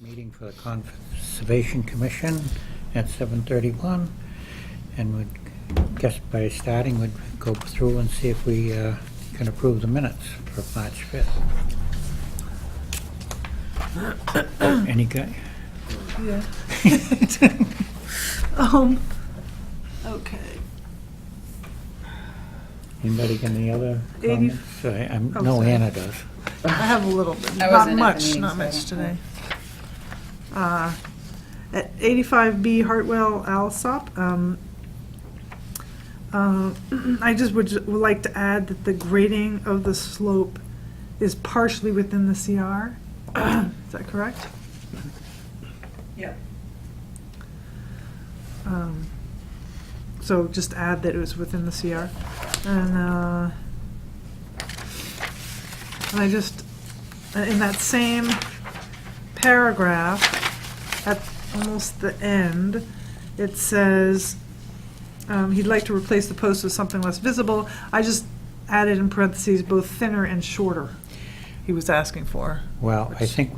Meeting for the Conservation Commission at 7:31, and would guess by starting would go through and see if we can approve the minutes for March 5th. Any guy? Yeah. Okay. Anybody got any other 80 comments? Oh, No, sorry. Anna does. I have a little bit, I not wasn't at the much, meeting, not so I much don't today. At 85B Hartwell Alsop, I just would like to add that the grading of the slope is partially within the CR. Is that correct? Yep. So just add that it was within the CR. And I just, in that same paragraph, at almost the end, it says he'd like to replace the post with something less visible. I just added in parentheses both thinner and shorter. He was asking for. Well, I think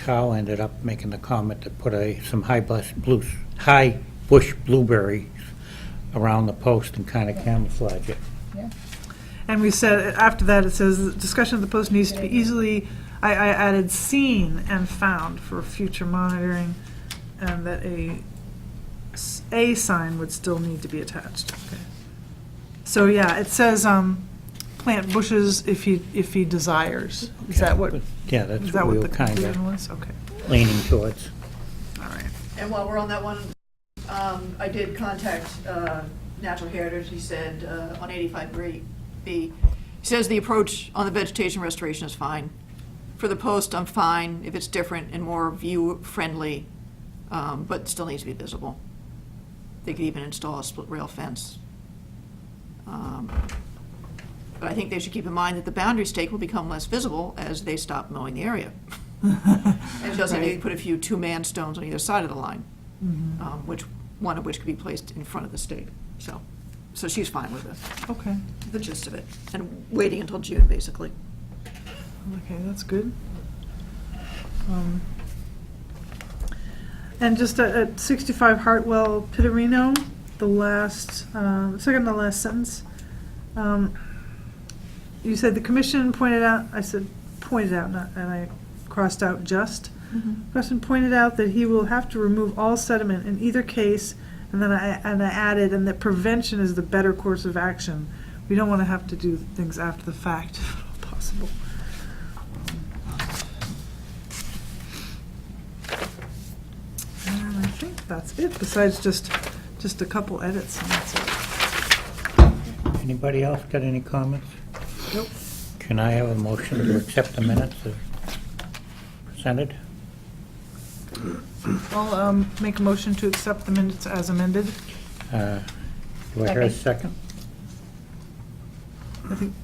Carl ended up making the comment to put some high bush blueberries around the post and kind of camouflage it. Yeah. And we said, after that, it says, the discussion of the post needs to be easily, I added seen and found for future monitoring, and that a sign would still need to be attached. Okay. So, yeah, it says, plant bushes if he desires. Is that what, Yeah, that's is that what we what were the kind conclusion of was? Okay, leaning towards. all right. And while we're on that one, I did contact Natural Heritage. He said on 85B, he says the approach on the vegetation restoration is fine. For the post, I'm fine if it's different and more view-friendly, but still needs to be visible. They could even install a split rail fence. But I think they should keep in mind that the boundary stake will become less visible as they stop mowing the area. And just like they put a few two-man stones on either side of the line, one of which could be placed in front of the stake. So she's fine with it, Okay, the gist of it, and waiting until June, basically. okay, that's good. And just at 65 Hartwell Pittarino, the last, second to last sentence, you said the commission pointed out, I said pointed out, not, and I crossed out just. Commission pointed out that he will have to remove all sediment in either case, and then I added, and that prevention is the better course of action. We don't want to have to do things after the fact, if possible. And I think that's it, besides just a couple edits, and that's it. Anybody else got any comments? Nope. Can I have a motion to accept the minutes as presented? I'll make a motion to accept the minutes as amended. Do I hear a second? I think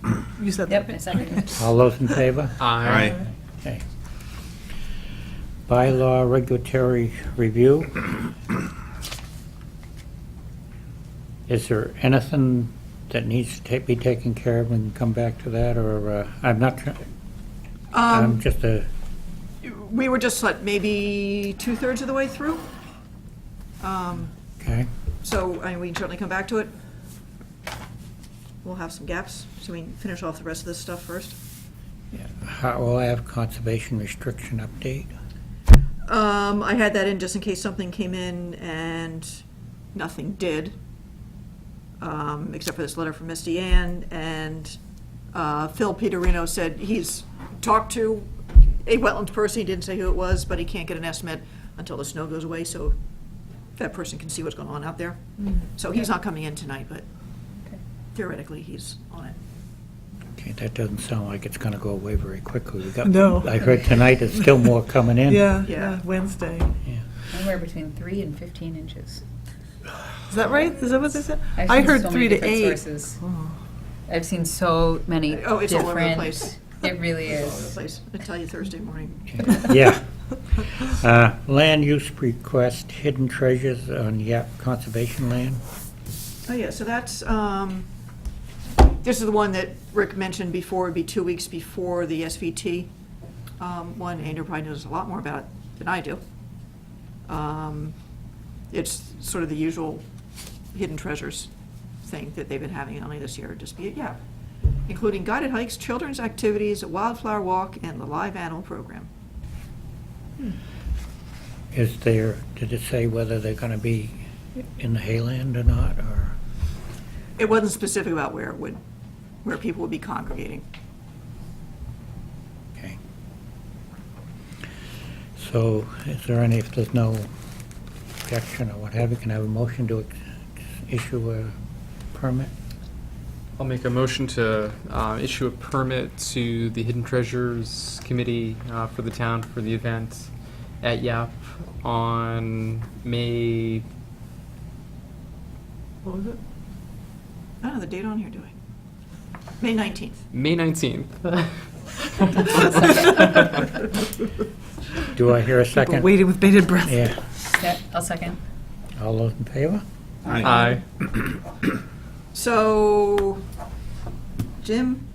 you said that. Yep, I second. All those in favor? Aye. Okay. Bylaw regulatory review. Is there anything that needs to be taken care of and come back to that, or I'm not trying, I'm just a, We were just, maybe 2/3 of the way through. okay, So, I mean, we can certainly come back to it. We'll have some gaps, so we can finish off the rest of this stuff first. how will I have conservation restriction update? I had that in just in case something came in and nothing did, except for this letter from Misty Ann, and Phil Peterino said he's talked to a wetlands person. He didn't say who it was, but he can't get an estimate until the snow goes away, so that person can see what's going on out there. So he's not coming in tonight, but theoretically, he's on it. Okay, that doesn't sound like it's gonna go away very quickly. We got, No. I heard tonight there's still more coming in. Yeah, Yeah. yeah, Wednesday. Yeah. Anywhere between 3 and 15 inches. Is that right? Is that what they said? I've I seen heard so 3 many to different 8. sources. I've seen so many Oh, it's all over the different- place. It really All over the is. place. I'll tell you Thursday morning. Yeah. Land use request, hidden treasures on Yap Conservation Land. Oh, yeah, so that's, this is the one that Rick mentioned before, it'd be 2 weeks before the SVT one. Andrew probably knows a lot more about it than I do. It's sort of the usual hidden treasures thing that they've been having only this year, just be at Yap, including guided hikes, children's activities, a wildflower walk, and the live animal program. Did it say whether they're gonna be in the Hayland or not, or? It wasn't specific about where people would be congregating. Okay. So is there any, if there's no objection or what have you, can I have a motion to issue a permit? I'll make a motion to issue a permit to the Hidden Treasures Committee for the town for the event at Yap on May. What was it? I don't know the date on here, do I? May 19th. May 19th. Do I hear a People second? waiting with bated breath. Yeah. Yeah, I'll second. All those in favor? Aye. So, Jim,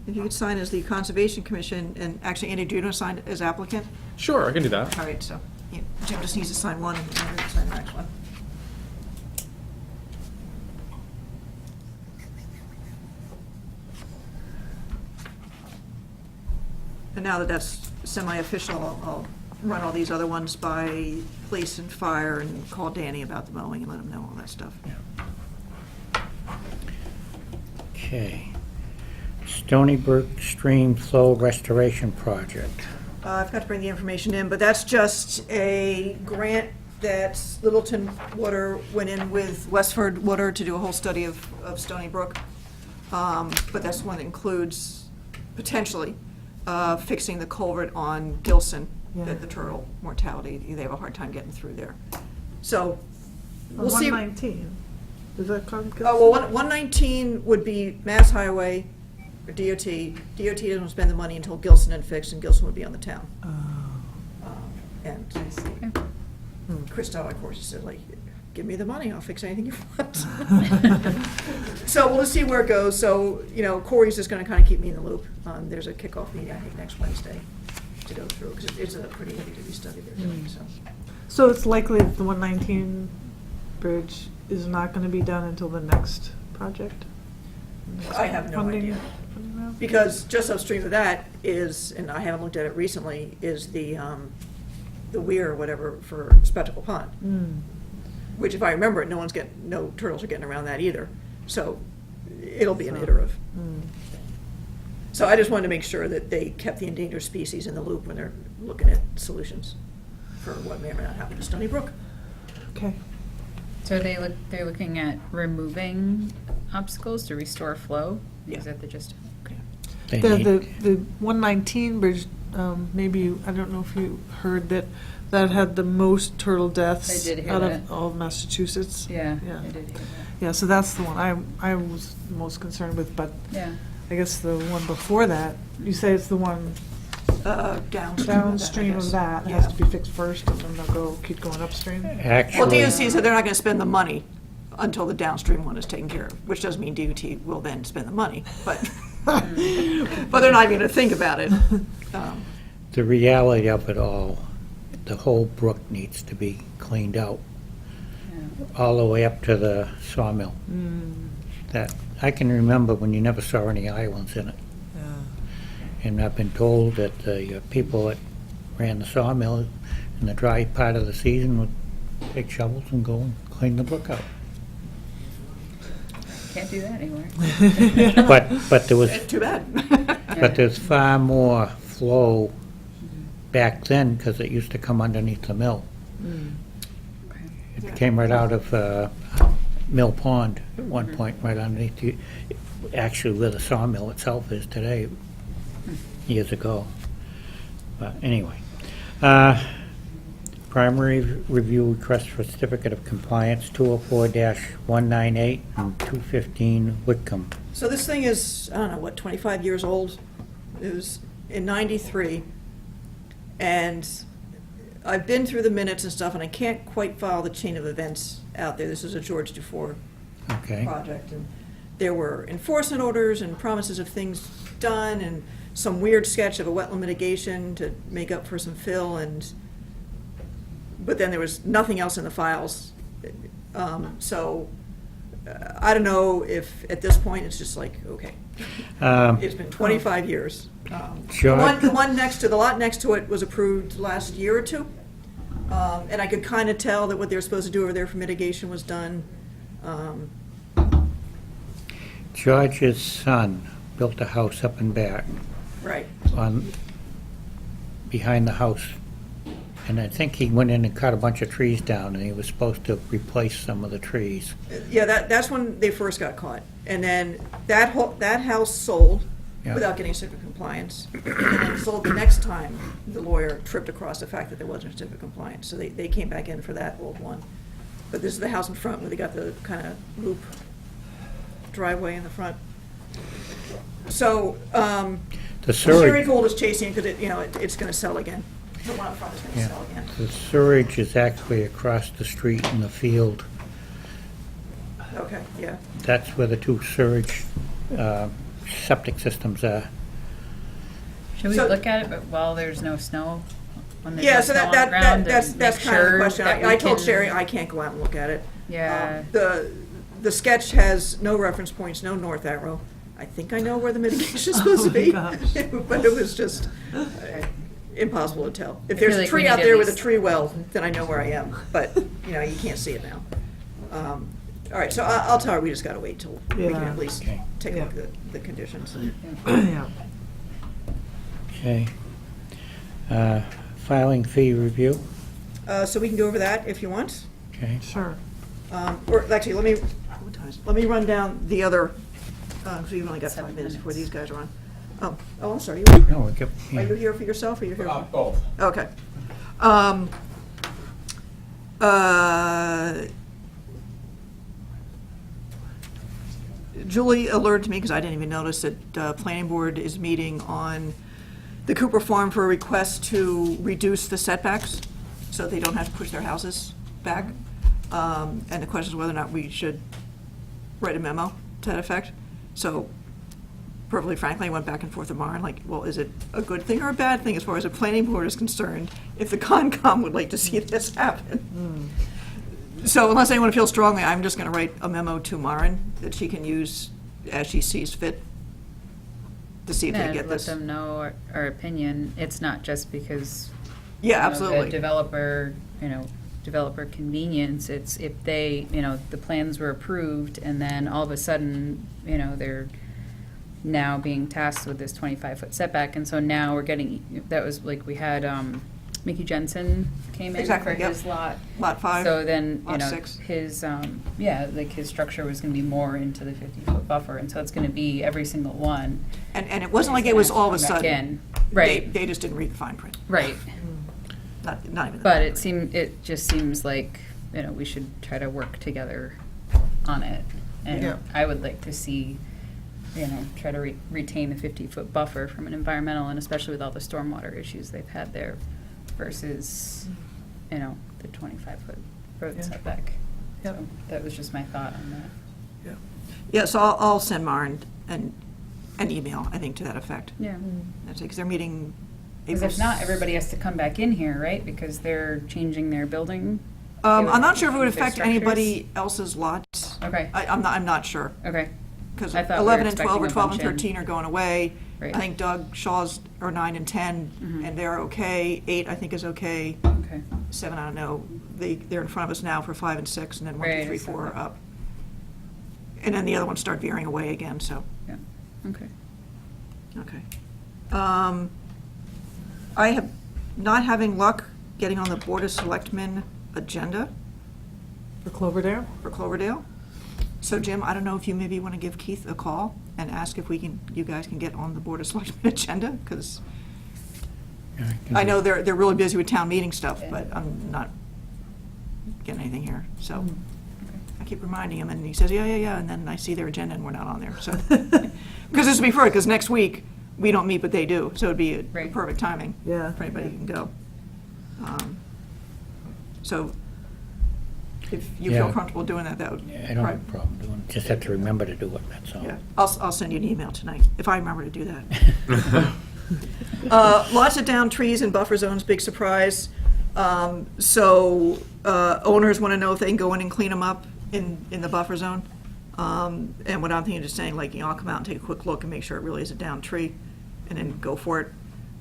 if you could sign as the Conservation Commission, and actually, Andy, do you want to sign as applicant? Sure, I can do that. All right, so yeah, Jim just needs to sign one, and Andrew can sign the next one. And now that that's semi-official, I'll run all these other ones by police and fire and call Danny about the mowing and let him know all that stuff. Okay. Stony Brook Stream Flow Restoration Project. I forgot to bring the information in, but that's just a grant that Littleton Water went in with Westford Water to do a whole study of Stony Brook. But that's one that includes potentially fixing the culvert on Gilson, Yeah. the turtle mortality. They have a hard time getting through there. So we'll see. 119. Does that come? Oh, well, 119 would be Mass Highway or DOT. DOT doesn't spend the money until Gilson is fixed, and Gilson would be on the town. And Christo, of course, said, like, give me the money, I'll fix anything you want. So we'll just see where it goes. So, Corey's just gonna kind of keep me in the loop. There's a kickoff meeting, I think, next Wednesday to go through, because it's a pretty heavy-duty study they're doing, so. So it's likely that the 119 bridge is not going to be done until the next project? I have no Funding- idea. funding round? Because just upstream of that is, and I haven't looked at it recently, is the weir or whatever for Spectacle Pond. Mm. Which, if I remember it, no turtles are getting around that either. So it'll be an iterative. Mm. So I just wanted to make sure that they kept the endangered species in the loop when they're looking at solutions for what may or may not happen to Stony Brook. Okay. So they're looking at removing obstacles to restore flow? Yeah. Is that the gist? Okay. They The, need- the 119 bridge, maybe, I don't know if you heard that had the most turtle deaths I did hear out that. of all of Massachusetts. Yeah, Yeah. I did hear that. Yeah, so that's the one I was most concerned with, but Yeah. I guess the one before that, you say it's the one downstream of that, has to be fixed first, and then they'll keep going upstream? Well, Actually, DOT said they're not going to spend the money until the downstream one is taken care of, which doesn't mean DOT will then spend the money, but but they're not even going to think about it. the reality of it all, the whole brook needs to be cleaned out, Yeah. all the way up to the sawmill. That, I can remember when you never saw any islands in it. And I've been told that the people that ran the sawmill in the dry part of the season would take shovels and go and clean the brook out. Can't do that anymore. But there was, Too bad. but there's far more flow back then, because it used to come underneath the mill. Okay. It came right out of Mill Pond at one point, right underneath you, actually where the sawmill itself is today, years ago. But anyway. Primary review request for certificate of compliance, 204-198 and 215 Whitcomb. So this thing is, I don't know, what, 25 years old? It was in '93, and I've been through the minutes and stuff, and I can't quite follow the chain of events out there. This is a George Dufour Okay. project, and there were enforcement orders and promises of things done, and some weird sketch of a wetland mitigation to make up for some fill, and but then there was nothing else in the files. So I don't know if at this point it's just like, okay, it's been 25 years. Sure. The lot next to it was approved last year or two. And I could kind of tell that what they were supposed to do over there for mitigation was done. George's son built a house up and back Right. behind the house. And I think he went in and cut a bunch of trees down, and he was supposed to replace some of the trees. Yeah, that's when they first got caught. And then that house sold Yeah. without getting certificate of compliance. And then sold the next time the lawyer tripped across the fact that there wasn't a certificate of compliance. So they came back in for that old one. But this is the house in front where they got the kind of loop driveway in the front. So, The Sherry sewage, Gold is chasing because it's going to sell again. The one up front is going to yeah, sell again. the sewage is actually across the street in the field. Okay, yeah. That's where the two sewage septic systems are. Should we So- look at it, but while there's no snow? When there's Yeah, no so snow on the ground, that's and kind make of the sure question. that we I told can- Sherry I can't go out and look at it. Yeah. The sketch has no reference points, no north arrow. I think I know where the mitigation is supposed to be, gosh. but it was just impossible to tell. If I there's feel a like tree we out need at there with a least- tree well, then I know where I am, but, you can't see it now. All right, so I'll tell her we just gotta wait till we can Yeah. at least Okay. take a look Yeah. at the conditions. Yeah. Okay. Filing fee review, So we can go over that if you want. okay. Sure. Or actually, let me run down the other, so you've only got 5 7 minutes before these minutes. guys are on. Oh, I'm sorry. No, we got, Are you yeah. here for yourself or you're here? for- Both. Okay. Julie alerted me, because I didn't even notice, that planning board is meeting on the Cooper Farm for a request to reduce the setbacks, so they don't have to push their houses back. And the question is whether or not we should write a memo to that effect. So, perfectly frankly, I went back and forth with Maren, like, well, is it a good thing or a bad thing as far as the planning board is concerned, if the ConsCom would like to see this happen? So unless anyone feels strongly, I'm just gonna write a memo to Maren that she can use as she sees fit to see if they And get let this. them know our opinion. It's not just because. Yeah, The absolutely. developer convenience. It's if they, the plans were approved and then all of a sudden, they're now being tasked with this 25-foot setback. And so now we're getting, that was like, we had, Mickey Jensen came in Exactly, for yep. his lot. Lot 5. So then, Lot 6. his, his structure was gonna be more into the 50-foot buffer, and so it's gonna be every single one. And it wasn't like is it was gonna all of a come back sudden. in. Right, They just didn't read the fine print. right. Not even. the But fine print. it just seems like, we should try to work together on it. Yeah. And I would like to see, try to retain a 50-foot buffer from an environmental, and especially with all the stormwater issues they've had there versus, the 25-foot road Yeah. setback. Yep. So that was just my thought on that. Yeah, so I'll send Maren an email, I think, to that effect. Yeah. That's because they're meeting. Because April if not, everybody has to come back in here, right? Because they're changing their building. I'm They would not sure if it would change their affect anybody else's lots. Okay, I'm not sure. okay. Because I thought we were 11 and 12 or expecting a 12 and bunch in. 13 are going away. Right. I think Doug Shaw's are 9 and 10, Mhm. and they're okay. 8, I think, is okay. Okay. 7, I don't know. They're in front of us now for 5 and 6, and then 1, 2, Right, 3, I saw 4 that. are up. And then the other ones start veering away again, so, Yeah, okay. okay. I have not having luck getting on the Board of Selectmen agenda For Cloverdale? for Cloverdale. So Jim, I don't know if you maybe want to give Keith a call and ask if you guys can get on the Board of Selectmen agenda, because I know they're really busy with town meeting stuff, but I'm not getting anything here, so. I keep reminding him, and he says, yeah, and then I see their agenda and we're not on there, so. Because this would be perfect, because next week, we don't meet, but they do, so it'd be a Right. perfect timing. Yeah. For anybody who can go. So, if you feel Yeah. comfortable doing that, that would. I don't have a problem doing it, just have to remember to do it, that's all. Yeah, I'll send you an email tonight, if I remember to do that. Lots of downed trees and buffer zones, big surprise. So owners want to know if they can go in and clean them up in the buffer zone. And what I'm thinking is just saying, like, I'll come out and take a quick look and make sure it really is a downed tree, and then go for it.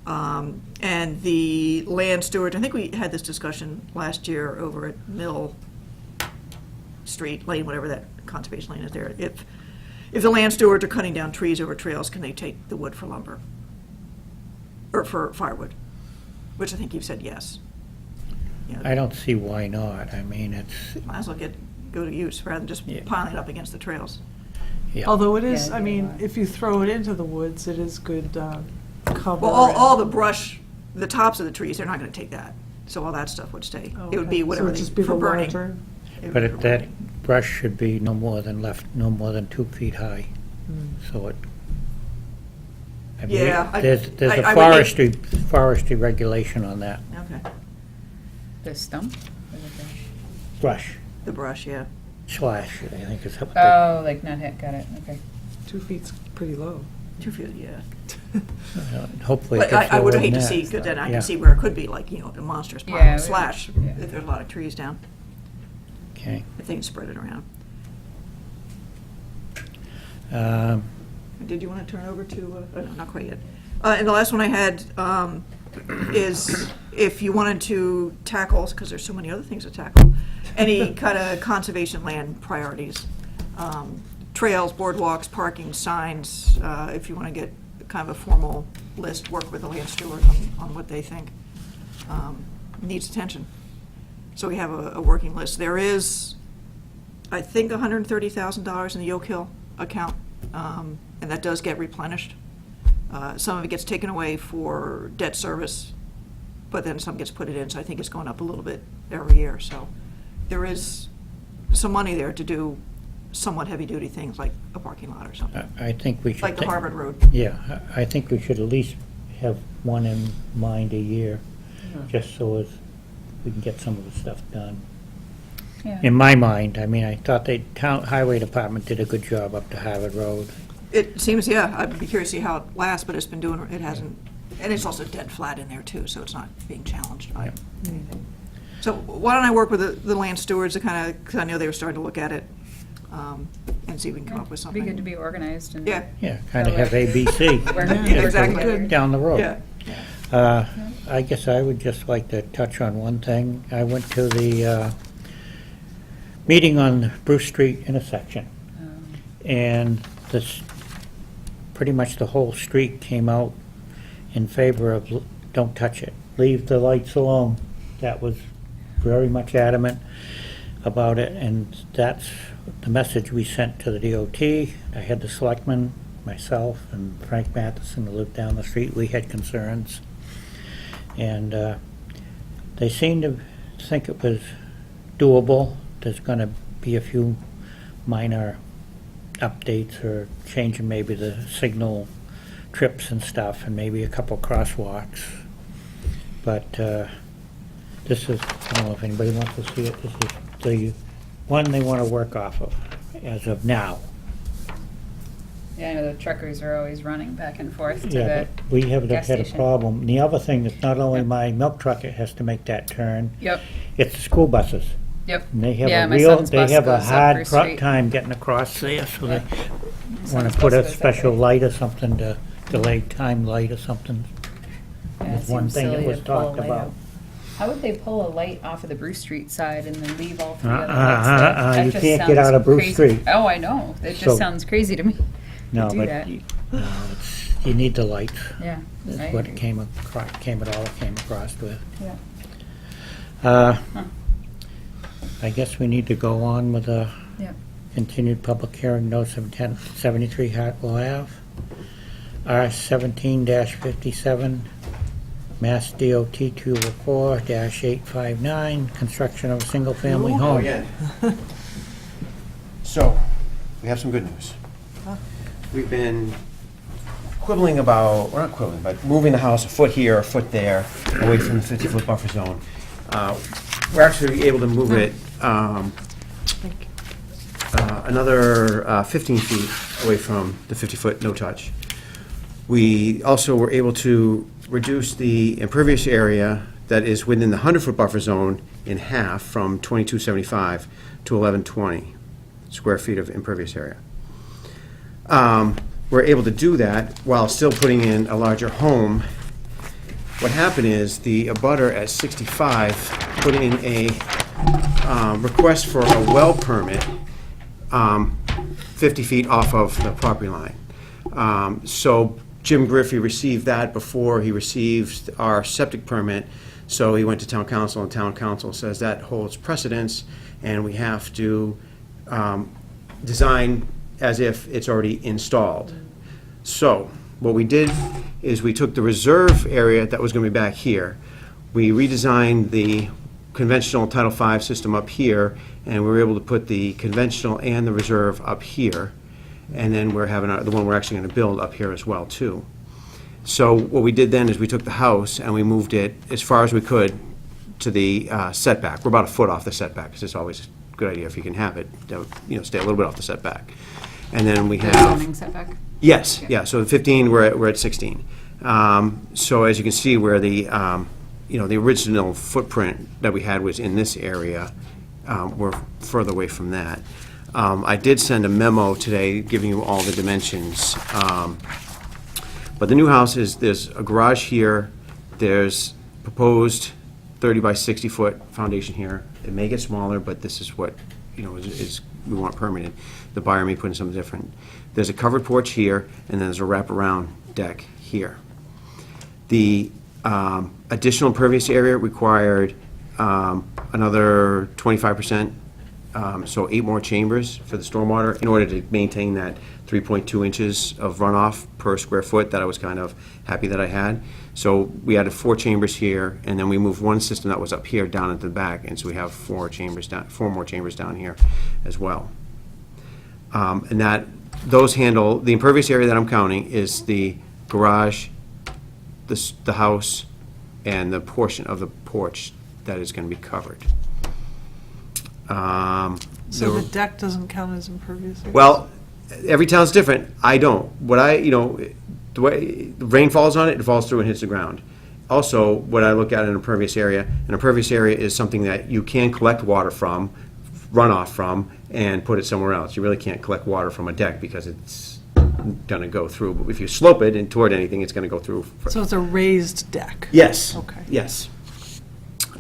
And the land steward, I think we had this discussion last year over at Mill Street Lane, whatever that conservation lane is there. If the land stewards are cutting down trees over trails, can they take the wood for lumber? Or for firewood? Which I think you've said yes. You know, I don't see why not. I mean, it's, might as well go to use rather than just Yeah. piling it up against the trails. yeah. Although it is, Yeah, I mean, yeah. if you throw it into the woods, it is good cover. Well, all and- the brush, the tops of the trees, they're not gonna take that. So all that stuff would stay. Oh, It would okay. be whatever So it'd they, just be for the burning. larger. It would But be it- for that burning. brush should be no more than 2 feet high, so it. I mean, Yeah, There's a I would hate- forestry regulation on that, Okay, The stump? brush, the brush, yeah. slash, I think is what they. Oh, like not hit, got it, okay. 2 feet's pretty low. 2 feet, yeah. Hopefully it But gets I would lower hate than to that. see, because then I Yeah. can see where it could be, like, a monstrous pile Yeah, of slash, yeah. if there's a lot of trees down, Okay. if they can spread it around. Um, Did you want to turn over to, no, not quite yet. And the last one I had is if you wanted to tackle, because there's so many other things to tackle, any kind of conservation land priorities. Trails, boardwalks, parking, signs, if you want to get kind of a formal list, work with the land steward on what they think needs attention. So we have a working list. There is, I think, $130,000 in the Oak Hill account, and that does get replenished. Some of it gets taken away for debt service, but then some gets put it in, so I think it's going up a little bit every year. So there is some money there to do somewhat heavy-duty things like a parking lot or something, I think we should. like the take- Harvard Road. Yeah, I think we should at least have one in mind a year, just so as we can get some of the stuff done. Yeah. In my mind, I mean, I thought the town highway department did a good job up to Harvard Road. It seems, yeah, I'd be curious to see how it lasts, but it's been doing, it hasn't, and it's also dead flat in there too, so it's not being challenged by anything. So why don't I work with the land stewards to kind of, because I know they were starting to look at it, and see if we can come up with It'd something. be good to be organized and. Yeah, Yeah, kind of have ABC. Work Yeah, work exactly. together. Down the road. yeah. I guess I would just like to touch on one thing. I went to the meeting on the Bruce Street intersection, and this, pretty much the whole street came out in favor of, don't touch it, leave the lights alone. That was very much adamant about it, and that's the message we sent to the DOT. I had the selectmen, myself, and Frank Matheson, who lived down the street. We had concerns. And they seemed to think it was doable. There's going to be a few minor updates or changing maybe the signal trips and stuff, and maybe a couple crosswalks. But this is, I don't know if anybody wants to see it, this is the one they want to work off of as of now. Yeah, I know the truckers are always running back and forth to Yeah, the, but we have gas had a station. problem. The other thing is not only Yep. my milk truck that has to make that turn, yep, it's the school buses. yep. And they have Yeah, a my real, son's they bus have a goes up hard Bruce truck Street. time getting across there, so they son's want to bus put a goes that special way. light or something to delay time light or something. Yeah, it was one seems thing that silly was to pull a talked light about. out. How would they pull a light off of the Bruce Street side and then leave all three other Uh-uh, lights there? uh-uh, That you just can't get sounds out of Bruce crazy. Street. Oh, I know, it So- just sounds crazy to me. No, do but that. no, you need the lights. Yeah. I That's what it agree. came across with. Yeah. Uh, I guess we need to go on with a Yep. continued public hearing, notice of intent, 73 Hartwell Ave, R 17-57, Mass DOT 204-859, construction of a single-family Ooh. Oh, home. again. So, we have some good news. We've been quibbling about, we're not quibbling, but moving the house a foot here, a foot there, away from the 50-foot buffer zone. We're actually able to move it another 15 feet away from the 50-foot no-touch. We also were able to reduce the impervious area that is within the 100-foot buffer zone in half from 2275 to 1120 square feet of impervious area. We're able to do that while still putting in a larger home. What happened is the abutter at 65 put in a request for a well permit 50 feet off of the property line. So Jim Griffey received that before he received our septic permit, so he went to town council, and town council says that holds precedence, and we have to design as if it's already installed. So what we did is we took the reserve area that was going to be back here, we redesigned the conventional Title V system up here, and we were able to put the conventional and the reserve up here, and then we're having the one we're actually going to build up here as well, too. So what we did then is we took the house and we moved it as far as we could to the setback. We're about a foot off the setback, because it's always a good idea if you can have it, stay a little bit off the setback. And then we The have... zoning setback? Yes, yeah, so 15, we're at 16. So as you can see, where the, the original footprint that we had was in this area, we're further away from that. I did send a memo today giving you all the dimensions. But the new house is, there's a garage here, there's proposed 30 by 60 foot foundation here. It may get smaller, but this is what, is we want permitted. The buyer may put in something different. There's a covered porch here, and then there's a wraparound deck here. The additional impervious area required another 25%, so 8 more chambers for the stormwater in order to maintain that 3.2 inches of runoff per square foot that I was kind of happy that I had. So we added 4 chambers here, and then we moved one system that was up here down into the back, and so we have 4 more chambers down here as well. And those handle, the impervious area that I'm counting is the garage, the house, and the portion of the porch that is going to be covered. So the deck doesn't count as impervious? I guess? Well, every town's different. I don't. The way the rain falls on it, it falls through and hits the ground. Also, what I look at an impervious area is something that you can collect water from, runoff from, and put it somewhere else. You really can't collect water from a deck because it's going to go through. But if you slope it and toward anything, it's going to go through. So it's a raised deck? Yes. Okay. Yes.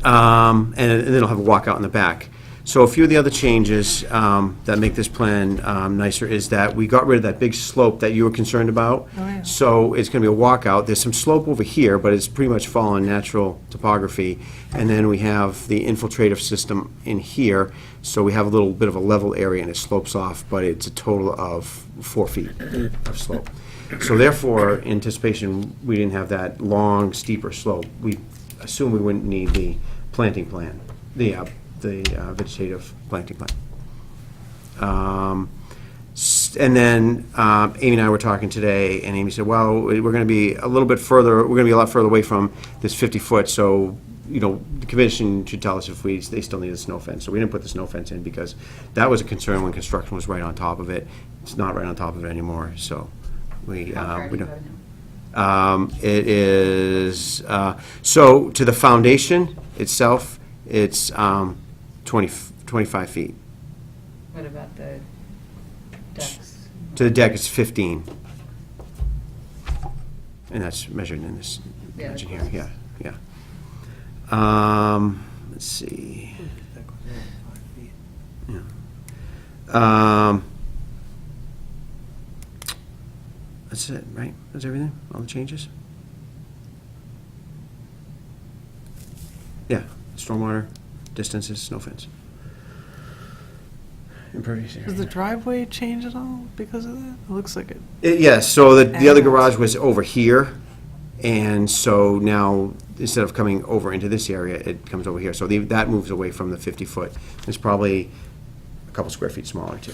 And then it'll have a walkout in the back. So a few of the other changes that make this plan nicer is that we got rid of that big slope that you were concerned about. Oh, yeah. So it's going to be a walkout. There's some slope over here, but it's pretty much following natural topography. And then we have the infiltrative system in here. So we have a little bit of a level area and it slopes off, but it's a total of 4 feet of slope. So therefore, in anticipation, we didn't have that long, steeper slope. We assume we wouldn't need the planting plan, the vegetative planting plan. And then Amy and I were talking today, and Amy said, well, we're going to be a little bit further, we're going to be a lot further away from this 50-foot, so, the commission should tell us if they still need a snow fence. So we didn't put the snow fence in because that was a concern when construction was right on top of it. It's not right on top of it anymore, so we don't. It is, so to the foundation itself, it's 25 feet. What about the decks? To the deck, it's 15. And that's measured in this dimension here, yeah, yeah. Let's see. Yeah. That's it, right? That's everything? All the changes? Yeah, stormwater, distances, snow fence. Impervious area. Does the driveway change at all because of that? It looks like it. Yes, so the other And- garage was over here, and so now, instead of coming over into this area, it comes over here. So that moves away from the 50-foot. It's probably a couple square feet smaller, too.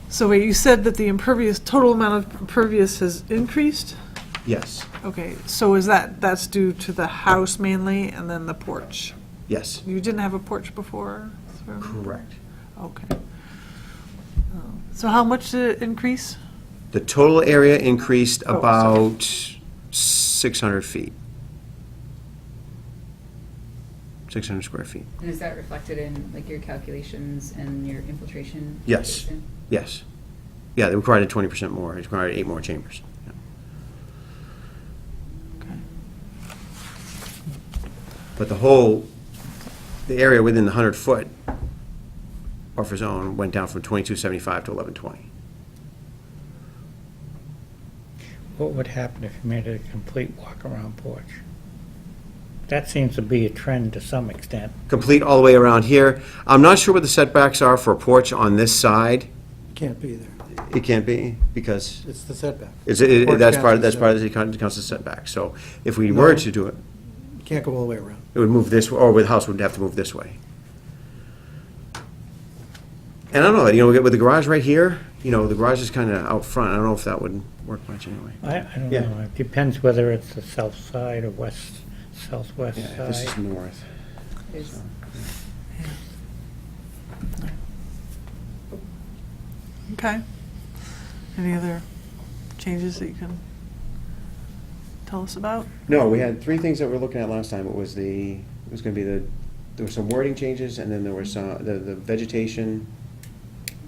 So wait, you said that the total amount of impervious has increased? Yes, Okay, so that's due to the house mainly and then the porch? yes. You didn't have a porch before? Correct. Okay. So how much did it increase? The total area increased Oh, about 600 feet. 600 square feet. And is that reflected in, like, your calculations and your infiltration? Yes. basin? Yes. Yeah, they required 20% more. It required 8 more chambers. Yeah. But the area within the 100-foot buffer zone went down from 2275 to 1120. What would happen if you made it a complete walk-around porch? That seems to be a trend to some extent. Complete all the way around here. I'm not sure what the setbacks are for a porch on this side. Can't be there. It can't be, because It's the setback. that's Porch part counts as of the council setback. So if we were to do it, You can't go all the way around. it would move this, or the house would have to move this way. And I don't know, with the garage right here, the garage is kind of out front. I don't know if that would work much anyway. I don't Yeah. know, it depends whether it's the south side or southwest Yeah, this is side. north. There's- Okay. Any other changes that you can tell us about? No, we had 3 things that we were looking at last time. It was going to be there were some wording changes, and then there was the vegetation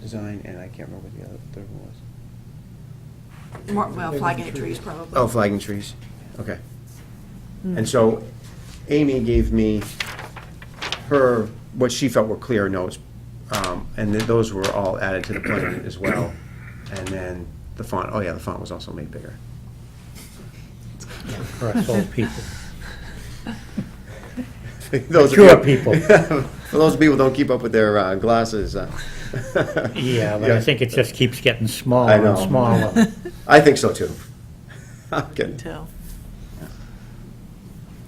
design, and I can't remember what the other third one was. Well, flagging trees, probably. Oh, flagging trees, okay. And so Amy gave me what she felt were clear notes, and those were all added to the plan as well. And then the font, the font was also made bigger. For us old people. Those of Mature you- people. For those people who don't keep up with their glasses. Yeah, but I think it just keeps getting smaller I and know. smaller. I think so too. I'm kidding. Tell.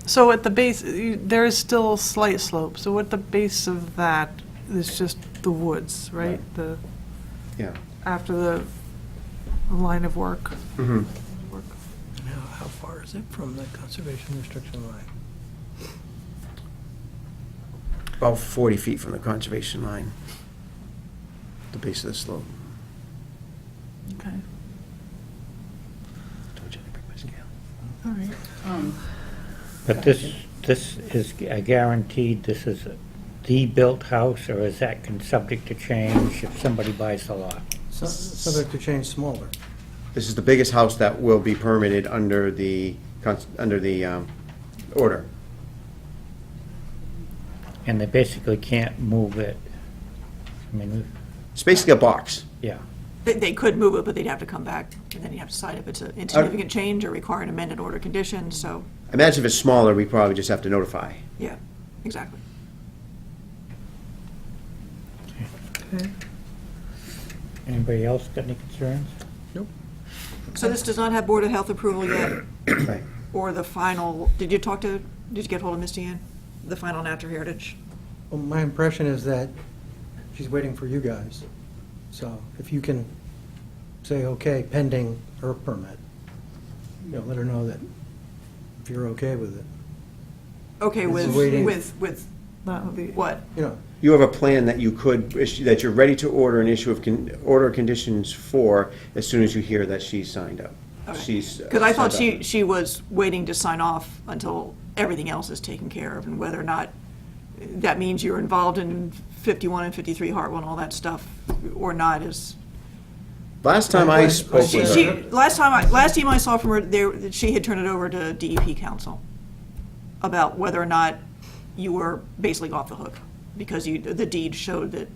So at the base, there is still a slight slope, so at the base of that is just the woods, right? Right. The, Yeah. after the line of work. Mhm. Now, how far is it from the conservation restriction line? About 40 feet from the conservation line, the base of the slope. Okay, Told you to bring my scale. all right. But this is a guaranteed, this is the built house, or is that subject to change if somebody buys the lot? Subject to change smaller. This is the biggest house that will be permitted under the order. And they basically can't move it. I mean, It's basically a box. yeah. They could move it, but they'd have to come back, and then you have to decide if it's an insignificant change or require an amended order condition, so, Imagine if it's smaller, we probably just have to notify. yeah, exactly. Okay. Anybody else got any concerns? So this does not have Board of Health approval yet, Right. or the final, did you get hold of Misty Ann? The final natural heritage? Well, my impression is that she's waiting for you guys. So if you can say, okay, pending her permit, let her know that if you're okay with it. Okay, This is with, waiting. with That would be. what? You have a plan that you could issue, that you're ready to order an issue of order of conditions for as soon as you hear that she's signed up. She's Because I thought signed up. she was waiting to sign off until everything else is taken care of, and whether or not that means you're involved in 51 and 53 Hartwell and all that stuff, or not is. Last time I spoke She, with she, her, last time I saw from her, she had turned it over to DEP council about whether or not you were basically off the hook, because the deed showed that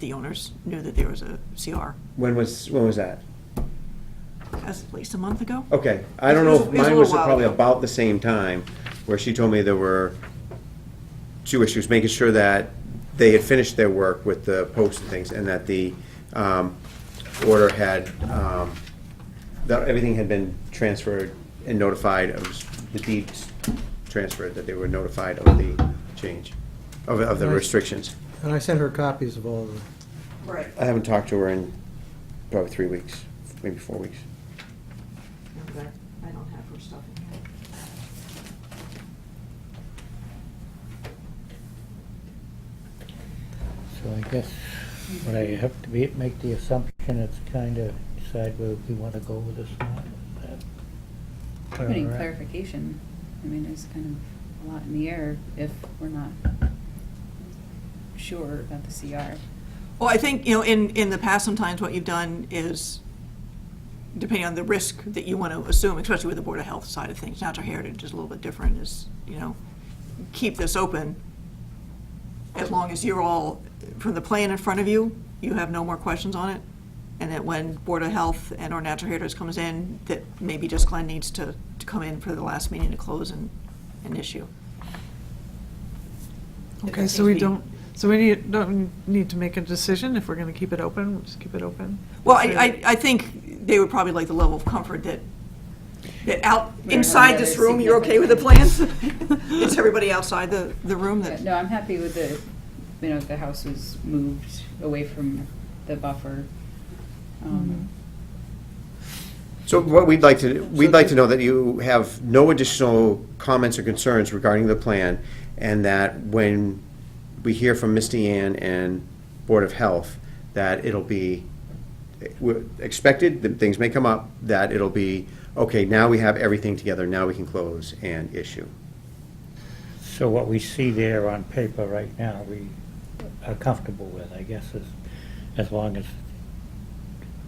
the owners knew that there was a CR. when was that? That's at least a month ago. Okay, I don't It know, was- if it was a mine little was while probably ago. about the same time, where she told me there were 2 issues, making sure that they had finished their work with the posts and things, and that the order had, that everything had been transferred and notified, of the deeds transferred, that they were notified of the change, of the Nice. restrictions. And I sent her copies of all the, Right. I haven't talked to her in probably 3 weeks, maybe 4 weeks. I don't have her stuff in here. So I guess what I have to be, make the assumption it's kind of decide whether we want to go with this one. Getting clarification, I mean, is kind of a lot in the air if we're not sure about the CR. Well, I think, you know, in the past, sometimes what you've done is, depending on the risk that you want to assume, especially with the Board of Health side of things, Natural Heritage is a little bit different, is, you know, keep this open as long as you're all, from the plan in front of you, you have no more questions on it. And that when Board of Health and/or Natural Heritage comes in, that maybe just Glenn needs to come in for the last meeting to close an issue. Okay, so we don't don't need to make a decision if we're going to keep it open, we'll just keep it open? Well, I think they would probably like the level of comfort that out, inside this room, you're okay with the plans? It's everybody outside the room Yeah, that, no, I'm happy with the house was moved away from the buffer. So what we'd like to know that you have no additional comments or concerns regarding the plan, and that when we hear from Misty Ann and Board of Health, that it'll be, we're expected, that things may come up, that it'll be, okay, now we have everything together, now we can close and issue. So what we see there on paper right now, we are comfortable with, I guess, as long as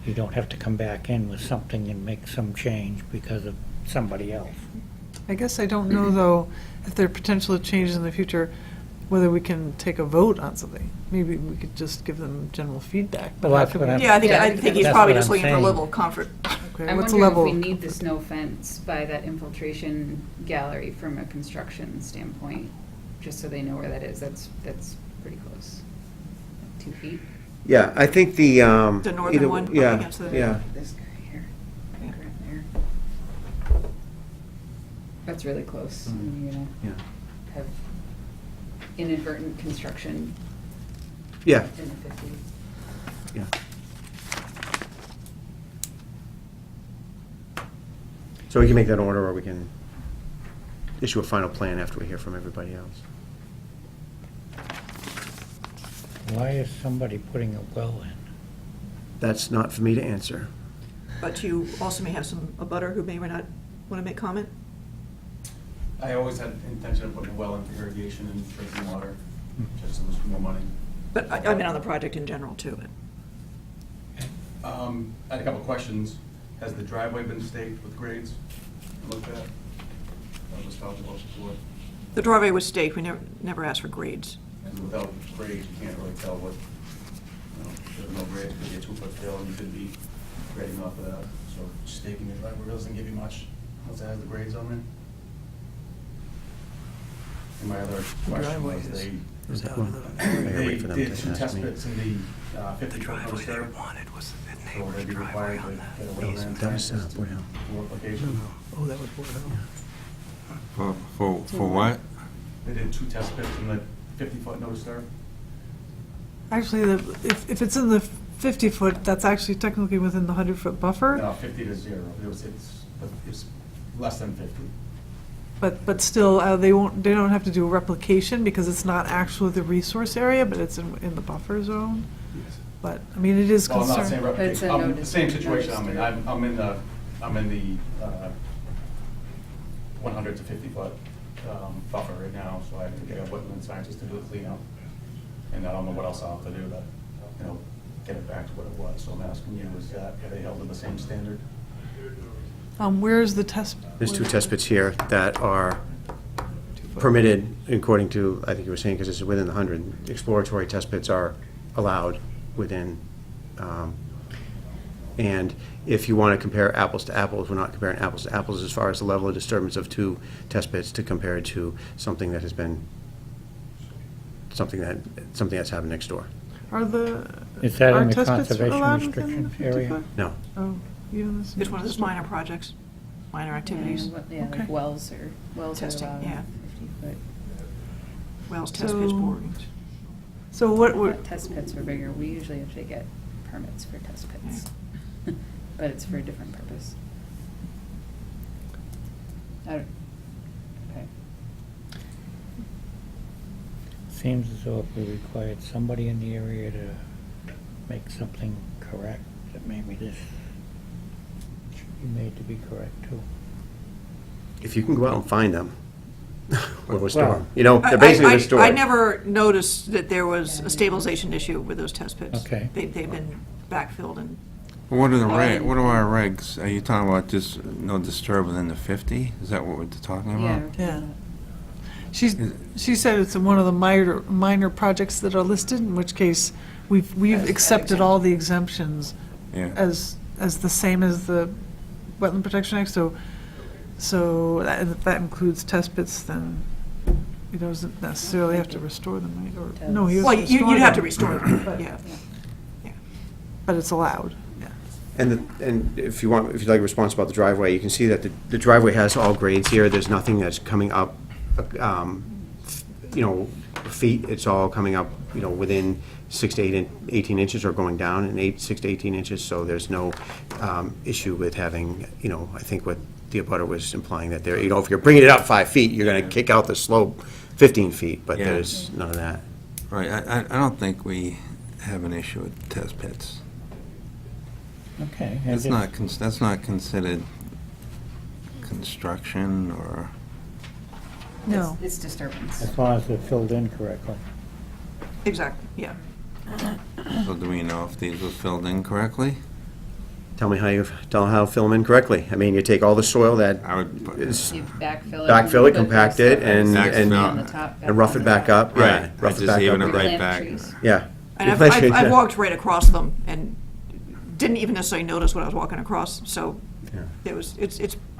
you don't have to come back in with something and make some change because of somebody else. I guess I don't know, though, if there are potential changes in the future, whether we can take a vote on something. Maybe we could just give them general feedback. But Well, how that's can what we- I'm- yeah, I think he's That's probably what just I'm looking for a saying. level of comfort. Okay, I'm what's the wondering level? if we need the snow fence by that infiltration gallery from a construction standpoint, just so they know where that is. That's pretty close. 2 feet. Yeah, I think the, The northern either- one, up yeah, against the- yeah. This guy here. I think right there. That's really close. Mhm. You're gonna Yeah. have inadvertent construction Yeah, in the 50s. yeah. So we can make that order, or we can issue a final plan after we hear from everybody else. Why is somebody putting a well in? That's not for me to answer. But you also may have a butter who may or not want to make comment. I always had intention of putting a well in for irrigation and drinking water, just so there's more money. But I mean on the project in general too. I had a couple of questions. Has the driveway been staked with grades? Looked at? That was talked about before. The driveway was staked, we never asked for grades. And without grades, you can't really tell what, there's no grades, could be a 2-foot fill, and you could be grading off of that. So staking your driveway doesn't give you much, unless it has the grades on there. And my other question was they Wait for them did to 2 ask test me. pits in the 50-foot no stir. So would they be required to get a wetland That was, access to Board of Health. for application? Oh, that would work out. For what? They did 2 test pits in the 50-foot no stir. Actually, if it's in the 50-foot, that's actually technically within the 100-foot buffer, No, 50 to 0. It's less than 50. but still, they don't have to do a replication because it's not actually the resource area, but it's in the buffer zone. But, I mean, it is Well, I'm not saying concerned. But it's a replication. no The same dis- situation no I'm in. disturb. I'm in the 100 to 50-foot buffer right now, so I have to get a wetland scientist to do a cleanup. And I don't know what else I'll have to do to, get it back to what it was. So I'm asking you, are they held to the same standard? Where's the test? There's 2 test pits here that are permitted according to, I think you were saying, because it's within the 100. Exploratory test pits are allowed within, and if you want to compare apples to apples, we're not comparing apples to apples as far as the level of disturbance of 2 test pits to compare it to something that has been, something that's happened next door. Are Is that are in the test pits conservation allowed within the restriction area? 50-foot? No. Oh, even this. It's one of those minor projects, minor activities, Yeah, Okay. like wells are Testing, allowed yeah. 50-foot. wells, test pits, So- borings. So what would, But test pits were bigger. We usually have to get permits for test pits. But it's for a different purpose. Okay. Seems as though if we required somebody in the area to make something correct, that maybe this should be made to be correct too. If you can go out and find them, Or Well, store them. You know, they're basically the store. I never noticed that there was a stabilization issue with those test pits. Okay. They've been backfilled and, What are what are our regs? Are you talking about just no disturb within the 50? Is that what we're talking about? Yeah. She said it's one of the minor projects that are listed, in which case we've accepted all the exemptions Yeah. as the same as the Wetland Protection Act, so if that includes test pits, then he doesn't necessarily have to restore them, right? Or, no, he has well, to restore you'd have to them, restore them, yeah. but it's allowed, yeah. And if you'd like a response about the driveway, you can see that the driveway has all grades here. There's nothing that's coming up, feet. It's all coming up, within 6 to 18 inches or going down in 6 to 18 inches. So there's no issue with having, I think what the abutter was implying that there, if you're bringing it up 5 feet, you're going to kick out the slope 15 feet, but Yeah. there's none of that. Right, I don't think we have an issue with test pits. Okay. That's not considered construction or, No. It's disturbance. As long as they're filled in correctly. Exactly, yeah. so do we know if these were filled in correctly? Tell me how to fill them in correctly. I mean, you take all the soil that I would put, is, You backfill it. backfill it, put compact the it, and, stuff and, on the top, and rough it back up. Right. Yeah, rough Just it back even up. it right Replant back. trees. Yeah. And I've walked right across them and didn't even necessarily notice what I was walking across, so Yeah. it's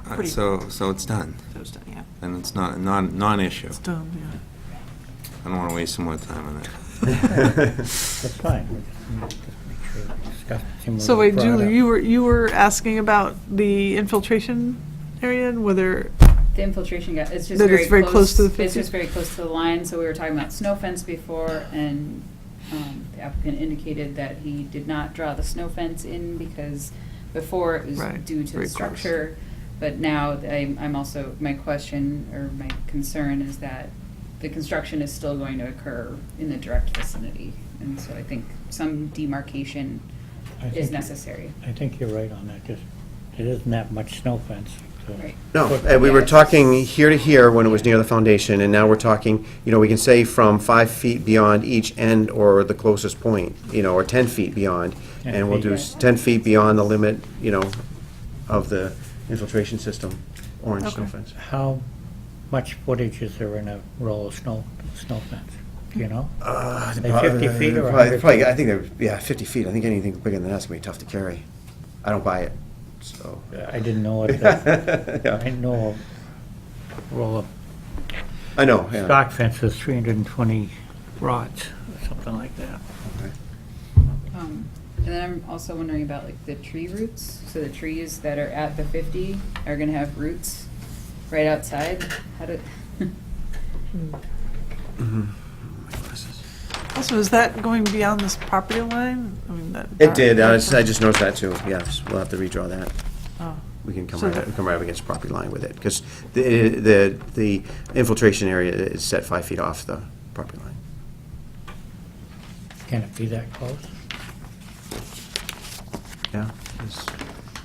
pretty, so it's done, so it's done, yeah. and it's not a non-issue. It's done, yeah. I don't want to waste some more time on that. That's fine. We just make sure we discuss it. So wait, Julie, you were asking about the infiltration area and whether, The infiltration, it's just That it's very close to the It's 50? just very close to the line, so we were talking about snow fence before, and the applicant indicated that he did not draw the snow fence in because before it was Right, due to very the close. structure. But now, I'm also, my question, or my concern is that the construction is still going to occur in the direct vicinity. And so I think some demarcation is necessary. I think you're right on that, just, it isn't that much snow fence. so- Right. No, and we were talking here to here when it was near the foundation, and now we're talking, we can say from 5 feet beyond each end or the closest point, or 10 feet beyond. 10 And we'll do feet. 10 feet beyond the limit, of the infiltration system, orange snow Okay. fence. How much footage is there in a roll of snow fence? Do you know? Say 50 feet or 100 Probably, feet? I think they're, 50 feet. I think anything bigger than that's gonna be tough to carry. I don't buy it, so. I didn't know what the, Yeah. I know a roll of I know, yeah. stock fence is 320 rods, or something like that. And then I'm also wondering about like the tree roots. So the trees that are at the 50 are going to have roots right outside. How do? also, is that going beyond this property line? I mean, that. It did, I just noticed that too, yes, we'll have to redraw that. Oh. We can come So right, that- we come right up against the property line with it, because the infiltration area is set 5 feet off the property line. Can it be that close? Yeah,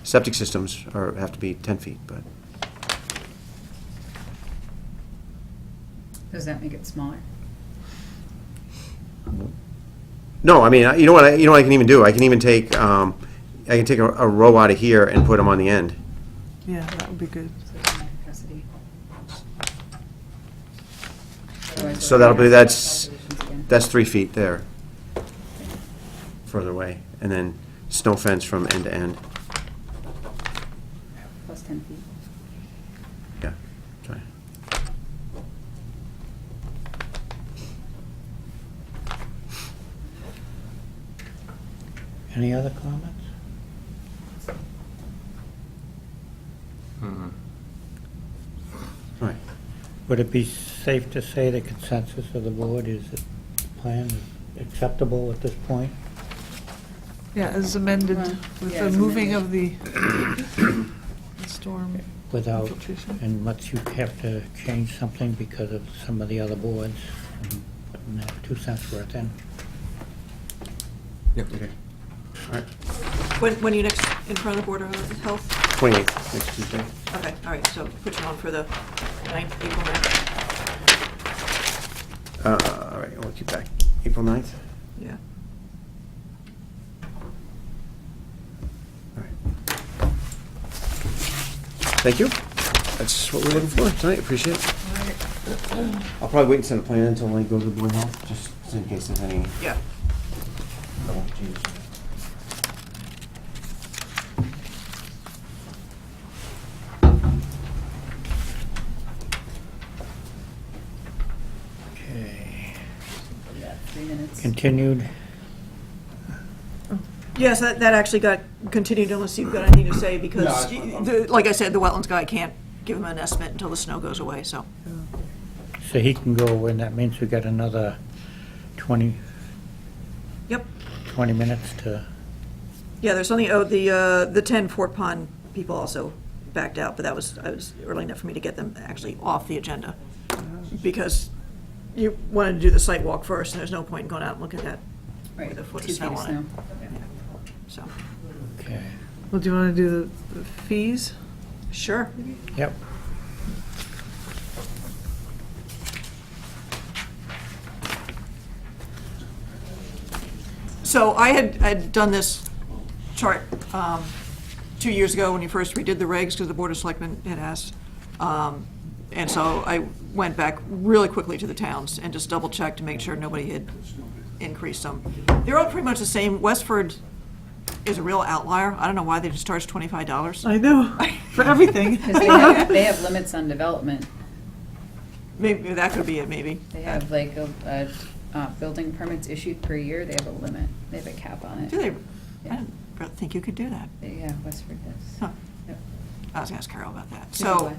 septic systems have to be 10 feet, but, Does that make it smaller? no, I mean, you know what I can even do? I can even take, I can take a row out of here and put them on the end. Yeah, that would be good. So it's more capacity. Otherwise, So we're that'll gonna be, have that's calculations again. 3 feet there, further away, and then snow fence from end to end. Plus 10 feet. Yeah, sorry. Any other comments? Right. Would it be safe to say the consensus of the board is that the plan is acceptable at this point? Yeah, as amended Well, with yeah, the as moving amended. of the storm Without, infiltration. unless you have to change something because of some of the other boards, and putting that 2 cents worth in? Yep. Okay. All right, When are you next in front of the Board of Health? 28th, next Tuesday. Okay, all right, so put you on for the 9th, April 9th. All right, we'll keep back. April 9th? Yeah. All right. Thank you. That's what we're looking for tonight. Appreciate it. I'll probably wait and send a plan until I go to the Board of Health, just in case there's any. Yeah. Oh, geez. Okay. Yeah, 3 minutes. Continued. Yes, that actually got continued unless you've got anything to say, because, like I said, the wetlands guy can't give him an estimate until the snow goes away, so. So he can go, and that means we got another 20 Yep. minutes to, Yeah, there's only, the 10 Fort Pond people also backed out, but I was early enough for me to get them actually off the agenda. Because you wanted to do the site walk first, and there's no point in going out and looking at that Right, with a foot of 2 snow feet of on snow. it. So, okay. Well, do you want to do the fees? sure. Yep. So I had done this chart 2 years ago when you first redid the regs, because the Board of Selectmen had asked. And so I went back really quickly to the towns and just double-checked to make sure nobody had increased them. They're all pretty much the same. Westford is a real outlier. I don't know why they just charged $25. I know, for everything. Because they have limits on development. Maybe that could be it, maybe. They have like building permits issued per year, they have a limit, they have a cap on it. Do they? I Yeah. didn't really think you could do that. Yeah, Westford does. Huh. Yep. I was gonna ask Carol about that. Anyway.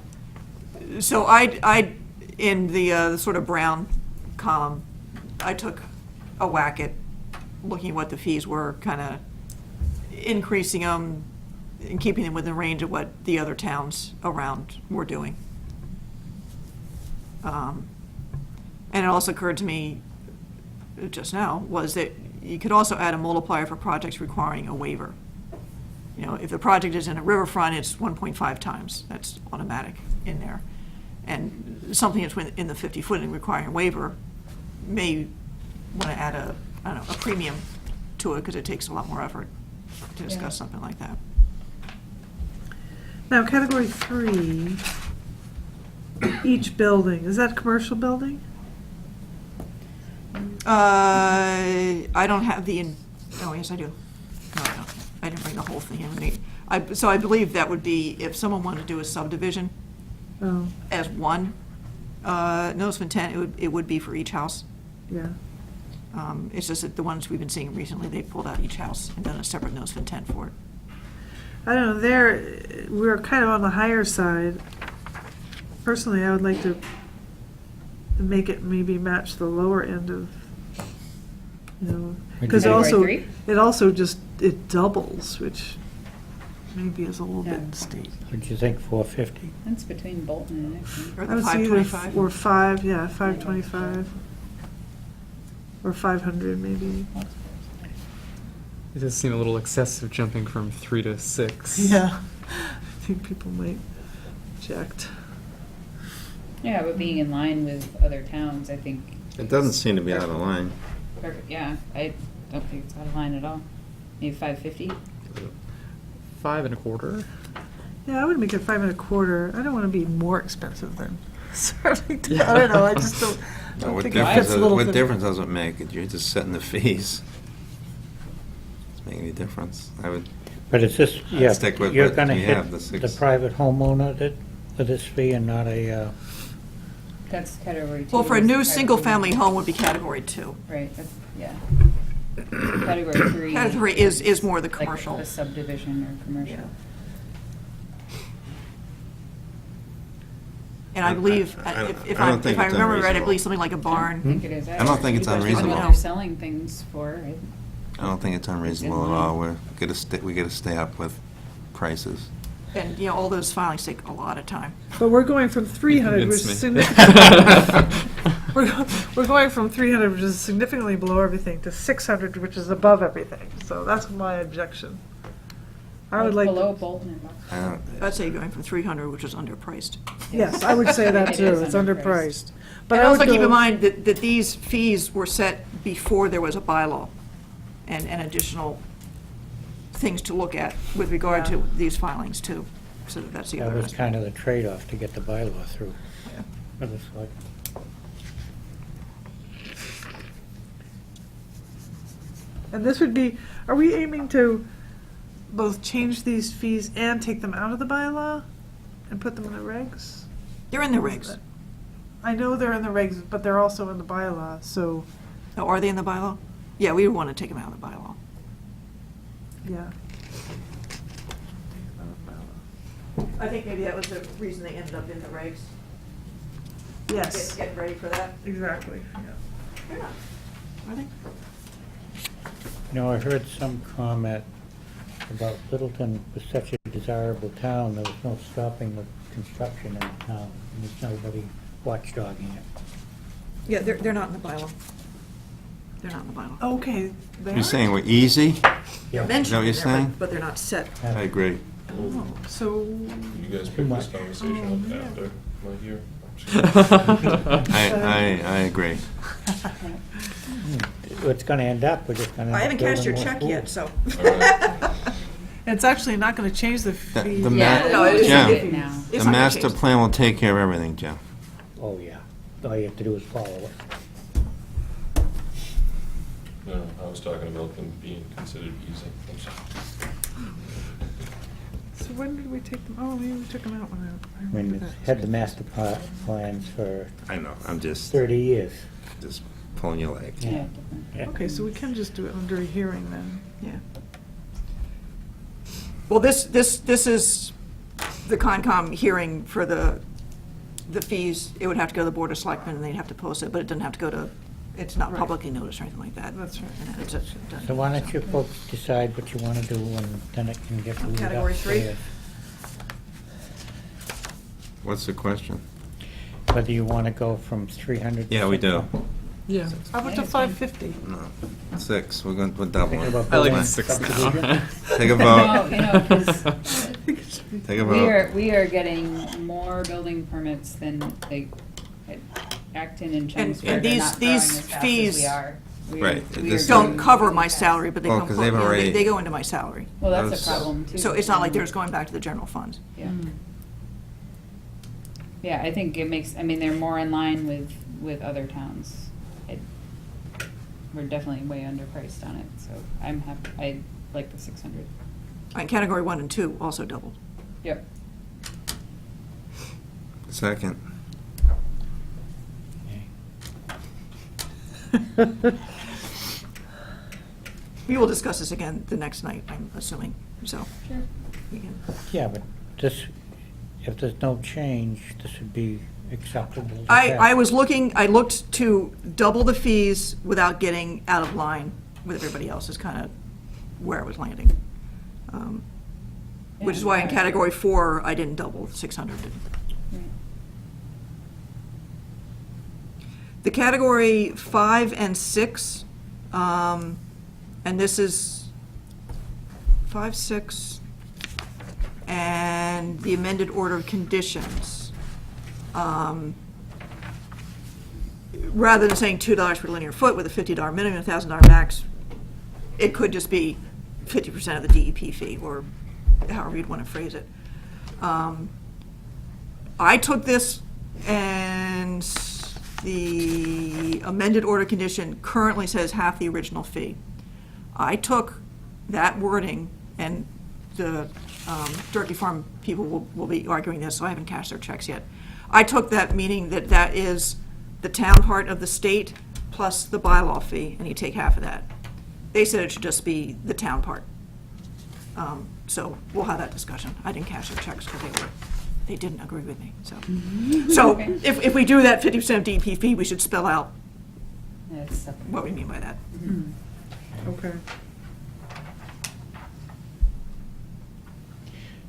So I, in the sort of brown column, I took a whack at looking at what the fees were, kind of increasing them and keeping them within range of what the other towns around were doing. And it also occurred to me just now was that you could also add a multiplier for projects requiring a waiver. You know, if the project is in a riverfront, it's 1.5 times. That's automatic in there. And something that's in the 50-foot and requiring a waiver may want to add a, I don't know, a premium to it, because it takes a lot more effort to discuss Yeah. something like that. Now, category 3, each building, is that a commercial building? I don't have oh, yes, I do. No, I don't. I didn't bring the whole thing in with me. So I believe that would be if someone wanted to do a subdivision Oh, as one notice of intent, it would be for each house. yeah. It's just that the ones we've been seeing recently, they pulled out each house and done a separate notice of intent for it. I don't know, we're kind of on the higher side. Personally, I would like to make it maybe match the lower end of, you know, because Category also, 3? it also just, it doubles, which maybe is a little Yeah. bit steep. What'd you think, 450? That's between Bolton and Exton. Or I the would say either 525. or 525. Or 500 maybe. It does seem a little excessive jumping from 3 to 6. Yeah, I think people might object. Yeah, but being in line with other towns, I think. It doesn't seem to be out of line. Perfect, yeah, I don't think it's out of line at all. Maybe 550? 5 1/4. Yeah, I would make it 5 1/4. I don't want to be more expensive than serving. I don't know. I just don't. No, what think it difference, fits a little what thin. difference does it make? You're just setting the fees. Doesn't make any difference. I would, But it's just, yeah, stick with you're what gonna we hit have, the the 6. private homeowner that, with this fee and not a, That's category 2. Well, for a is new category single-family 1. home would be category 2. Right, that's, yeah. Category 3. Category is more the like commercial. a subdivision or commercial. Yeah. And I believe, if I I don't think it's remember right, I unreasonable. believe something like a I barn. think it is. I don't think it's Especially unreasonable. what they're selling things for, right? I don't think it's unreasonable at all. We gotta stay up with prices. And, you know, all those filings take a lot of time. But we're going from 300, which Convince is me. we're going from 300, which is significantly below everything, to 600, which is above everything. So that's my objection. I would like, Below to- Bolton and Buck. I don't- I'd say going from 300, which is underpriced. yes, I would say that It too, is it's underpriced. underpriced. But And I would also keep go- in mind that these fees were set before there was a bylaw and additional things to look at with regard to Yeah. these filings too. So that's the That other was aspect. kind of the trade-off to get the bylaw through. Yeah. For the select. And this would be, are we aiming to both change these fees and take them out of the bylaw and put them in the regs? They're in the regs. I know they're in the regs, but they're also in the bylaw, so, Oh, are they in the bylaw? Yeah, we would want to take them out of the bylaw. yeah. I think maybe that was the reason they ended up in the regs. Yes, Getting ready for that. exactly, yeah. They're not, are they? You know, I heard some comment about Littleton was such a desirable town, there was no stopping the construction in the town. And there's nobody watchdogging it. Yeah, they're not in the bylaw. They're not in the bylaw. Okay. they You're are- saying we're easy? They're Yeah. mentioned Is that what in you're there, saying? but they're not set. I agree. Oh, so, You guys Too pick much. this conversation up after my here. I agree. It's gonna end up, we're just gonna. I haven't cashed your building more check yet, schools. so. it's actually not gonna change the fee. The Yeah, No, it is- Jim, it- now. it's the not gonna master change. plan will take care of everything, Jim. Oh, yeah. All you have to do is follow it. No, I was talking about them being considered easy. I'm sorry. So when did we take them, oh, maybe we took them out when I I mean, remember it's that. had the master plans for I know, I'm just 30 years. pulling your leg. Yeah. Yeah. Okay, so we can just do it under a hearing then. Yeah. Well, this is the ConsCom hearing for the fees. It would have to go to the Board of Selectmen, and they'd have to post it, but it doesn't have to go to, it's not Right. publicly noticed or anything like that. That's right. And then it's done. So why don't you folks decide what you want to do, and then it can get moved Category three? upstairs. What's the question? Whether you want to go from 300 to Yeah, we do. 600. Yeah. How about to 550? No, 6, we're double Thinking it. about I like building the 6 subdivision? now. Take a No, vote, you know, 'cause take a vote. we are getting more building permits than, like, Acton and Chelmsford are these- not growing these as fast as fees we are. We Right, are- we this are Don't growing cover really my fast. salary, but they Well, come, 'cause they've you know, already- they go into my salary. Well, that's Those- a problem too. So it's not like they're just going back to the general funds. Yeah. Yeah, I think it makes, I mean, they're more in line with other towns. We're definitely way underpriced on it, so I'm happy, I like the 600. And category 1 and 2 also doubled. Yep. Second. We will discuss this again the next night, I'm assuming, so. Sure. we can- Yeah, but this, if there's no change, this would be acceptable. to I pass. was looking, I looked to double the fees without getting out of line with everybody else is kind of where I was landing. Which is why in category 4, I didn't double, 600 didn't. Right. The category 5 and 6, and this is 5, 6, and the amended order of conditions. Rather than saying $2 per linear foot with a $50 minimum, $1,000 max, it could just be 50% of the DEP fee, or however you'd want to phrase it. I took this, and the amended order condition currently says half the original fee. I took that wording, and the Turkey Farm people will be arguing this, so I haven't cashed their checks yet. I took that meaning that that is the town part of the state plus the bylaw fee, and you take half of that. They said it should just be the town part. So we'll have that discussion. I didn't cash their checks because they didn't agree with me, so. So Okay. if we do that 50% of DEP fee, we should spell out That's separate. what we mean by that. Okay.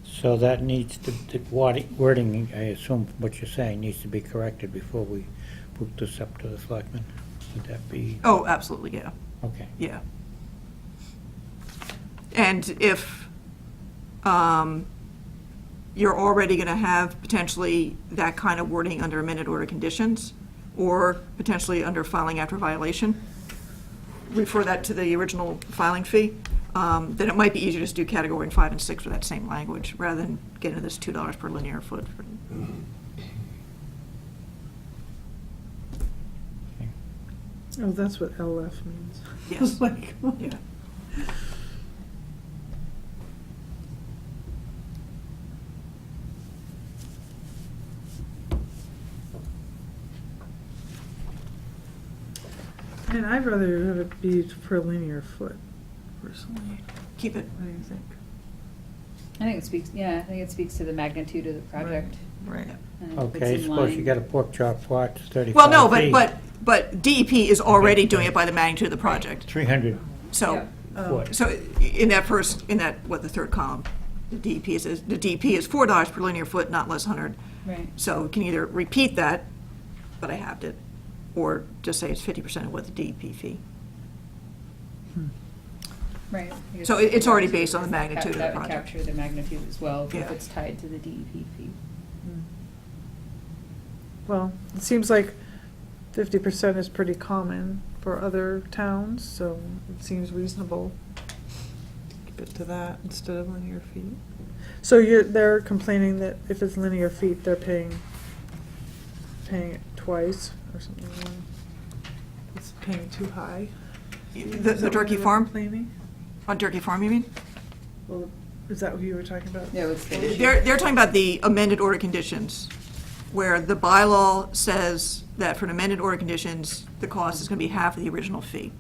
So that needs to, the wording, I assume what you're saying, needs to be corrected before we put this up to the selectmen? Would that be, Oh, absolutely, yeah, okay. yeah. And if, you're already going to have potentially that kind of wording under amended order conditions, or potentially under filing after violation, refer that to the original filing fee, then it might be easier to just do category 5 and 6 with that same language, rather than get into this $2 per linear foot. Oh, that's what LF means. Yes. Like, Yeah. and I'd rather have it be per linear foot, personally. Keep it. What do you think? I think it speaks to the magnitude of the project. Right. and it puts Okay, in suppose you line- got a pork chop pot, it's 35 Well, no, feet, but DEP is already doing it by the magnitude of the project. 300 So, foot. so in the third column, the DEP says, the DEP is $4 per linear foot, not less 100. Right. So you can either repeat that, but I halved it, or just say it's 50% of what the DEP fee. Right. I guess So it's already based on the magnitude of the That would project. capture the magnitude as well, if Yeah. it's tied to the DEP fee. Well, it seems like 50% is pretty common for other towns, so it seems reasonable to keep it to that instead of linear feet. So they're complaining that if it's linear feet, they're paying it twice or something. It's paying too high. Is The that what Turkey they were Farm? complaining? On Turkey Farm, you mean? Well, is that what you were talking about? Yeah, it's the. They're talking about the amended order conditions, where the bylaw says that for an amended order conditions, the cost is going to be half of the original fee.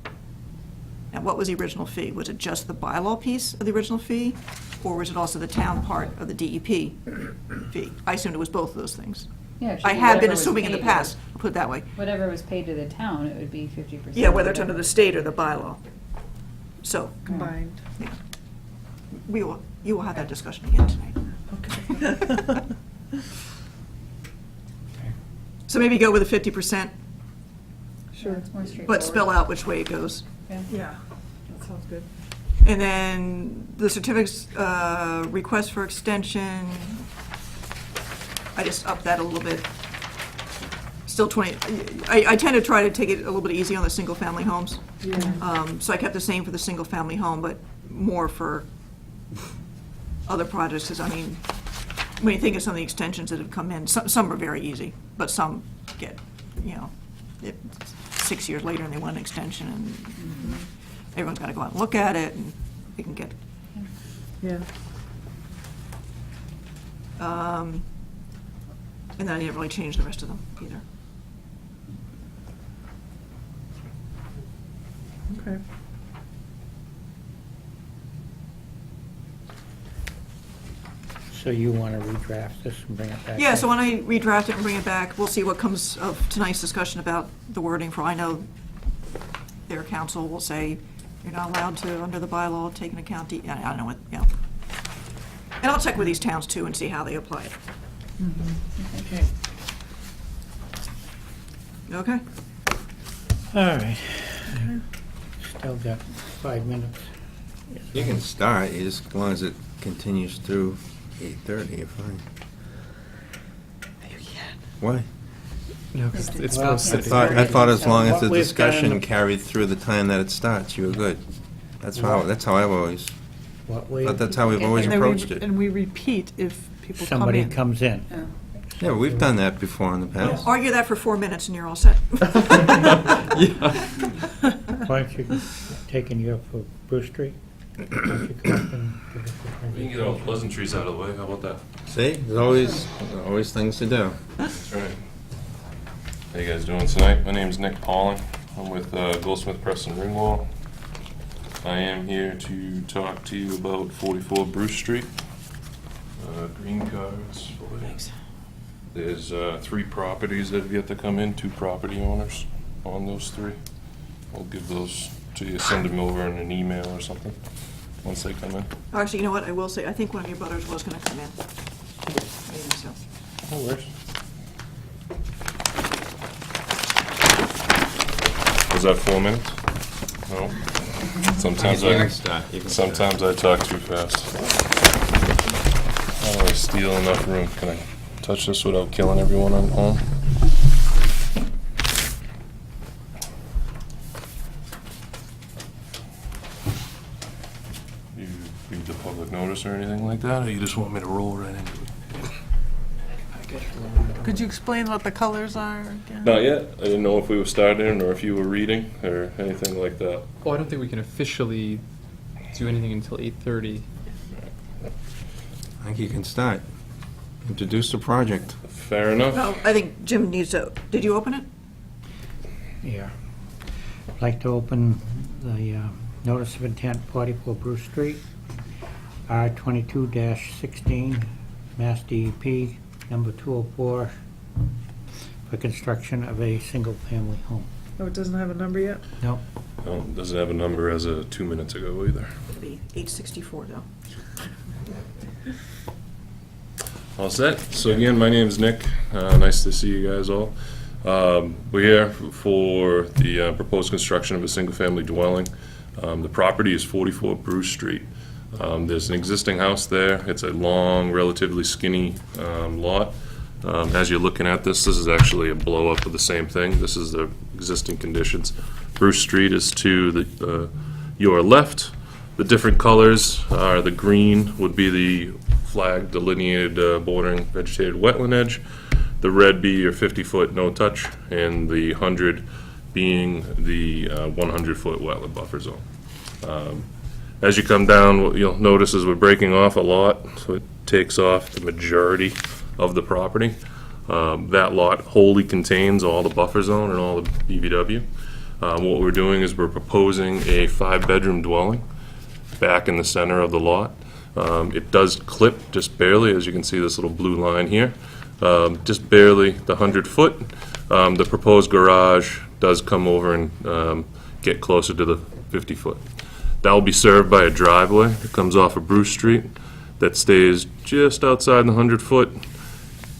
Now, what was the original fee? Was it just the bylaw piece of the original fee, or was it also the town part of the DEP fee? I assumed it was both of those things. Yeah, it should I be have been whatever was assuming in the paid past, I'll put it that way. Whatever was paid to the town, it would be 50%. Yeah, whether it's under the state or the bylaw. So, Combined. yeah. You will have that discussion again tonight. Okay. So maybe go with a 50%, Sure. It's more straightforward. but spell out which way it goes. Yeah. Yeah, that sounds good. And then the certificates, request for extension, I just upped that a little bit. Still 20, I tend to try to take it a little bit easy on the single-family homes. Yeah. So I kept the same for the single-family home, but more for other projects, because, I mean, when you think of some of the extensions that have come in, some are very easy, but some get, 6 years later and they want an extension, and everyone's got to go out and look at it, and it can get, Yeah. and then I didn't really change the rest of them either. Okay. So you want to redraft this and bring it back? Yeah, in? so when I redraft it and bring it back, we'll see what comes of tonight's discussion about the wording, for I know their counsel will say, you're not allowed to, under the bylaw, take into account, I don't know what, yeah. And I'll check with these towns too and see how they apply it. Okay. Okay? All right. Still got 5 minutes. You can start, as long as it continues through 8:30, you're fine. You can. Why? No, because it's Well, supposed I to. thought as long as the What we've done in discussion the- carried through the time that it starts, you were good. That's how I've always, What we, that's how we've always And then we- approached it. And we repeat if people come somebody in. comes in. Oh. Yeah, we've done that before in the past. Argue that for 4 minutes and you're all set. Why don't you, taking you up for Bruce Street? Why don't you come up and give us a We can get all the pleasantries out of the way, how about that? See, there's always things to do. That's right. How you guys doing tonight? My name's Nick Pauling. I'm with Goldsmith Preston Ringwall. I am here to talk to you about 44 Bruce Street. Green cards for you. Thanks. There's 3 properties that have yet to come in, 2 property owners on those 3. I'll give those to you, send them over in an email or something, once they come in. Actually, you know what, I will say, I think one of your brothers was gonna come in. Maybe so. No worries. Was that 4 minutes? No? Sometimes You can I start, you can sometimes I talk too fast. I don't want to steal enough room. Can I touch this without killing everyone on home? You read the public notice or anything like that, or you just want me to roll right into it? Could you explain what the colors are again? Not yet. I didn't know if we were starting or if you were reading or anything like that. Well, I don't think we can officially do anything until 8:30. I think you can start. Introduce the project. Fair enough. Well, I think Jim needs to, did you open it? Yeah. I'd like to open the notice of intent, 44 Bruce Street, R22-16, Mass DEP, number 204, for construction of a single-family home. Oh, it doesn't have a number yet? Nope. No, it doesn't have a number as of 2 minutes ago either. It'll be 864 though. All set. So again, my name's Nick. Nice to see you guys all. We're here for the proposed construction of a single-family dwelling. The property is 44 Bruce Street. There's an existing house there. It's a long, relatively skinny lot. As you're looking at this is actually a blow-up of the same thing. This is the existing conditions. Bruce Street is to your left. The different colors are the green would be the flag delineated bordering vegetated wetland edge. The red be your 50-foot no-touch, and the 100 being the 100-foot wetland buffer zone. As you come down, what you'll notice is we're breaking off a lot, so it takes off the majority of the property. That lot wholly contains all the buffer zone and all the BVW. What we're doing is we're proposing a 5-bedroom dwelling back in the center of the lot. It does clip just barely, as you can see this little blue line here, just barely the 100-foot. The proposed garage does come over and get closer to the 50-foot. That will be served by a driveway that comes off of Bruce Street that stays just outside the 100-foot,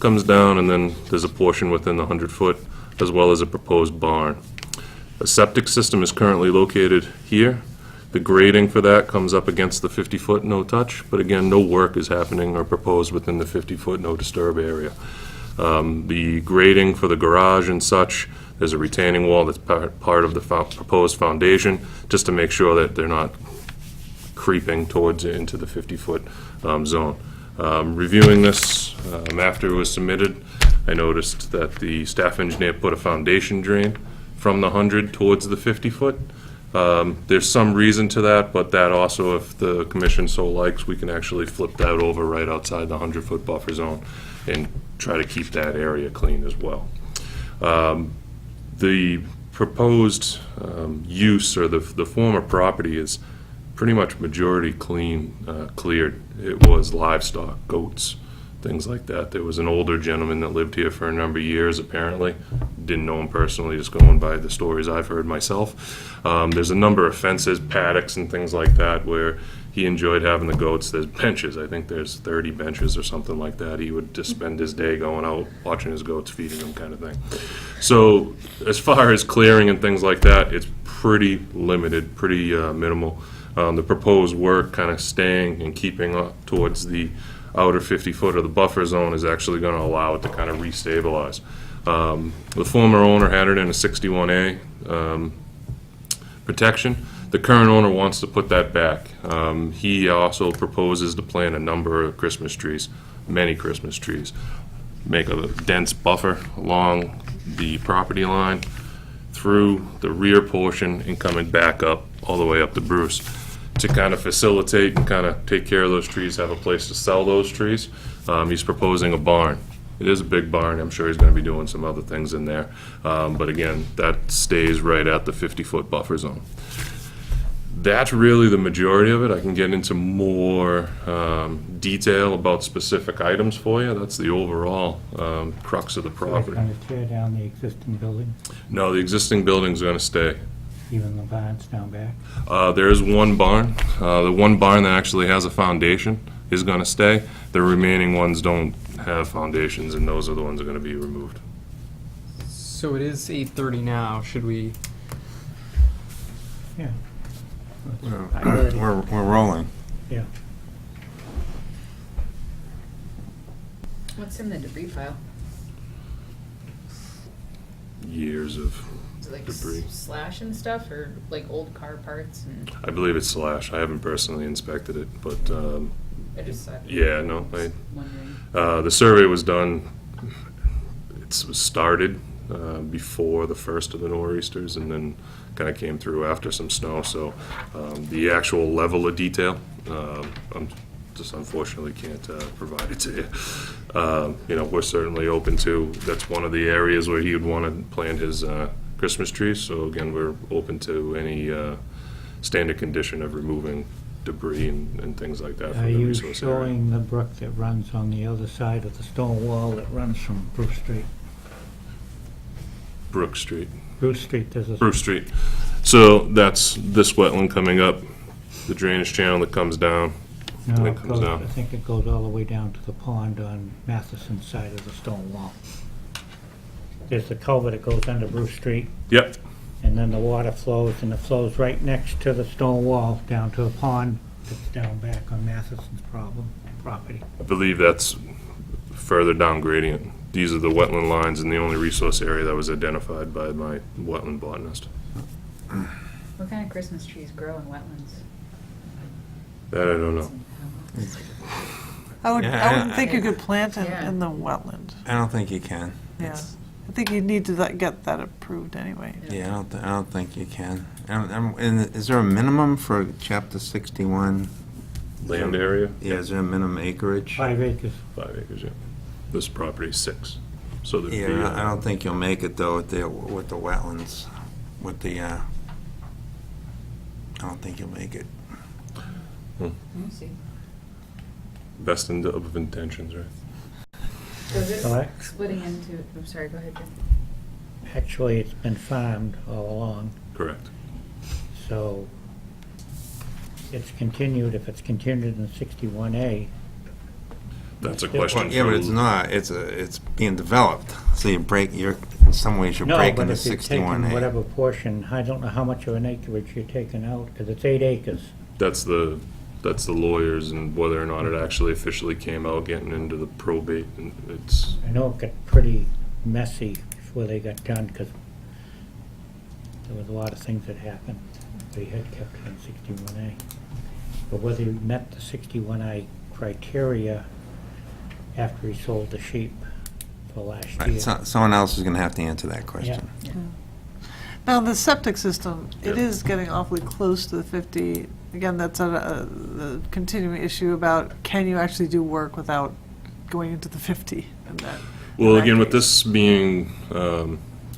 comes down, and then there's a portion within the 100-foot, as well as a proposed barn. A septic system is currently located here. The grading for that comes up against the 50-foot no-touch, but again, no work is happening or proposed within the 50-foot no-disturb area. The grading for the garage and such, there's a retaining wall that's part of the proposed foundation, just to make sure that they're not creeping towards into the 50-foot zone. Reviewing this after it was submitted, I noticed that the staff engineer put a foundation drain from the 100 towards the 50-foot. There's some reason to that, but that also, if the commission so likes, we can actually flip that over right outside the 100-foot buffer zone and try to keep that area clean as well. The proposed use, or the former property, is pretty much majority cleared. It was livestock, goats, things like that. There was an older gentleman that lived here for a number of years, apparently. Didn't know him personally, just going by the stories I've heard myself. There's a number of fences, paddocks, and things like that where he enjoyed having the goats. There's benches. I think there's 30 benches or something like that. He would just spend his day going out, watching his goats, feeding them, kind of thing. So as far as clearing and things like that, it's pretty limited, pretty minimal. The proposed work kind of staying and keeping up towards the outer 50-foot of the buffer zone is actually going to allow it to kind of restabilize. The former owner had it in a 61A protection. The current owner wants to put that back. He also proposes to plant a number of Christmas trees, many Christmas trees, make a dense buffer along the property line through the rear portion and coming back up all the way up to Bruce to kind of facilitate and kind of take care of those trees, have a place to sell those trees. He's proposing a barn. It is a big barn. I'm sure he's going to be doing some other things in there. But again, that stays right at the 50-foot buffer zone. That's really the majority of it. I can get into more detail about specific items for you. That's the overall crux of the So property. they're going to tear down the existing building, No, the existing building's going to stay. even the barns down back? There is one barn. The one barn that actually has a foundation is going to stay. The remaining ones don't have foundations, and those are the ones that are going to be removed. So it is 8:30 now. Should we? Yeah. We're rolling. Yeah. What's in the debris pile? Years of Is it like debris. slash and stuff, or like old car parts? And I believe it's slash. I haven't personally inspected it, but I just yeah, no. wondering. The survey was done. It was started before the first of the nor'easters, and then kind of came through after some snow. So the actual level of detail, I'm just unfortunately can't provide it to you. You know, we're certainly open to. That's one of the areas where he would want to plant his Christmas trees. So again, we're open to any standard condition of removing debris and things like that Are from the you resource area. showing the brook that runs on the other side of the stone wall that runs from Bruce Street? Brook Street. Bruce Street, there's a... Bruce Street. So that's this wetland coming up, the drainage channel that comes down. No, and it it comes goes, down. I think it goes all the way down to the pond on Matheson's side of the stone wall. There's the culvert that goes under Bruce Street, Yep. and then the water flows, and it flows right next to the stone wall down to a pond that's down back on Matheson's property. I believe that's further down gradient. These are the wetland lines and the only resource area that was identified by my wetland botanist. What kind of Christmas trees grow in wetlands? That I don't know. I Yeah, wouldn't think you could plant Yeah. in the wetland. I don't think you can. Yeah. I think you need to get that approved anyway. Yeah, I don't think you can. And is there a minimum for chapter 61? Land area, Yeah, is there a minimum acreage? 5 acres. 5 acres, yeah. This property is 6. So there'd be, Yeah, I don't think you'll make it though with the wetlands, with the, I don't think you'll make it. Let me see. best of intentions, right? So this Correct. splitting into, I'm sorry, go ahead, Jim. Actually, it's been farmed all along, Correct. so it's continued, if it's continued in 61A, That's a Yeah, question Yeah, but for- it's not, it's being developed, so in some ways you're no, breaking but the if you're taking 61A. whatever portion, I don't know how much of an acreage you're taking out, because it's 8 acres. That's the lawyers and whether or not it actually officially came out, getting into the probate, and it's, I know it got pretty messy before they got done, because there was a lot of things that happened. They had kept it in 61A. But whether he met the 61A criteria after he sold the sheep for last year. Right, someone else is gonna have to answer that question. Now, the septic system, it Yeah. is getting awfully close to the 50. Again, that's the continuing issue about, can you actually do work without going into the 50? And that, well, in that again, with case. this being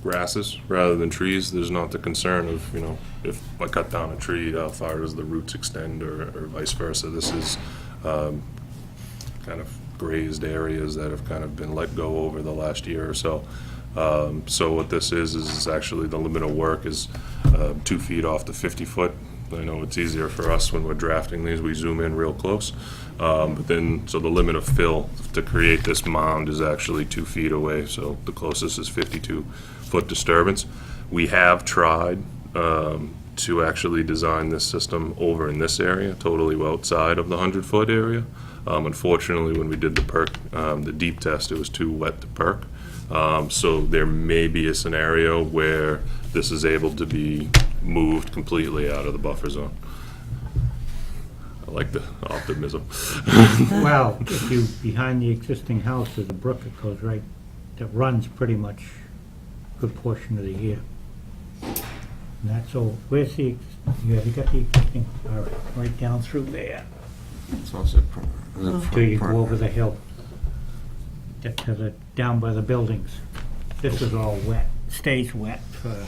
grasses rather than trees, there's not the concern of, you know, if I cut down a tree, how far does the roots extend or vice versa. This is kind of grazed areas that have kind of been let go over the last year or so. So what this is actually the limit of work is 2 feet off the 50-foot. I know it's easier for us when we're drafting these, we zoom in real close. But then, so the limit of fill to create this mound is actually 2 feet away, so the closest is 52-foot disturbance. We have tried to actually design this system over in this area, totally outside of the 100-foot area. Unfortunately, when we did the perk, the deep test, it was too wet to perk. So there may be a scenario where this is able to be moved completely out of the buffer zone. I like the optimism. Well, if you, behind the existing house, there's a brook that goes right, that runs pretty much a good portion of the year. And that's all, where's the, you got the existing, all right down through there, So is it till you go over the hill. To the, down by the buildings. This is all wet, stays wet for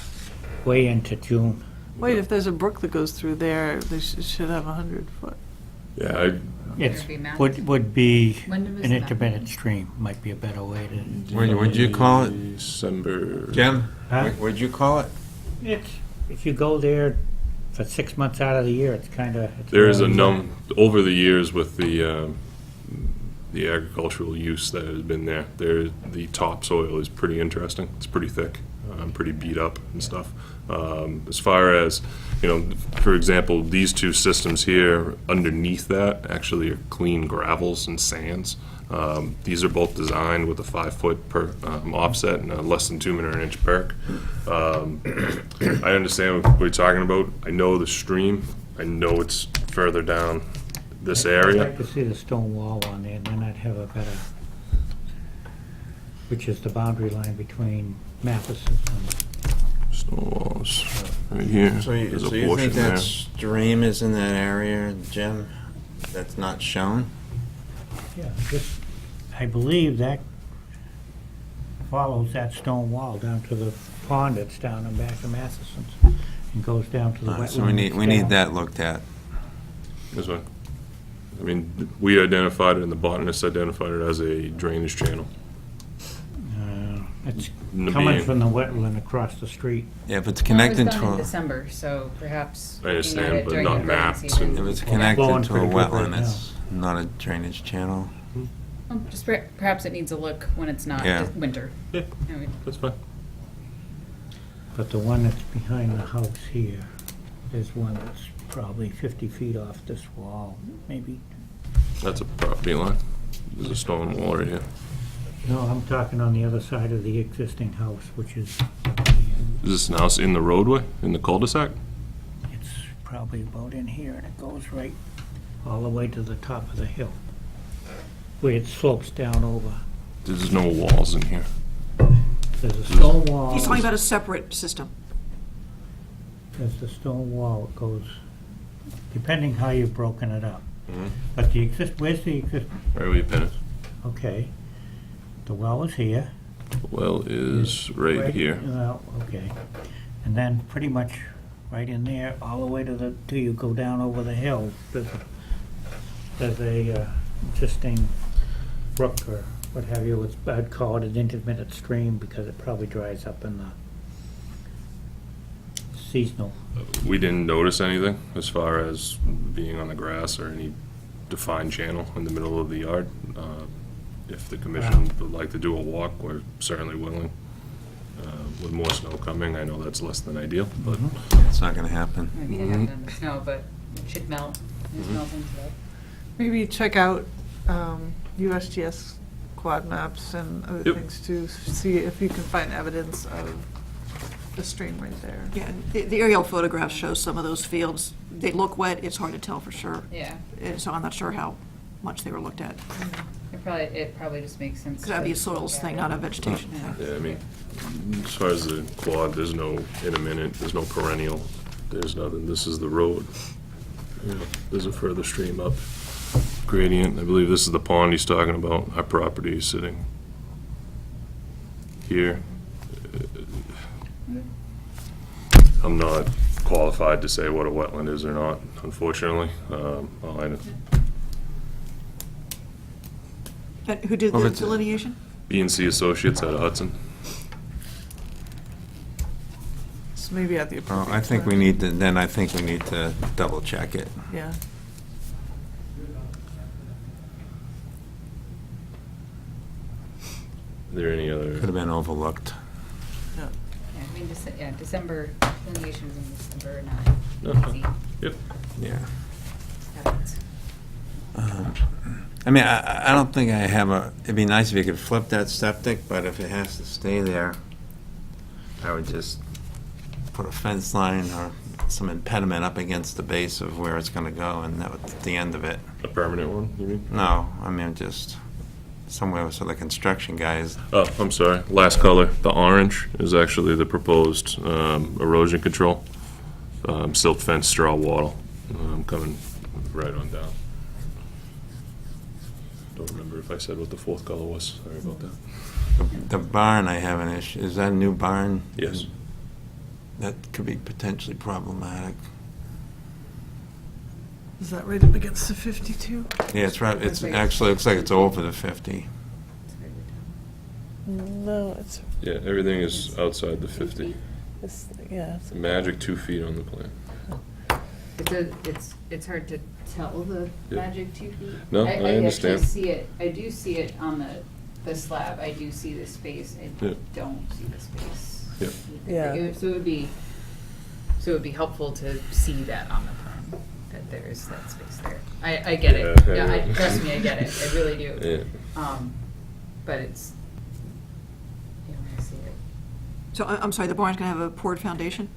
way into June. Wait, if there's a brook that goes through there, they should have 100 foot. Yeah, It's, be mapped. would be When was an that? intermittent stream, might be a better way to. What'd you call it, December. Jim? Huh? What'd you call it? It's, if you go there for 6 months out of the year, it's kinda. it's There is a really- over the years with the agricultural use that has been there, the topsoil is pretty interesting. It's pretty thick, pretty beat up and stuff. As far as, you know, for example, these two systems here, underneath that actually are clean gravels and sands. These are both designed with a 5-foot offset and a less than 2 meter an inch perk. I understand what you're talking about. I know the stream. I know it's further down this I'd area. like to see the stone wall on there, and then I'd have a better, which is the boundary line between Matheson and Stone walls right here. So you There's a think portion there. that stream is in that area, Jim, that's not shown? yeah, this, I believe that follows that stone wall down to the pond that's down in back of Matheson's and goes down to the wetland. So we need that looked at. This way. I mean, we identified it and the botanist identified it as a drainage channel. It's N- coming being- from the wetland across the street. Yeah, if it's Well, connected it was done in to, December, so perhaps I looking at understand, it but during not the growing mapped season. and- if it's Blowing connected to a pretty good right wetland, now. it's not a drainage channel. Well, just perhaps it needs a look when it's not Yeah. just winter. Yeah, I mean, that's fine. But the one that's behind the house here is one that's probably 50 feet off this wall, maybe. That's a property line. There's a stone wall right here. No, I'm talking on the other side of the existing house, which is, Is this an house in the roadway, in the cul-de-sac? it's probably about in here, and it goes right all the way to the top of the hill, where it slopes down over. There's no walls in here. There's a stone wall. He's talking about a separate system. There's the stone wall, it goes, depending how you've broken it up. Mhm. But the where's the Right where your pen is. okay, the well is here. The well is right here. Well, okay. And then pretty much right in there, all the way till you go down over the hill, there's a existing brook or what have you. I'd call it an intermittent stream because it probably dries up in the seasonal. We didn't notice anything as far as being on the grass or any defined channel in the middle of the yard. If the commission would like to do a walk, we're certainly willing. With more snow coming, I know that's less than ideal, but It's not gonna happen. maybe it happened in the snow, but it should melt. It's melting today. Maybe check out USGS quad maps and other Yep. things to see if you can find evidence of the stream right there. Yeah, the aerial photographs show some of those fields. They look wet, it's hard to tell for sure. Yeah, And so I'm not sure how much they were looked at. it probably just makes sense. Because that'd be a to soils look thing, at not a it. vegetation Yeah. thing. yeah, I mean, as far as the quad, there's no intermittent, there's no perennial, there's nothing. This is the road. You know, there's a further stream up gradient. I believe this is the pond he's talking about. Our property is sitting here. I'm not qualified to say what a wetland is or not, unfortunately. All I know, And who did Well, the it's- delineation? B&C Associates out of Hudson. So maybe at the Well, appropriate I think we time. need to, then I think we need to double check it. Yeah. Are there any Could other? have been overlooked. Yeah. Yeah, I mean, December, delineations in December, No, not easy. Yep. Yeah. Happens. I mean, I don't think I have it'd be nice if you could flip that septic, but if it has to stay there, I would just put a fence line or some impediment up against the base of where it's gonna go, and that was the end of it. A permanent one, you mean? No, I mean, just somewhere so the construction guys, Oh, I'm sorry. Last color, the orange, is actually the proposed erosion control. Silt fence, straw wattle, coming right on down. Don't remember if I said what the fourth color was. Sorry about that. the barn I have an issue, is that a new barn? Yes. That could be potentially problematic. Is that right up against the 52? Yeah, it's right, it's actually, looks like it's over the 50. No, it's, Yeah, everything is outside the 50. yeah. The magic 2 feet on the plan. It's hard to tell the Yeah. magic 2 feet. No, I understand. actually see it, I do see it on the slab, I do see the space, I Yeah. don't see the space. Yeah. Yeah. So it would be helpful to see that on the plan, that there is that space there. I get it. Yeah, Yeah, yeah. trust me, I get it. I really do. Yeah. But it's, you know, I see it. So I'm sorry, the barn's gonna have a poured foundation?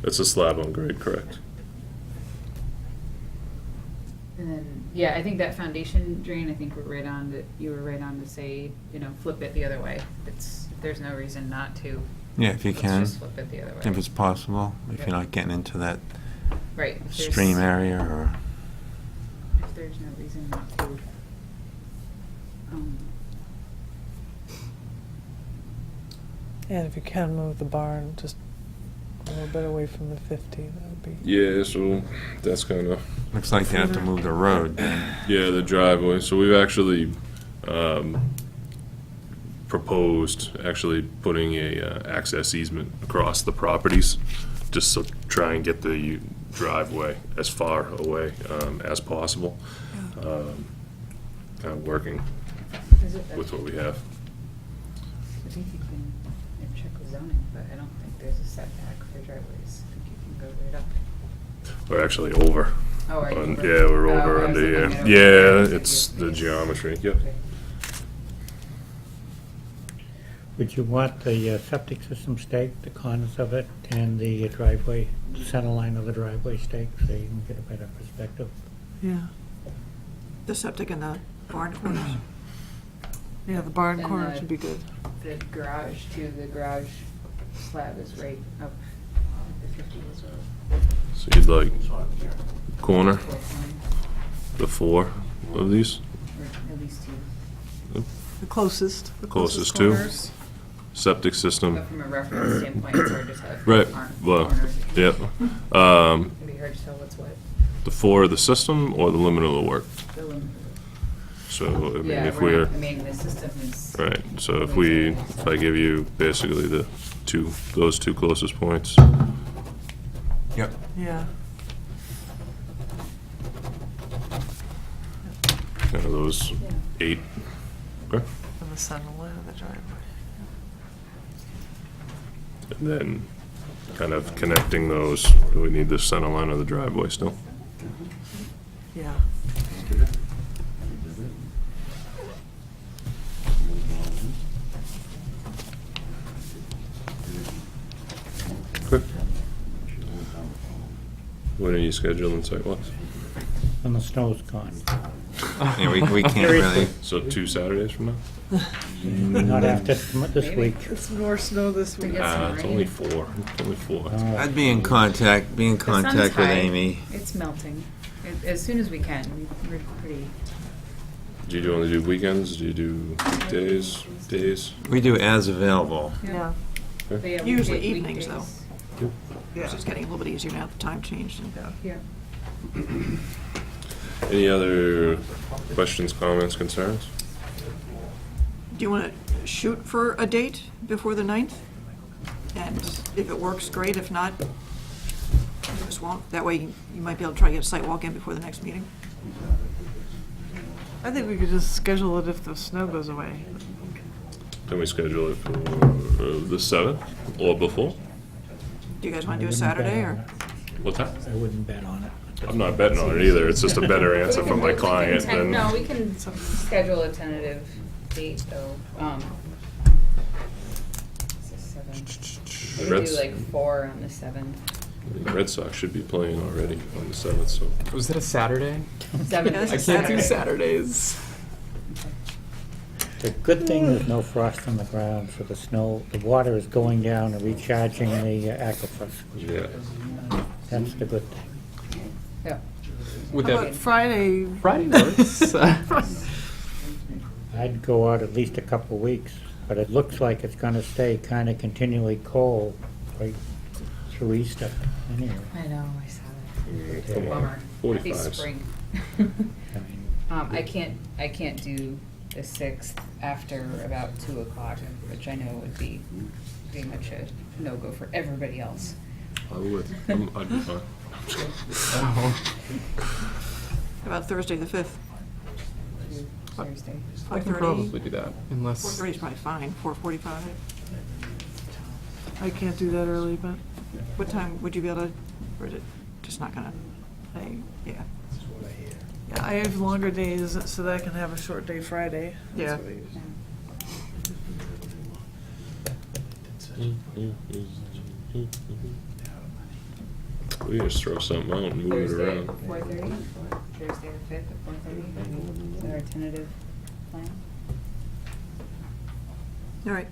It's a slab on grade, correct? And then, yeah, I think that foundation drain, I think we're right on to, you were right on to say, you know, flip it the other way. There's no reason not to. Yeah, if you Let's can, just flip it the other way. if it's possible, if Yep. you're not getting into that Right. if there's- stream area or. If there's no reason not to. And if you can move the barn just a little bit away from the 50, that would be. Yeah, so that's kind of, Looks like they have to move the road. yeah, the driveway. So we've actually proposed actually putting a access easement across the properties, just to try and get the driveway as far away as possible. Kind of working Is it with what we have. I think you can check with zoning, but I don't think there's a setback for driveways. I think you can go right up. We're actually over. Oh, are you on- over? Yeah, we're Oh, over I was under looking here. at it Yeah, over there. it's the Yes. geometry, yep. Okay. Would you want the septic system staked, the corners of it, and the driveway, center line of the driveway staked, so you can get a better perspective? Yeah. The septic and the barn corners? Yeah, the barn And corner the- should be good. The garage too, the garage slab is right up the 50 as well. So you'd like corner, Fourth line, the 4 of these, or at least 2. The closest Closest to. corners. septic system. But from a reference standpoint, it's hard to tell. if Right, there aren't well, corners. yep. It'd be hard to tell what's what. The 4 of the system or the limit of the work? The limit. So, I mean, Yeah, if we're we're, not- I mean, the system is. right, so if I give you basically those 2 closest points, Yep. Yeah. kind of those 8, okay? On the center line of the driveway. And then kind of connecting those, do we need the center line of the driveway still? Yeah. Good. When are you scheduling sidewalks? When the snow's gone. Yeah, we can't really, So 2 Saturdays from now? Not after this Maybe. week. It's more snow this week. Get some It's rain. only 4, it's only 4. I'd be in contact The sun's with high. Amy. It's melting. As soon as we can. We're pretty. Do you only do weekends? Do you do days? We do as available. Yeah. But yeah, Usually weekday- evenings, though. weekdays. Yeah. It's just getting a little bit easier now, the time changed. And, Yeah. Any other questions, comments, concerns? do you want to shoot for a date before the 9th? And if it works, great. If not, you just won't. That way you might be able to try to get a site walk in before the next meeting. I think we could just schedule it if the snow goes away. Can we schedule it for the 7th or before? Do you guys want to do a Saturday or? What time? I wouldn't bet on it. I'm not betting on it either. It's just a better answer from my client than. No, we can schedule a tentative date, though. It's the 7th. The We could Reds- do like 4 on the 7th. The Red Sox should be playing already on the 7th, so. Was that a Saturday? 7th Yeah, is that's I a can't do Saturday. Saturdays. The good thing, there's no frost on the ground, so the water is going down and recharging the aquifers. Yeah. That's the good thing. Yeah. Would How that about Friday? Friday works? I'd go out at least a couple of weeks, but it looks like it's gonna stay kind of continually cold right through Easter anyway. I know, I saw that. It's a Come on, bummer. Happy 45s. spring. I mean, I can't do the 6th after about 2 o'clock, which I know would be pretty much a no-go for everybody else. I would. I'd be fine. How about Thursday, the 5th? Thursday. I can 4:30? probably do that, unless, 4:30 is probably fine. 4:45. I can't do that early, but What time would you be able to, or is it just not gonna? Yeah. Yeah, I have longer days so that I can have a short day Friday. That's Yeah. what I use. We just throw something out and move it Thursday around. at 4:30? Thursday the 5th at 4:30? Is that our tentative plan? All right.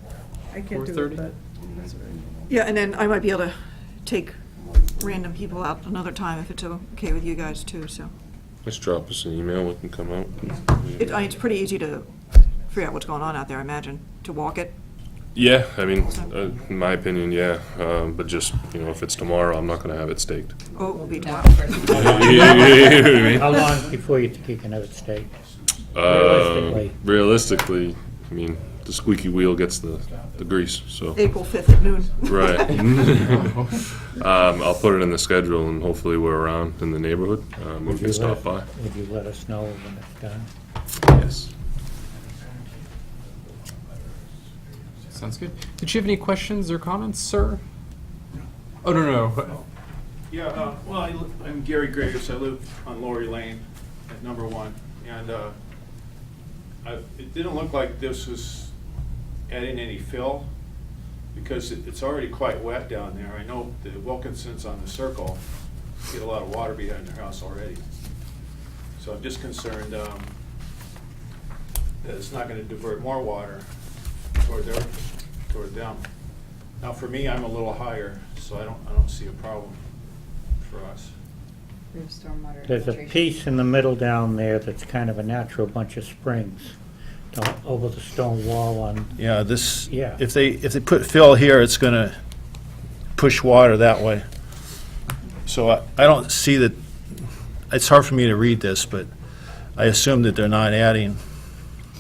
I can't do it, 4:30? but that's all right. Yeah, and then I might be able to take random people out another time if it's okay with you guys too, so. Just drop us an email, we can come out. It's pretty easy to figure out what's going on out there, I imagine, to walk it. Yeah, I mean, in my opinion, yeah, but just, if it's tomorrow, I'm not gonna have it staked. Oh, it will be No, tomorrow. first. You know what I mean? How long before you think you can have it staked? Realistically. Realistically, I mean, the squeaky wheel gets the grease, so. April 5th at noon. Right. I'll put it in the schedule and hopefully we're around in the neighborhood. We Would can you stop by. Would you let us know when it's done? Yes. Sounds good. Did you have any questions or comments, sir? Oh, no. Yeah, well, I'm Gary Graves. I live on Laurie Lane at number 1. And it didn't look like this was adding any fill because it's already quite wet down there. I know the Wilkinsons on the circle get a lot of water behind their house already. So I'm just concerned that it's not going to divert more water toward them. Now, for me, I'm a little higher, so I don't see a problem for us. We have stormwater There's a infiltration. piece in the middle down there that's kind of a natural bunch of springs over the stone wall on, Yeah, this, Yeah. if they put fill here, it's gonna push water that way. So I don't see that, it's hard for me to read this, but I assume that they're not adding.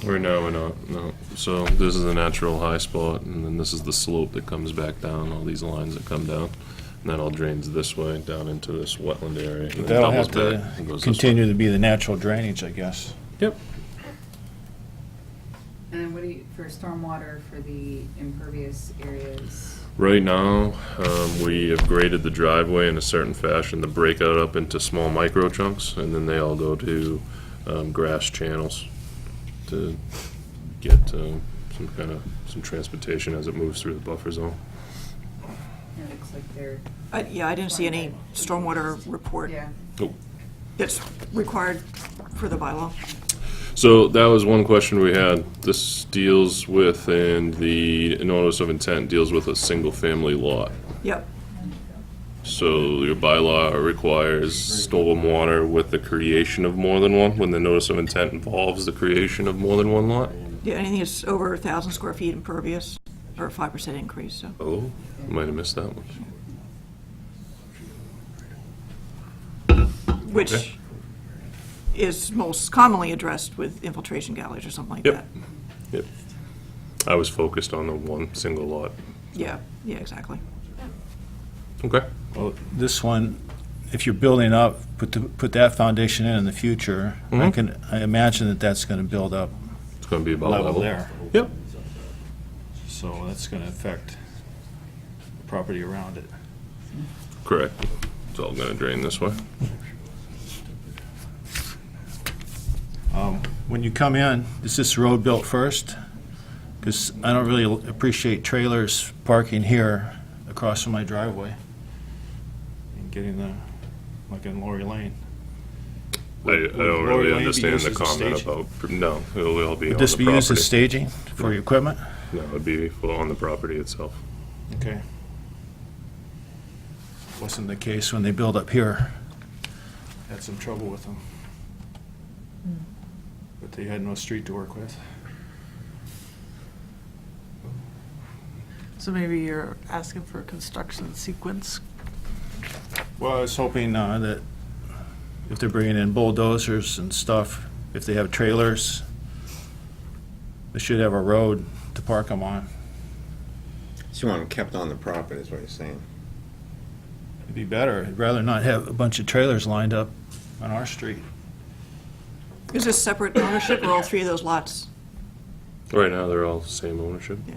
Right now, we're not, no. So this is a natural high spot and then this is the slope that comes back down, all these lines that come down. And that all drains this way down into this wetland area. and then That'll doubles have back and to goes this way. continue to be the natural drainage, I guess. Yep. And then what do you, for stormwater for the impervious areas? Right now, we have graded the driveway in a certain fashion to break out up into small micro chunks, and then they all go to grass channels to get some transportation as it moves through the buffer zone. It looks like they're, Yeah, I didn't see any stormwater report yeah. Oh. that's required for the bylaw. So that was one question we had. This deals with, and the notice of intent deals with a single-family lot. Yep. So your bylaw requires stormwater with the creation of more than one, when the notice of intent involves the creation of more than one lot? Yeah, anything that's over 1,000 square feet impervious, or a 5% increase, so. Oh, might have missed that one. Which Okay. is most commonly addressed with infiltration galleries or something like Yep. that. Yep. I was focused on the one single lot. Yeah, exactly. Okay. Well, this one, if you're building up, put that foundation in the future, Mhm. I imagine that that's gonna build up It's gonna be about level level. there. Yep. So that's gonna affect the property around it. Correct. It's all gonna drain this way. When you come in, is this road built first? Because I don't really appreciate trailers parking here across from my driveway and getting like in Laurie Lane. I don't Lori really Lane be understand used the as a comment staging? about, no, it'll all be on Would the this be used property. as staging for your equipment? No, it'd be on the property itself. Okay. Wasn't the case when they built up here. Had some trouble with them. But they had no street to work with. So maybe you're asking for a construction sequence. Well, I was hoping that if they're bringing in bulldozers and stuff, if they have trailers, they should have a road to park them on. So you want them kept on the property, is what you're saying? It'd be better. I'd rather not have a bunch of trailers lined up on our street. Is this separate ownership or all three of those lots? Right now, they're all same ownership. Yeah.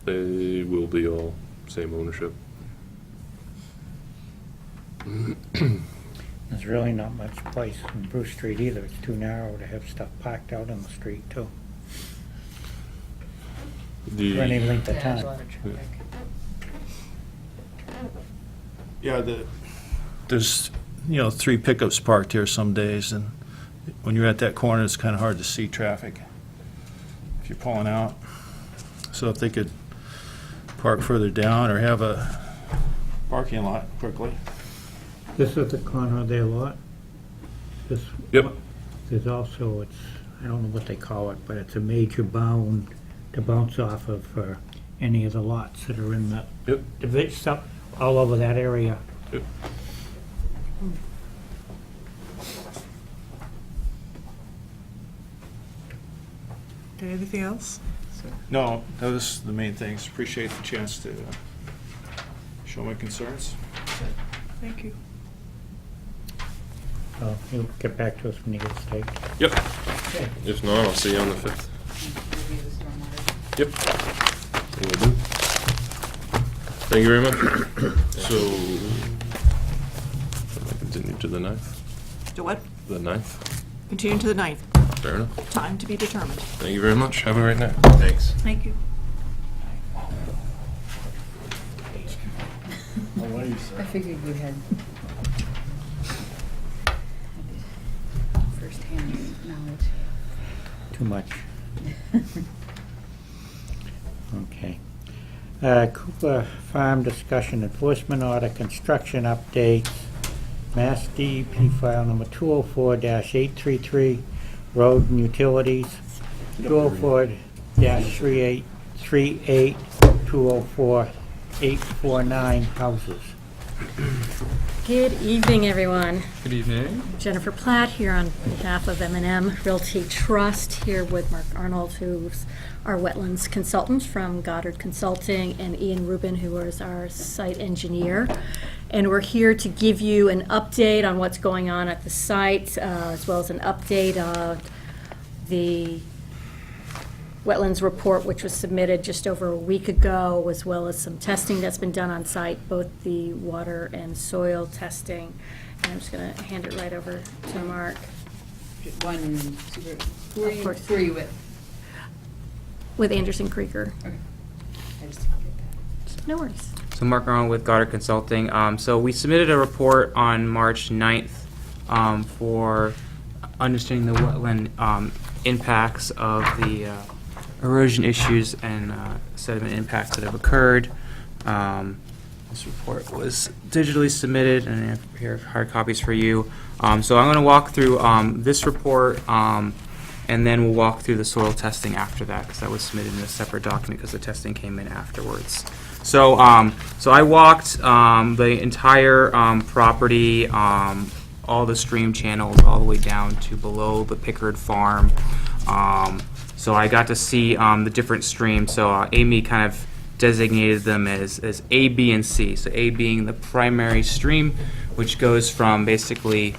They will be all same ownership. and There's really not much place on Bruce Street either. It's too narrow to have stuff parked out on the street too, for any length of Yeah, there's a time. lot of traffic. Yeah, there's, 3 pickups parked here some days, and when you're at that corner, it's kind of hard to see traffic if you're pulling out. So if they could park further down or have a parking lot quickly. This is the corner of their lot? This, Yep. there's also, I don't know what they call it, but it's a major bound to bounce off of for any of the lots that are in the, Yep. stuff all over that area. Yep. Okay, anything else? No, those are the main things. Appreciate the chance to show my concerns. Thank you. So you'll get back to us when you get staked. Yep. Okay. If not, I'll see you on the 5th. Review the stormwater. Yep. Will do. Thank you very much. So, I continue to the 9th? To what? The 9th? Continue to the 9th. Fair enough. Time to be determined. Thank you very much. Have a great night. Thanks. Thank you. I figured you had first-hand knowledge. Too much. Okay. Cooper Farm discussion, enforcement order, construction updates, Mass DEP file number 204-833, road and utilities, 204-3838, 204-849, houses. Good evening, everyone. Good evening. Jennifer Platt here on behalf of M&M Realty Trust, here with Mark Arnold, who's our wetlands consultant from Goddard Consulting, and Ian Rubin, who is our site engineer. And we're here to give you an update on what's going on at the site, as well as an update of the wetlands report, which was submitted just over a week ago, as well as some testing that's been done on site, both the water and soil testing. And I'm just going to hand it right over to Mark. One, super, who are Of you, course. who are you with? With Anderson Krieger. Okay. I just didn't get that. No worries. So Mark Arnold with Goddard Consulting. So we submitted a report on March 9th for understanding the wetland impacts of the erosion issues and sediment impacts that have occurred. This report was digitally submitted, and I have here hard copies for you. So I'm going to walk through this report, and then we'll walk through the soil testing after that, because that was submitted in a separate document because the testing came in afterwards. So, so I walked the entire property, all the stream channels, all the way down to below the Pickard farm. So I got to see the different streams. So Amy kind of designated them as A, B, and C. So A being the primary stream, which goes from basically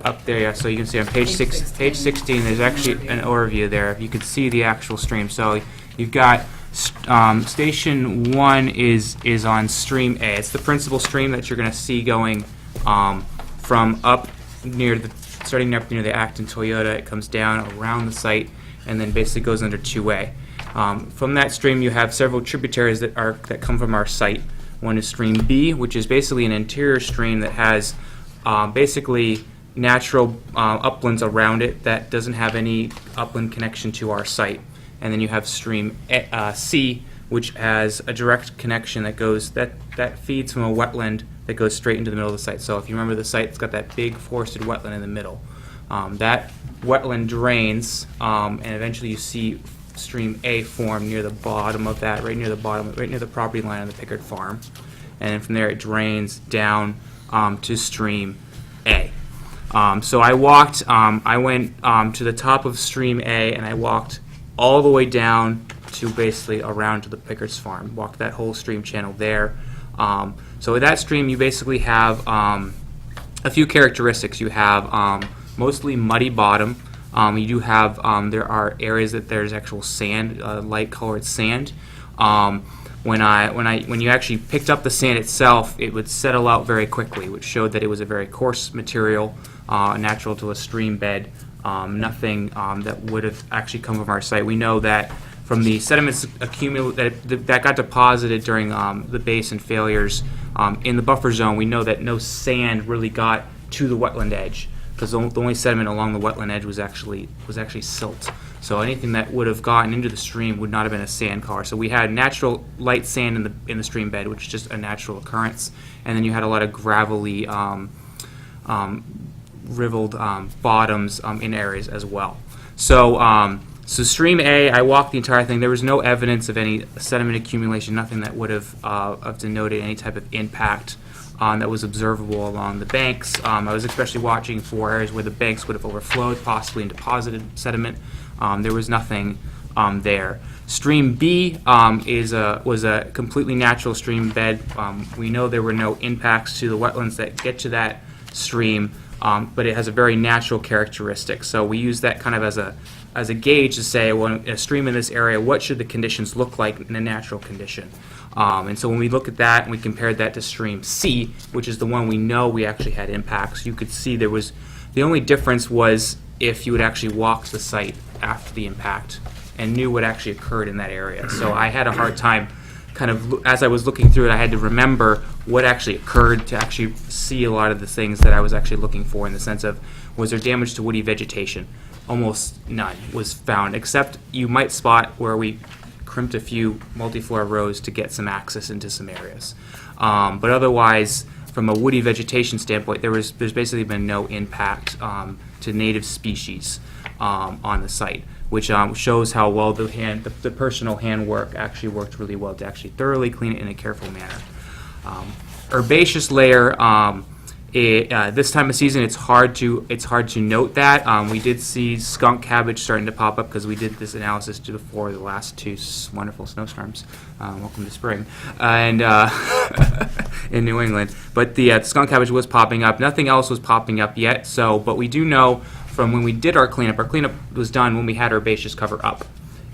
up there. Yeah, so you can see on page 16, there's actually an overview there. You can see the actual stream. So you've got station 1 is on stream A. It's the principal stream that you're going to see going from up near the, starting up near the Acton Toyota. It comes down around the site and then basically goes under 2A. From that stream, you have several tributaries that come from our site. One is stream B, which is basically an interior stream that has basically natural uplands around it that doesn't have any upland connection to our site. And then you have stream C, which has a direct connection that goes that feeds from a wetland that goes straight into the middle of the site. So if you remember, the site's got that big forested wetland in the middle. That wetland drains, and eventually you see stream A form near the bottom of that, right near the property line of the Pickard farm. And then from there it drains down to stream A. So I walked, I went to the top of stream A, and I walked all the way down to basically around to the Pickard's farm. Walked that whole stream channel there. So with that stream, you basically have a few characteristics. You have mostly muddy bottom. You do have, there are areas that there's actual sand, light colored sand. But when you actually picked up the sand itself, it would settle out very quickly, which showed that it was a very coarse material, natural to a stream bed. Nothing that would have actually come from our site. We know that from the sediments that got deposited during the basin failures in the buffer zone, we know that no sand really got to the wetland edge, because the only sediment along the wetland edge was actually silt. So anything that would have gotten into the stream would not have been a sand car. So we had natural light sand in the stream bed, which is just a natural occurrence, and then you had a lot of gravelly, riveled bottoms in areas as well. So so stream A, I walked the entire thing. There was no evidence of any sediment accumulation, nothing that would have denoted any type of impact that was observable along the banks. I was especially watching for areas where the banks would have overflowed, possibly and deposited sediment. There was nothing there. Stream B was a completely natural stream bed. We know there were no impacts to the wetlands that get to that stream, but it has a very natural characteristic. So we use that kind of as a gauge to say, well, a stream in this area, what should the conditions look like in a natural condition? And so when we look at that and we compared that to stream C, which is the one we know we actually had impacts, you could see there was, the only difference was if you had actually walked the site after the impact and knew what actually occurred in that area. So I had a hard time kind of, as I was looking through it, I had to remember what actually occurred to actually see a lot of the things that I was actually looking for, in the sense of, was there damage to woody vegetation? Almost none was found, except you might spot where we crimped a few multiflora rows to get some access into some areas. But otherwise, from a woody vegetation standpoint, there's basically been no impact to native species on the site, which shows how well the personal handwork actually worked really well to actually thoroughly clean it in a careful manner. Herbaceous layer. This time of season, it's hard to note that. We did see skunk cabbage starting to pop up because we did this analysis before the last two wonderful snowstorms. Welcome to spring, and in New England. But the skunk cabbage was popping up. Nothing else was popping up yet. But we do know from when we did our cleanup was done when we had herbaceous cover up.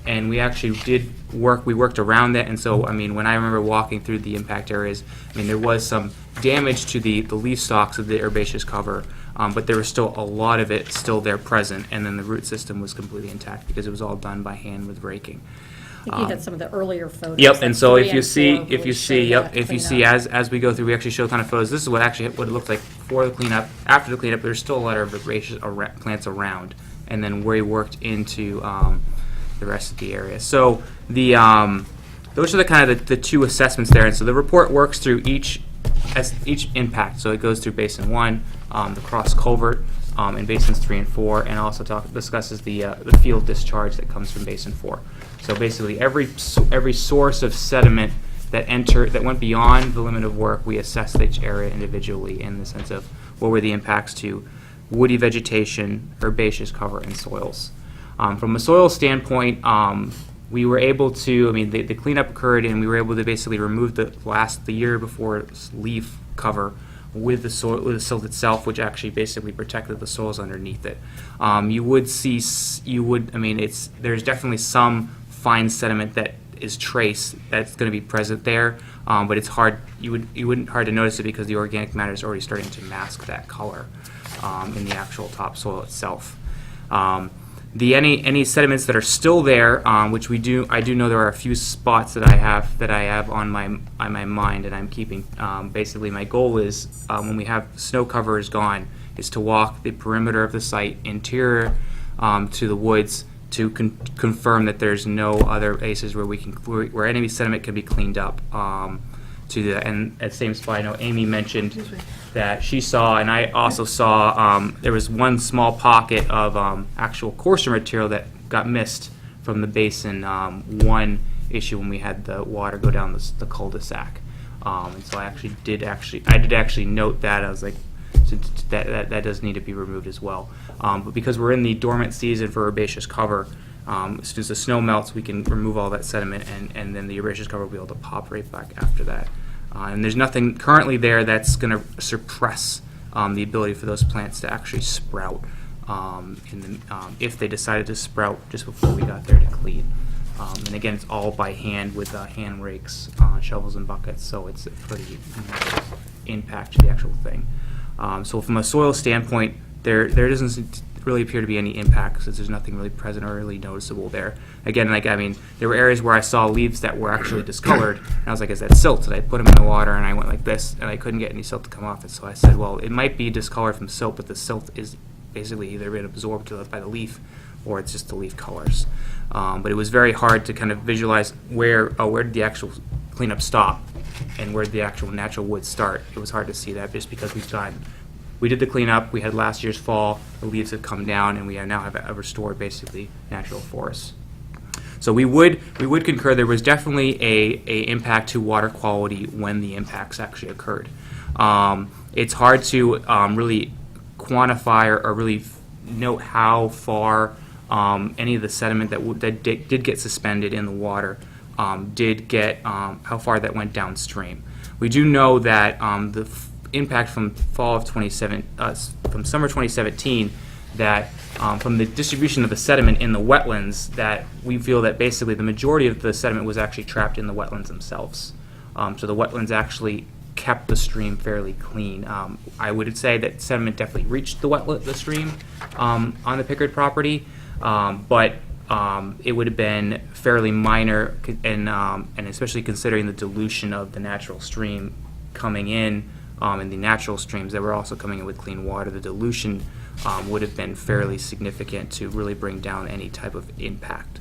And we actually we worked around that, and so, I mean, when I remember walking through the impact areas, I mean, there was some damage to the leaf stalks of the herbaceous cover, but there was still a lot of it still there present, and then the root system was completely intact because it was all done by hand with raking. I think you had some of the earlier photos. Yep, like and so 3 if you and see, 4, if you see as we go through, we actually show kind of photos. This is what it looked like for the cleanup. After the cleanup, there's still a lot of herbaceous plants around, and then where we worked into the rest of the area. So those are the kind of the two assessments there, and so the report works through each impact. So it goes through Basin 1, the cross culvert, in Basins 3 and 4, and also discusses the field discharge that comes from Basin 4. So basically, every source of sediment that went beyond the limit of work, we assessed each area individually in the sense of what were the impacts to woody vegetation, herbaceous cover, and soils. From a soil standpoint, we were able to, I mean, the cleanup occurred, and we were able to basically remove the year before leaf cover with the silt itself, which actually basically protected the soils underneath it. I mean, there's definitely some fine sediment that is trace that's going to be present there, but it's hard. You wouldn't hard to notice it because the organic matter is already starting to mask that color in the actual topsoil itself. Any sediments that are still there, which I do know there are a few spots that I have on my mind, and I'm keeping. Basically, my goal is when we have snow cover is gone, is to walk the perimeter of the site interior to the woods to confirm that there's no other places where any sediment can be cleaned up. And at the same spot, I know Amy mentioned that she saw, and I also saw, there was one small pocket of actual coarser material that got missed from the Basin 1 issue when we had the water go down the cul-de-sac. And so I did actually note that. I was like, that does need to be removed as well. But because we're in the dormant season for herbaceous cover, as soon as the snow melts, we can remove all that sediment, and then the herbaceous cover will be able to pop right back after that. And there's nothing currently there that's going to suppress the ability for those plants to actually sprout if they decided to sprout just before we got there to clean. And again, it's all by hand with hand rakes, shovels and buckets, so it's a pretty minimal impact to the actual thing. So from a soil standpoint, there doesn't really appear to be any impact since there's nothing really present or really noticeable there. Again, there were areas where I saw leaves that were actually discolored, and I was like, is that silt? And I put them in the water, and I went like this, and I couldn't get any silt to come off it. So I said, well, it might be discolored from silt, but the silt is basically either been absorbed by the leaf, or it's just the leaf colors. But it was very hard to kind of visualize where did the actual cleanup stop and where did the actual natural woods start. It was hard to see that just because we did the cleanup, we had last year's fall, the leaves have come down, and we now have a restored basically natural forest. So we would concur there was definitely a impact to water quality when the impacts actually occurred. It's hard to really quantify or really note how far any of the sediment that did get suspended in the water did get, how far that went downstream. We do know that the impact from summer 2017, that from the distribution of the sediment in the wetlands, that we feel that basically the majority of the sediment was actually trapped in the wetlands themselves. So the wetlands actually kept the stream fairly clean. I would say that sediment definitely reached the stream on the Pickard property, but it would have been fairly minor, and especially considering the dilution of the natural stream coming in, and the natural streams that were also coming in with clean water, the dilution would have been fairly significant to really bring down any type of impact.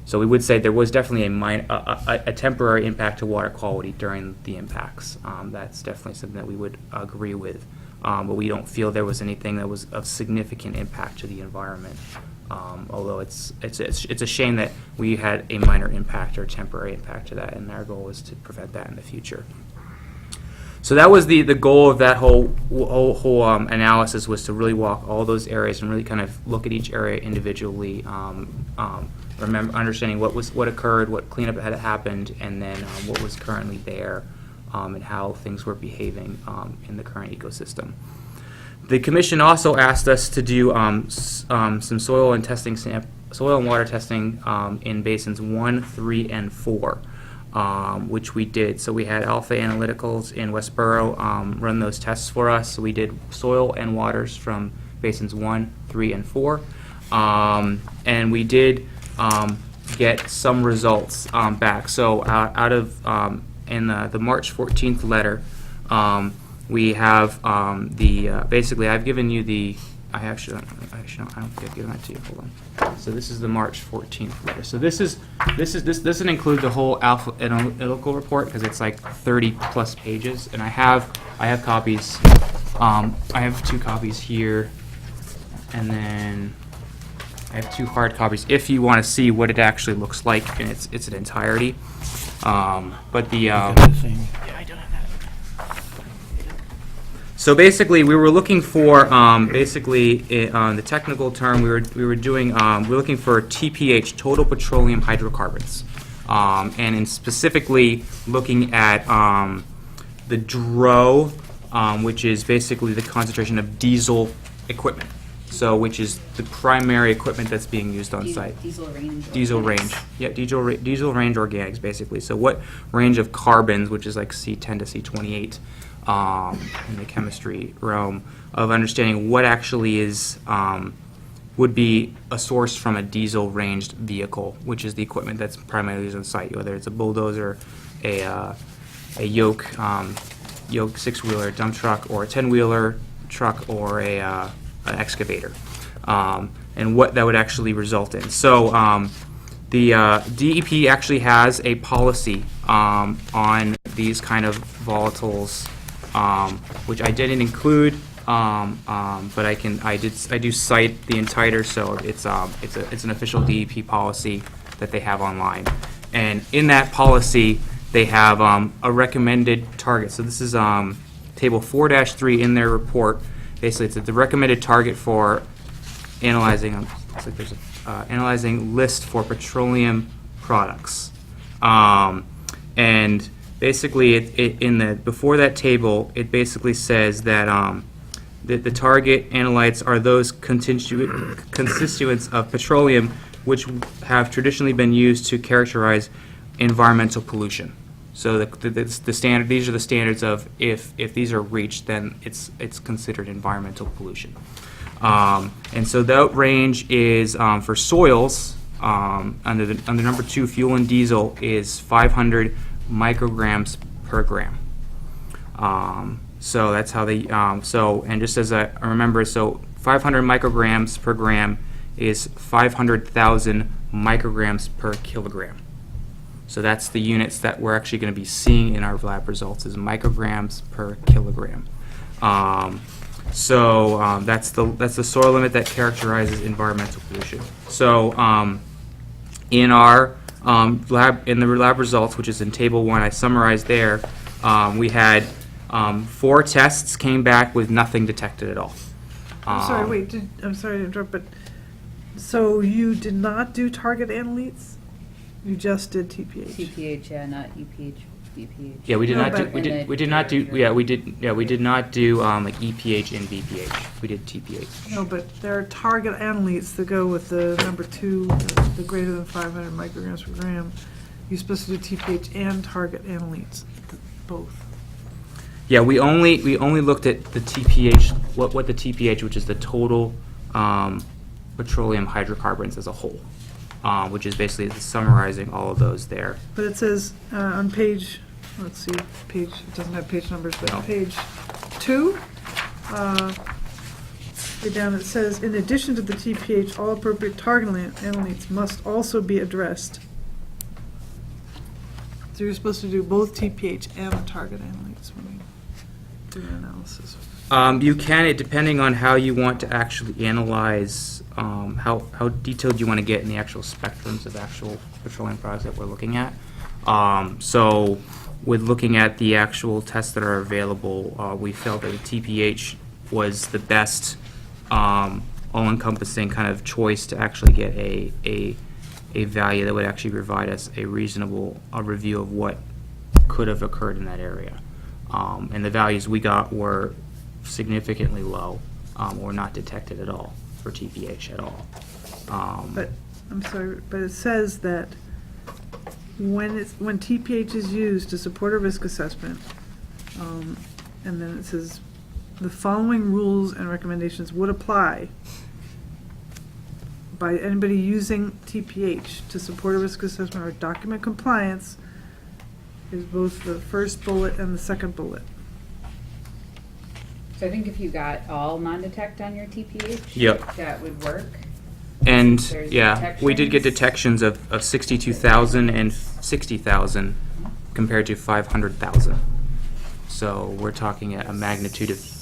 So we would say there was definitely a temporary impact to water quality during the impacts. That's definitely something that we would agree with, but we don't feel there was anything that was of significant impact to the environment. Although it's a shame that we had a minor impact or temporary impact to that, and our goal is to prevent that in the future. So that was the goal of that whole analysis, was to really walk all those areas and really kind of look at each area individually, understanding what occurred, what cleanup had happened, and then what was currently there, and how things were behaving in the current ecosystem. The commission also asked us to do some soil and water testing in basins 1, 3, and 4. Which we did. So we had Alpha Analyticals in Westboro run those tests for us. So we did soil and waters from basins 1, 3, and 4. And we did get some results back. So out of in the March 14th letter, we have basically I've given you the, I don't think I've given that to you. Hold on. So this is the March 14th letter. So this doesn't include the whole Alpha Analytical report because it's like 30 plus pages, and I have copies. I have 2 copies here, and then I have 2 hard copies if you want to see what it actually looks like in its entirety. But the So basically, we were looking for the technical term we were looking for TPH, total petroleum hydrocarbons, and in specifically looking at the DRO, which is basically the concentration of diesel equipment. So, which is the primary equipment that's being used on site. Diesel range. Diesel range. Yeah, diesel range organics, basically. So, what range of carbons, which is like C10 to C28. In the chemistry realm, of understanding what actually is would be a source from a diesel ranged vehicle, which is the equipment that's primarily used on site, whether it's a bulldozer, a yoke 6-wheeler dump truck, or a 10-wheeler truck, or an excavator, and what that would actually result in. So the DEP actually has a policy on these kind of volatiles, which I didn't include, but I do cite the entire. So it's an official DEP policy that they have online, and in that policy they have a recommended target. So this is table 4-3 in their report. Basically, it's the recommended target for analyzing. Looks like there's a analyzing list for petroleum products, and basically, before that table, it basically says that the target analytes are those constituents of petroleum which have traditionally been used to characterize environmental pollution. So the standard, these are the standards of if these are reached, then it's considered environmental pollution. And so that range is for soils under number 2, fuel and diesel is 500 micrograms per gram. So that's how they and just as I remember, so 500 micrograms per gram is 500,000 micrograms per kilogram. So that's the units that we're actually going to be seeing in our lab results is micrograms per kilogram. That's the soil limit that characterizes environmental pollution. So in our lab results, which is in table 1, I summarized there, we had 4 tests came back with nothing detected at all. I'm sorry, I'm sorry to interrupt, but, so you did not do target analytes? You just did TPH? TPH, yeah, not EPH, BPH. Yeah, we did No, not do, but- we did not do, we did not do like EPH and BPH. We did TPH. No, but there are target analytes that go with the number 2, the greater than 500 micrograms per gram. You're supposed to do TPH and target analytes, both. Yeah, we only looked at the TPH, what the TPH, which is the total petroleum hydrocarbons as a whole, which is basically summarizing all of those there. But it says on page, let's see, it doesn't have page numbers, but No. page 2, way down it says, in addition to the TPH, all appropriate target analytes must also be addressed. So you're supposed to do both TPH and the target analytes when you do an analysis. You can, it depending on how you want to actually analyze, how detailed you want to get in the actual spectrums of actual petroleum products that we're looking at. So with looking at the actual tests that are available, we felt that the TPH was the best all-encompassing kind of choice to actually get a value that would actually provide us a reasonable review of what could have occurred in that area. And the values we got were significantly low or not detected at all for TPH at all. But, I'm sorry, but it says that when TPH is used to support a risk assessment, and then it says, the following rules and recommendations would apply by anybody using TPH to support a risk assessment or document compliance, is both the first bullet and the second bullet. So I think if you got all non-detect on your TPH, Yep. that would work. And, There's yeah, we did get detections. detections of 62,000 and 60,000 compared to 500,000. So we're talking at a magnitude of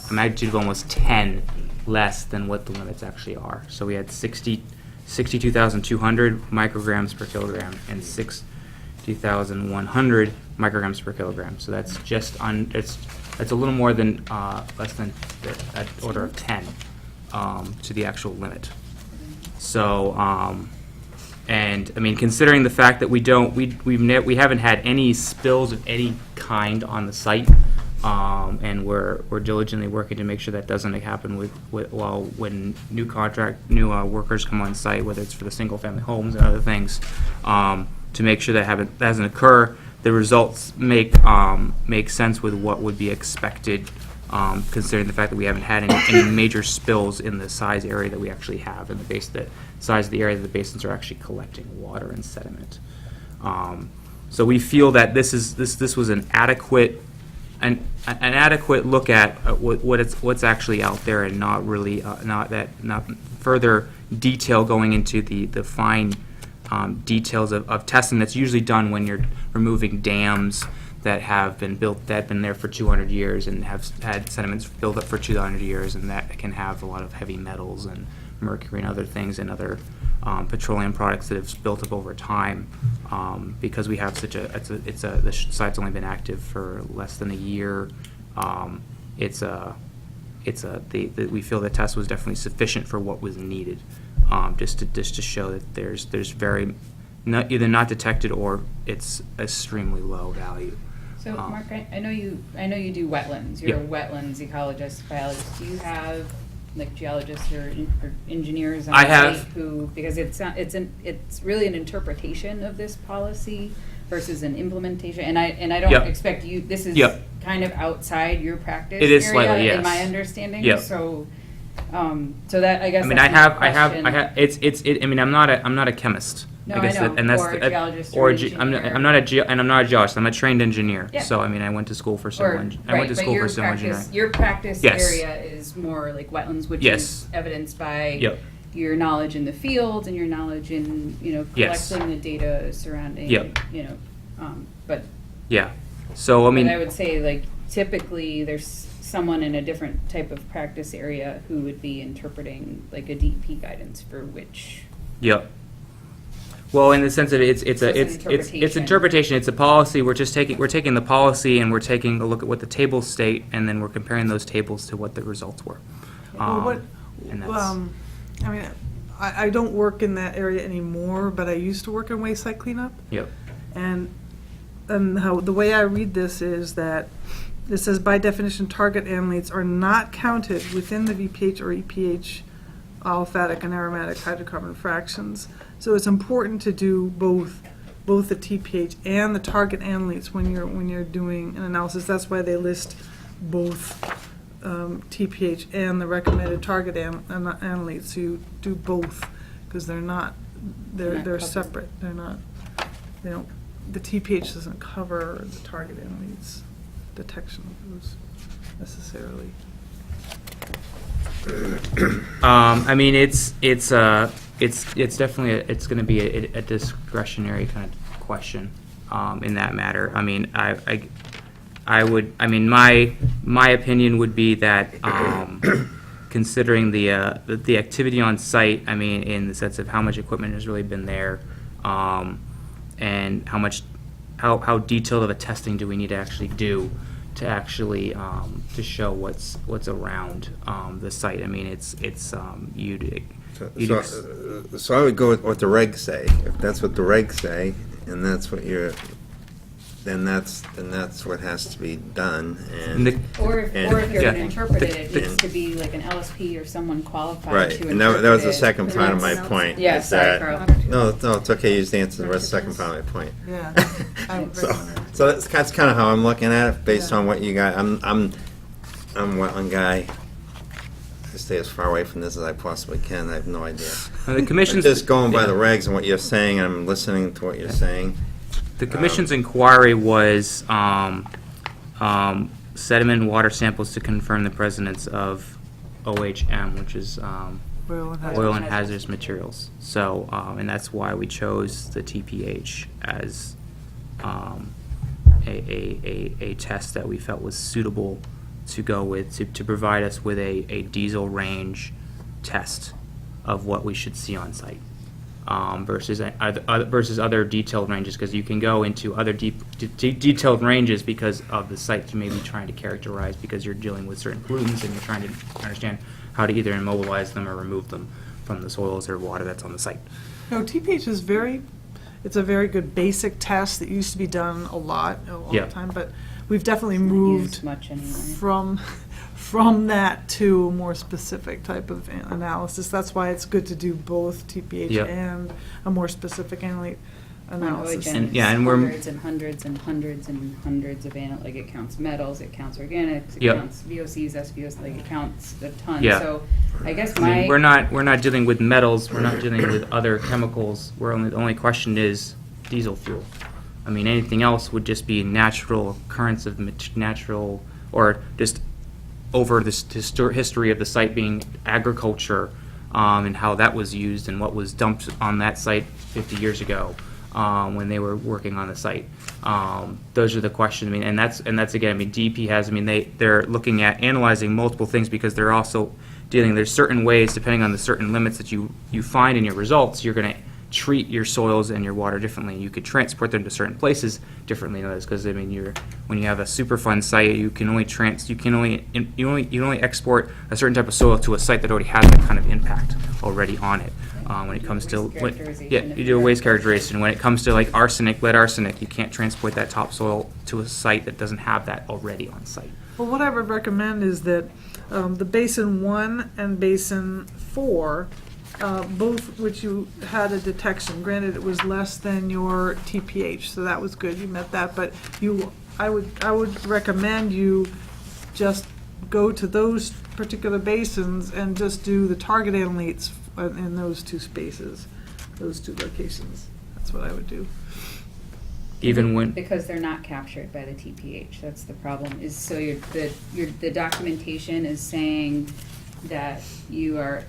almost 10 less than what the limits actually are. So we had 62,200 micrograms per kilogram and 60,100 micrograms per kilogram. So that's just it's a little more than less than that order of 10 to the actual limit. So and I mean, considering the fact that we haven't had any spills of any kind on the site, and we're diligently working to make sure that doesn't happen when new workers come on site, whether it's for the single family homes and other things, to make sure that doesn't occur. The results make sense with what would be expected, considering the fact that we haven't had any major spills in the size area that we actually have, and the size of the area that the basins are actually collecting water and sediment. So we feel that this was an adequate look at what's actually out there, and not really not further detail going into the fine details of testing that's usually done when you're removing dams that have been there for 200 years and have had sediments built up for 200 years, and that can have a lot of heavy metals and mercury and other things and other petroleum products that have built up over time, because we have the site's only been active for less than a year. We feel the test was definitely sufficient for what was needed, just to show that there's either not detected or it's extremely low value. So, Mark, I know you do wetlands. You're a wetlands ecologist, biologist. Do you have like geologists or engineers on I site have. who, because it's really an interpretation of this policy versus an implementation, and I don't Yep. expect you, this is Yep. kind of outside your practice It is area, slightly, in my yes. understanding, Yep. so that, I guess I mean, that's my question. I mean, I'm not a chemist. No, I guess I know, and that's or a the- geologist or or a ge- I'm engineer. not a and I'm not a geologist. I'm a trained engineer. Yeah. So I mean, I went to school for Or, civil. I went to right, school but for civil engineering. your practice Yes. area is more like wetlands, which Yes. is evidenced by Yep. your knowledge in the field and your knowledge in, Yes. collecting the data surrounding, Yep. but, Yeah. So I mean, but I would say, like, typically, there's someone in a different type of practice area who would be interpreting, like, a DEP guidance for which, yep. Well, in the sense that it's So it's an interpretation. interpretation. It's a policy. We're taking the policy and we're taking a look at what the tables state, and then we're comparing those tables to what the results were. Well, And that's, I mean, I don't work in that area anymore, but I used to work in waste site cleanup. yep. And how, the way I read this is that it says, by definition, target annulates are not counted within the VPH or EPH aliphatic and aromatic hydrocarbon fractions. So it's important to do both the TPH and the target annulates when you're doing an analysis. That's why they list both TPH and the recommended target annulates. So you do both, because they're They're not covered. separate. They don't. The TPH doesn't cover the target annulates detection of those necessarily. I mean, it's definitely it's going to be a discretionary kind of question in that matter. I mean, my opinion would be that considering the activity on site, I mean, in the sense of how much equipment has really been there, and how detailed of a testing do we need to actually do to actually to show what's around the site. I mean, So I would go with what the regs say. If that's what the regs say, and that's what then that's what has to be done. And the- or if And- you're Yeah. going to interpret it, it needs And- to be like an LSP or someone qualified Right, to and that was the interpret it. second part of my That's- point. Yeah, is sorry, that- Carl. No, it's okay, you just answered the second part of my point. Yeah. I So, recommend. so that's kind of how I'm looking at it, based Yeah. on what you got. I'm a wetland guy. I stay as far away from this as I possibly can. I have no idea. the commission's Just going by yeah. the regs and what you're saying, I'm listening to what you're saying. The commission's inquiry was sediment and water samples to confirm the presence of OHM, which is oil and hazardous materials. So, and that's why we chose the TPH as a test that we felt was suitable to go with, to provide us with a diesel range test of what we should see on site. Versus other detailed ranges, because you can go into other detailed ranges because of the site you may be trying to characterize, because you're dealing with certain pollutants and you're trying to understand how to either immobilize them or remove them from the soils or water that's on the site. No, TPH is it's a very good basic test that used to be done a lot, all Yeah. the time, but we've definitely Not moved used much anyway. from that to a more specific type of analysis. That's why it's good to do both TPH Yep. and a more specific analysis. And- yeah, and we're- hundreds and hundreds and hundreds and hundreds of like it counts metals, it counts organics, it Yep. counts VOCs, SVOs, like it counts a ton. Yeah. So I guess I mean, my we're not dealing with metals, we're not dealing with other chemicals, the only question is diesel fuel. I mean, anything else would just be natural occurrence of natural, or just over this history of the site being agriculture, and how that was used and what was dumped on that site 50 years ago, when they were working on the site. Those are the questions. I mean, and that's again. I mean, DEP has. I mean, they're looking at analyzing multiple things, because they're also dealing. There's certain ways, depending on the certain limits that you find in your results, you're going to treat your soils and your water differently. You could transport them to certain places differently than others, because I mean, when you have a Superfund site, you can only export a certain type of soil to a site that already has that kind of impact already on it. When it comes to Waste characterization, yeah, if you do a you're- waste characterization. When it comes to like lead arsenic, you can't transport that topsoil to a site that doesn't have that already on site. Well, what I would recommend is that The Basin 1 and Basin 4, both which you had a detection. Granted, it was less than your TPH, so that was good, you met that, but I would recommend you just go to those particular basins and just do the target analytes in those two spaces, those two locations. That's what I would do. Even when, Because they're not captured by the TPH, that's the problem, is so the documentation is saying that you are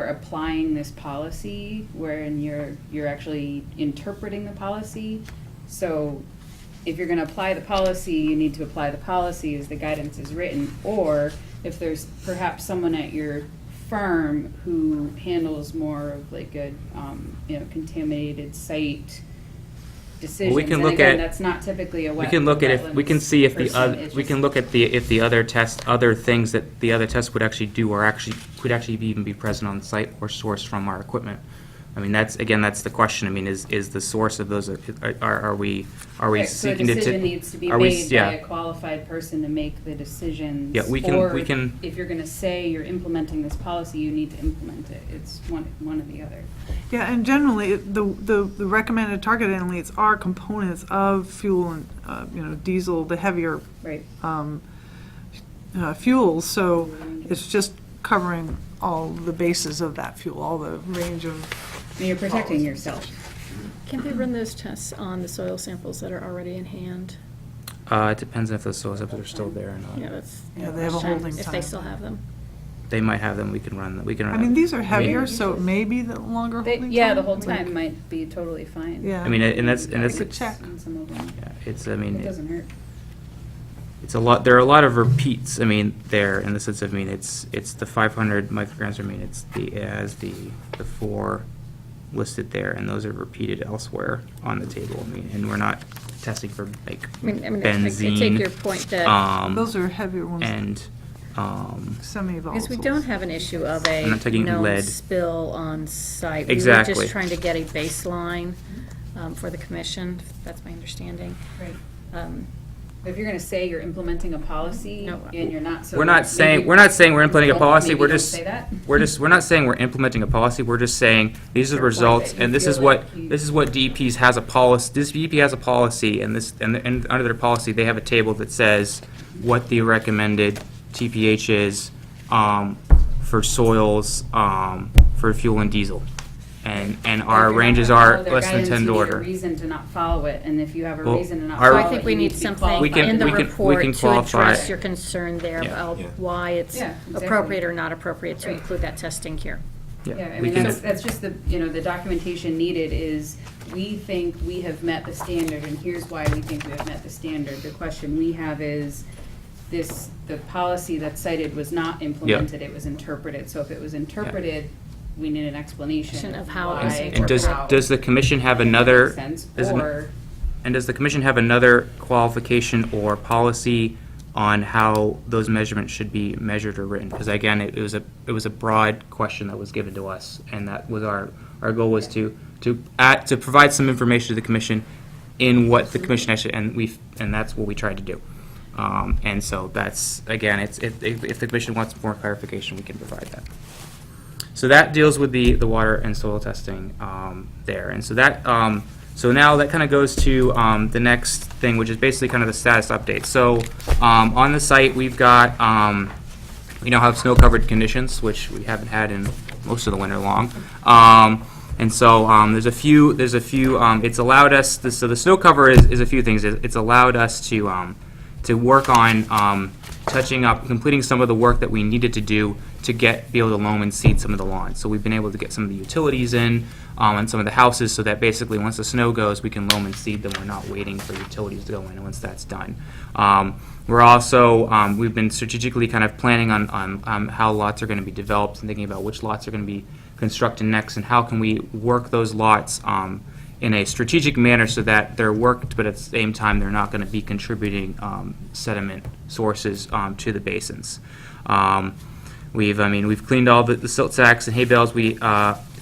applying this policy wherein you're actually interpreting the policy. So if you're gonna apply the policy, you need to apply the policy as the guidance is written, or if there's perhaps someone at your firm who handles more of like a, contaminated site decisions. we can And look again, at- that's not typically a we can look at if, we can see if the wetlands other, person, it's we can just- look at if the other things that the other tests would actually do or could actually even be present on site or sourced from our equipment. I mean, that's the question. I mean, is the source of those, are we Right, so a seeking to? decision needs to be are we- made by yeah. a qualified person to make the decisions. Yeah, we Or can- if you're gonna say you're implementing this policy, you need to implement it. It's one or the other. Yeah, and generally, the recommended target analytes are components of fuel and, diesel, the heavier Right. fuels, so it's just covering all the bases of that fuel, all the range of. And you're protecting yourself. Can they run those tests on the soil samples that are already in hand? It depends if the soil samples are still there or not. Yeah, that's. Yeah, they have a holding If time. they still have them. They might have them. We can run. I mean, these are heavier, mean- so it may be the longer holding time. Yeah, the whole time might be totally fine. Yeah. I mean, and that's Could check. On some of them. yeah, it's. I mean, It doesn't hurt. it's a lot. There are a lot of repeats. I mean, there in the sense of, I mean, it's the 500 micrograms. I mean, it has the 4 listed there, and those are repeated elsewhere on the table. I mean, and we're not testing for like I mean, benzene. I take your point that, Those are heavier ones, and semi-volatiles. because we don't have an issue of I'm a not taking known lead. spill on site. We were Exactly. just trying to get a baseline for the commission, that's my understanding. Right. Um, If you're gonna say you're implementing a policy No. and you're not, so. we're not saying maybe- we're implementing a Don't- policy. maybe We're don't just say that. we're not saying we're implementing a policy. We're just saying these are the Or results, that you and this feel is what like you- this is what DEP's has a policy. This DEP has a policy, and and under their policy they have a table that says what the recommended TPH is for soils for fuel and diesel, and If our you're not ranges gonna are follow their less than guidance, 10 you to need a order. reason to not follow it, and if you have a Well, reason to not our- follow it, So I think we you need to be something qualified. in the we can report to qualify address it. your concern there Yeah. about Yeah. why it's Yeah, exactly. appropriate or not appropriate to Right. include that testing here. Yeah, I we mean, can- that's just the documentation needed is, we think we have met the standard, and here's why we think we have met the standard. The question we have is, the policy that's cited was not implemented, it was interpreted. So if it was interpreted, we need an explanation Of of how why it was or And does how. does the commission have Makes another? sense, does it- or, And does the commission have another qualification or policy on how those measurements should be measured or written? Because again, it was a broad question that was given to us, and that was our goal was to provide some information to the commission in what the commission actually, and that's what we tried to do. And so that's, again, if the commission wants more clarification, we can provide that. So that deals with the water and soil testing there. And so that, so now that kind of goes to the next thing, which is basically kind of the status update. So on the site, we've got, we now have snow-covered conditions, which we haven't had in most of the winter long. And so there's a few, it's allowed us, so the snow cover is a few things. It's allowed us to work on touching up, completing some of the work that we needed to do to be able to loam and seed some of the lawns. So we've been able to get some of the utilities in and some of the houses, so that basically once the snow goes, we can loam and seed them. We're not waiting for utilities to go in once that's done. We're also, we've been strategically kind of planning on how lots are going to be developed and thinking about which lots are going to be constructed next and how can we work those lots in a strategic manner so that they're worked, but at the same time they're not going to be contributing sediment sources to the basins. We've cleaned all the silt sacks and hay bales.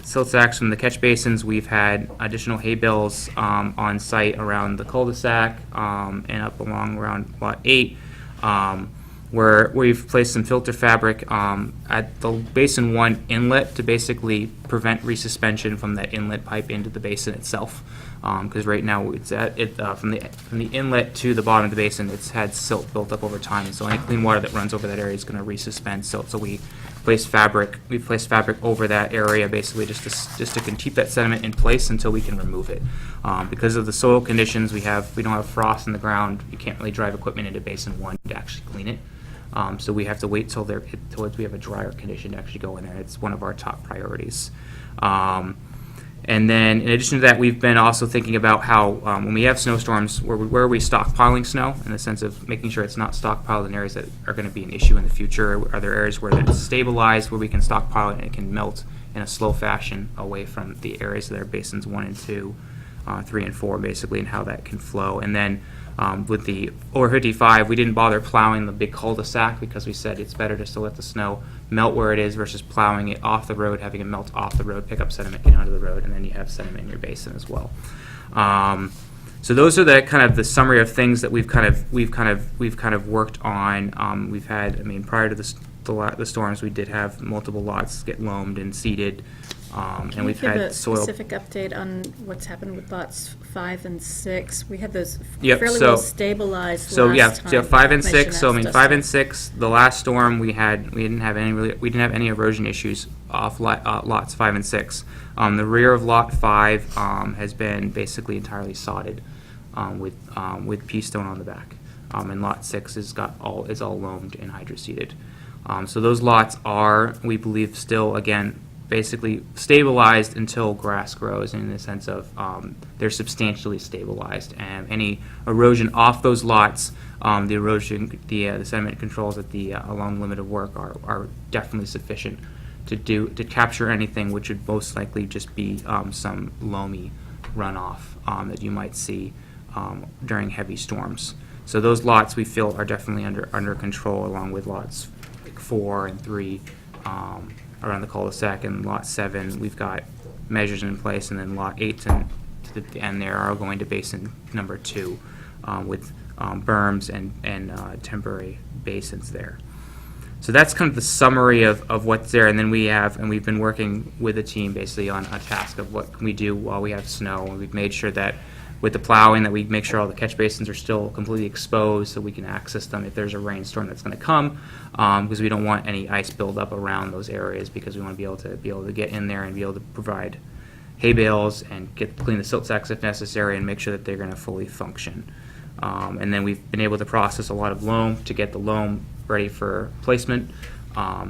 Silt sacks from the catch basins. We've had additional hay bales on site around the cul-de-sac and up along around lot 8. where we've placed some filter fabric at the Basin 1 inlet to basically prevent resuspension from that inlet pipe into the basin itself. Because right now it's from the inlet to the bottom of the basin, it's had silt built up over time, and so any clean water that runs over that area is going to resuspend silt. So we placed fabric over that area basically just to keep that sediment in place until we can remove it. Because of the soil conditions we don't have frost in the ground. You can't really drive equipment into Basin 1 to actually clean it. So we have to wait till we have a drier condition to actually go in there. It's one of our top priorities. And then, in addition to that, we've been also thinking about how when we have snowstorms, where are we stockpiling snow, in the sense of making sure it's not stockpiled in areas that are going to be an issue in the future. Are there areas where it's stabilized, where we can stockpile it and it can melt in a slow fashion away from the areas that are Basins 1 and 2, 3 and 4, basically, and how that can flow. And then with the over 55, we didn't bother plowing the big cul-de-sac because we said it's better just to let the snow melt where it is versus plowing it off the road, having it melt off the road, pick up sediment, get onto the road, and then you have sediment in your basin as well. So those are the kind of the summary of things that we've kind of worked on. We've had, prior to the storms, we did have multiple lots get loamed and seeded. And we've had soil. Give a specific update on what's happened with lots 5 and 6. We had those Yep, fairly so- well stabilized So last time. 5 and Commission 6. So asked us 5 to- and 6. The last storm we didn't have any erosion issues off lots 5 and 6. The rear of lot 5 has been basically entirely sodded with pea stone on the back, and lot 6 is all loamed and hydroseeded. So those lots are, we believe, still again basically stabilized until grass grows, in the sense of they're substantially stabilized, and any erosion off those lots, the sediment controls along the limit of work are definitely sufficient to capture anything, which would most likely just be some loamy runoff that you might see during heavy storms. So those lots we feel are definitely under control, along with lots 4 and 3 around the cul-de-sac, and lot 7 we've got measures in place, and then lot 8 to the end there are going to basin number 2 with berms and temporary basins there. So that's kind of the summary of what's there, and then we've been working with the team basically on a task of what can we do while we have snow, and we've made sure that with the plowing that we make sure all the catch basins are still completely exposed so we can access them if there's a rainstorm that's going to come, because we don't want any ice buildup around those areas, because we want to be able to get in there and be able to provide hay bales and clean the silt sacks if necessary, and make sure that they're going to fully function. And then we've been able to process a lot of loam to get the loam ready for placement.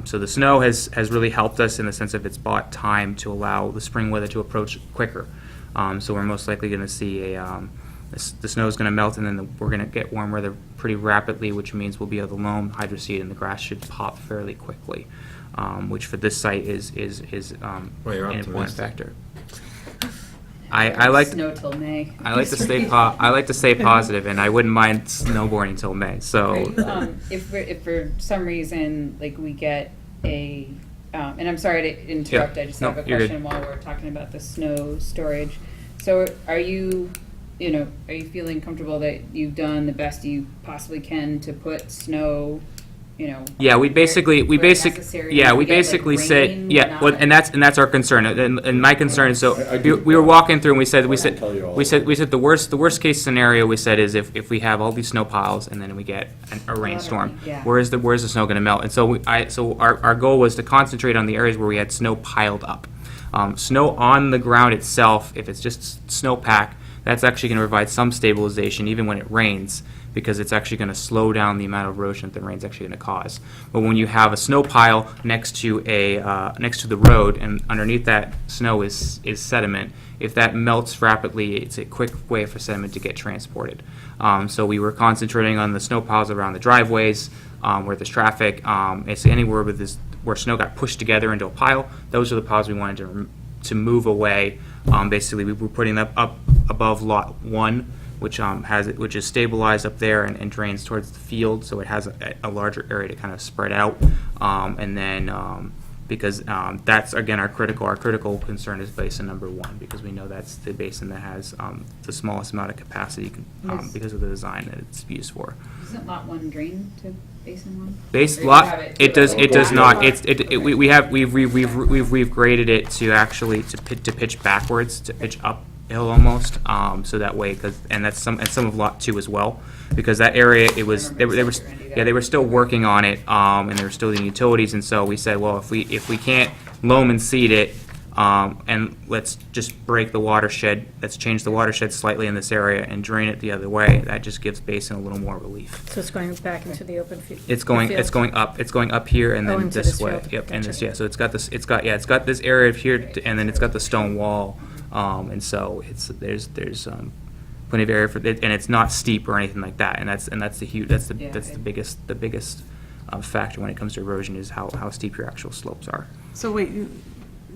So the snow has really helped us in the sense of it's bought time to allow the spring weather to approach quicker. So we're most likely going to see the snow is going to melt, and then we're going to get warm weather pretty rapidly, which means we'll be able to loam, hydroseed, and the grass should pop fairly quickly, which for this site is Well, you're an important optimistic. factor. I like Snow till May. I like to stay positive, and I wouldn't mind snowboarding until May. So If for some reason, like, we get and I'm sorry to interrupt, Yeah. I just No, have a you're good. question while we're talking about the snow storage. So are you feeling comfortable that you've done the best you possibly can to put snow, yeah, we basically where necessary? yeah, If we get, like, basically say rain, yeah, well, not- and that's our concern, and my concern is so I do- we were walking through and we said tell you all we said the worst case scenario we said is if we have all these snow piles and then we get a rainstorm, yeah. where's the snow going to melt? And so our goal was to concentrate on the areas where we had snow piled up. Snow on the ground itself, if it's just snowpack, that's actually going to provide some stabilization even when it rains, because it's actually going to slow down the amount of erosion that the rain's actually going to cause. But when you have a snow pile next to the road, and underneath that snow is sediment, if that melts rapidly, it's a quick way for sediment to get transported. So we were concentrating on the snow piles around the driveways, where there's traffic, basically anywhere where snow got pushed together into a pile. Those are the piles we wanted to move away. Basically, we were putting them up above lot 1, which is stabilized up there and drains towards the field, so it has a larger area to kind of spread out. And then because that's again our critical concern is basin number 1, because we know that's the basin that has the smallest amount of capacity because of the design that it's used for. Isn't lot 1 drained to Basin one? Base Or you lot, have it it does, too? it does not, we've graded it to actually, to pitch backwards, to pitch uphill almost, so that way, and some of lot 2 as well, because that area, they were, they were still working on it, and they were still doing utilities, and so we said, well, if we can't loam and seed it, and let's just break the watershed, let's change the watershed slightly in this area and drain it the other way, that just gives Basin a little more relief. So it's going back into the open field? It's going up here and Oh, then into this this way. field. Yep, and Gotcha. this, yeah, so it's got this area of here, and then it's got the stone wall, and so there's plenty of area for it, and it's not steep or anything like that, and that's the biggest factor when it comes to erosion is how steep your actual slopes are. So wait,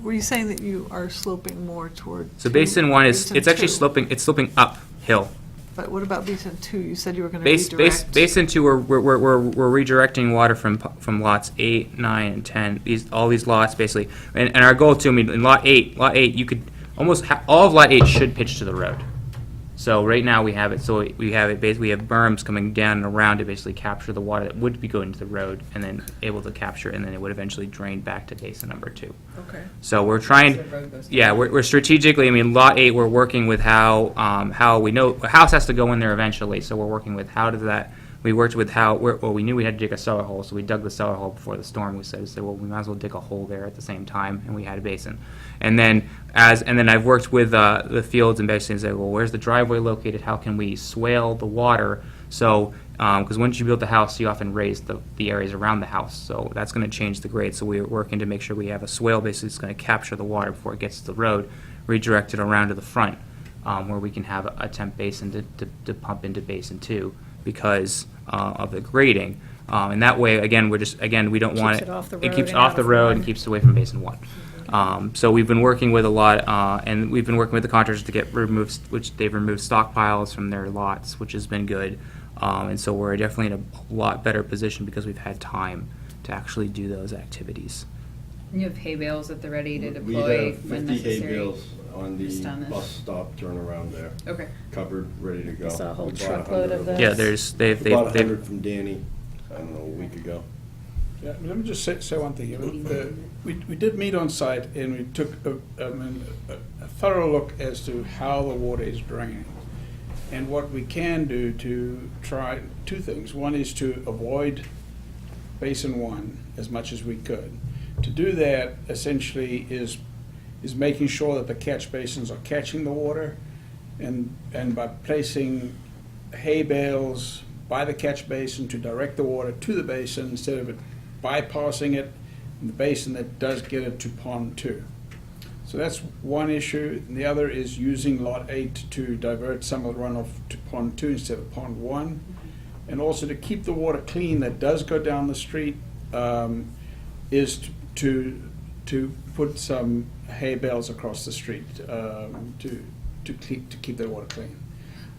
were you saying that you are sloping more toward? So Basin 1 is, Basin it's actually 2? sloping uphill. But what about Basin 2? You said you were going to Basin redirect. 2, we're redirecting water from lots 8, 9, and 10. All these lots basically, and our goal too. I mean, in lot 8, you could almost all of lot 8 should pitch to the road. So right now we have it. So we have it. Basically, we have berms coming down and around to basically capture the water that would be going to the road, and then able to capture, and then it would eventually drain back to Basin number 2. Okay. So we're trying. So the road goes Yeah, we're strategically. I mean, lot 8, we're working with how we know a house has to go in there eventually. So we're working with how does that. We worked with how. Well, we knew we had to dig a cellar hole, so we dug the cellar hole before the storm. We said, well, we might as well dig a hole there at the same time, and we had a basin. And then I've worked with the fields and basically said, well, where's the driveway located? How can we swale the water? So, because once you build the house, you often raise the areas around the house. So that's going to change the grade. So we're working to make sure we have a swale basically that's going to capture the water before it gets to the road, redirect it around to the front, where we can have a temp basin to pump into Basin 2 because of the grading. And that way, again, we don't want Keeps it off the it road keeps and off out the of road one. and keeps it away from Basin 1. So we've been working with a lot, and we've been working with the contractors to get removed, which they've removed stockpiles from their lots, which has been good. And so we're definitely in a lot better position because we've had time to actually do those activities. You have hay bales at the ready to We deploy have when 50 hay necessary? bales on Just the on this. bus stop turnaround there, Okay. covered, ready to go. I saw a whole We bought truckload 100 of them. those. Yeah, there's they've We bought they've 100 from Danny, I don't know, a week ago. Yeah, let me just say one thing. We did meet on site and we took a thorough look as to how the water is draining and what we can do to try two things. One is to avoid Basin 1 as much as we could. To do that essentially is making sure that the catch basins are catching the water and by placing hay bales by the catch basin to direct the water to the basin instead of it bypassing it in the basin that does get it to pond 2. So that's one issue. And the other is using lot 8 to divert some of the runoff to pond 2 instead of pond 1. And also to keep the water clean that does go down the street is to put some hay bales across the street to keep the water clean.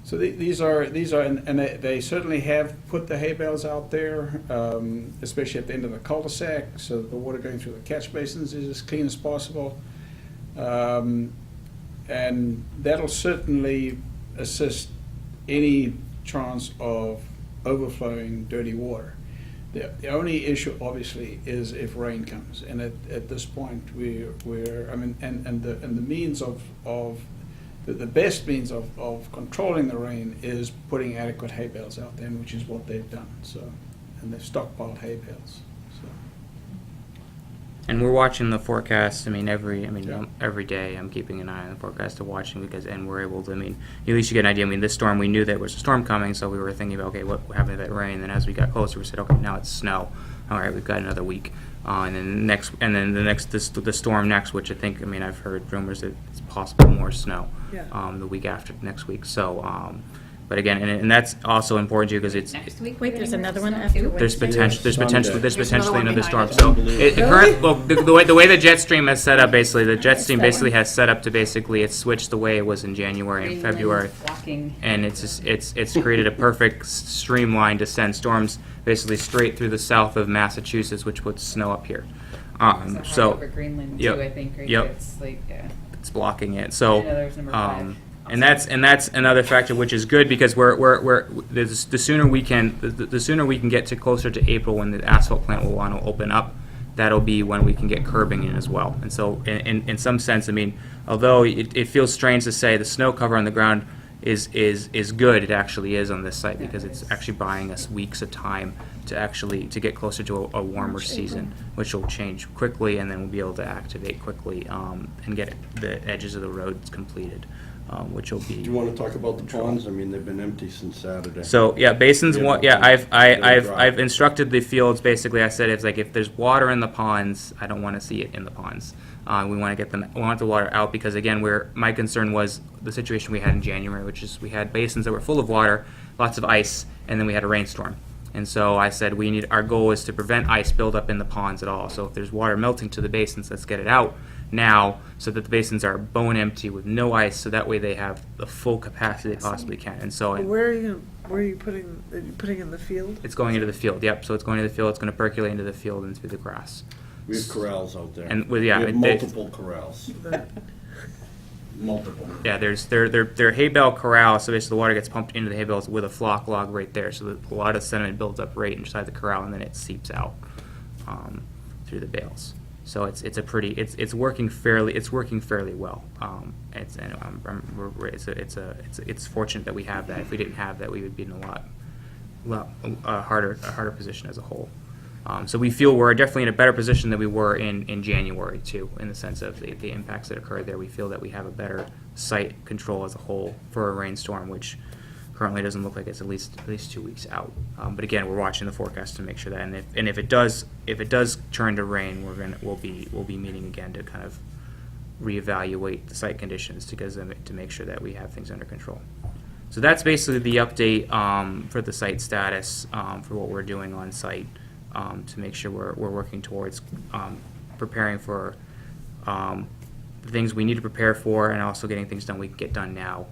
So these are and they certainly have put the hay bales out there, especially at the end of the cul-de-sac, so that the water going through the catch basins is as clean as possible. And that'll certainly assist any chance of overflowing dirty water. The only issue, obviously, is if rain comes, and at this point, we're I mean, and the means of the best means of controlling the rain is putting adequate hay bales out there, which is what they've done. So, and they've stockpiled hay bales. So. And we're watching the forecast. I mean, every Yeah. every day I'm keeping an eye on the forecast to watching and we're able to. I mean, at least you get an idea. I mean, this storm, we knew there was a storm coming, so we were thinking about, okay, what happened to that rain? And as we got closer, we said, okay, now it's snow. All right, we've got another week. And then the storm next, which I think, I mean, I've heard rumors that it's possible more snow. Yeah. The week after next week. So, but again, and that's also important too because it's. Next week? Wait, we're there's getting another more one snow, after too? There's potential. There's potentially. There's There's potentially another another one storm. behind So it. the way the jet stream has set up, basically, the jet stream basically has set up to basically it's switched the way it was in January and Greenland February, Walking. and it's created a perfect streamline to send storms basically straight through the south of Massachusetts, which puts snow up here. It's hard So over Greenland yep, too, I think, right? yep. It's like, yeah. it's blocking it. So I know there's number 5. And that's another factor which is good because the sooner we can get to closer to April when the asphalt plant will want to open up, that'll be when we can get curbing in as well. And so in some sense, I mean, although it feels strange to say the snow cover on the ground is good, it actually is on this site because it's actually buying us weeks of time to get closer to a warmer season, which will change quickly, and then we'll be able to activate quickly and get the edges of the roads completed, which will be. Do you want to talk about the ponds? I mean, they've been empty since Saturday. So yeah, basins. Yeah, I've instructed the fields. Basically, I said it's like if there's water in the ponds, I don't want to see it in the ponds. We want to get them. We want the water out because again, my concern was the situation we had in January, which is we had basins that were full of water, lots of ice, and then we had a rainstorm. And so I said our goal is to prevent ice buildup in the ponds at all. So if there's water melting to the basins, let's get it out now so that the basins are bone empty with no ice, so that way they have the full capacity they possibly can. And so Where are you putting in the field? it's going into the field. Yep. So it's going into the field. It's going to percolate into the field and through the grass. We have corrals out there. And We have multiple corrals. Multiple. Yeah, they're hay bale corral, so basically the water gets pumped into the hay bales with a flock log right there, so that a lot of sediment builds up right inside the corral and then it seeps out through the bales. So it's working fairly well. It's fortunate that we have that. If we didn't have that, we would be in a lot harder position as a whole. So we feel we're definitely in a better position than we were in January too, in the sense of the impacts that occurred there. We feel that we have a better site control as a whole for a rainstorm, which currently doesn't look like it's at least 2 weeks out. But again, we're watching the forecast to make sure that, and if it does turn to rain, we'll be meeting again to kind of reevaluate the site conditions to make sure that we have things under control. So that's basically the update for the site status for what we're doing on site. To make sure we're working towards preparing for the things we need to prepare for, and also getting things done we can get done now,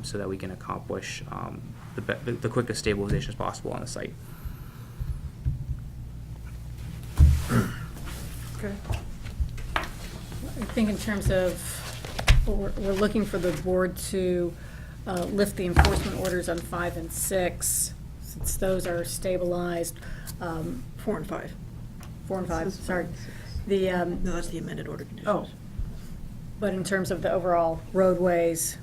so that we can accomplish the quickest stabilization as possible on the site. Okay. I think in terms of, we're looking for the board to lift the enforcement orders on 5 and 6, since those are stabilized. 4 and 5. 4 and 5, sorry. The, No, that's the amended order conditions. Oh, but in terms of the overall roadways,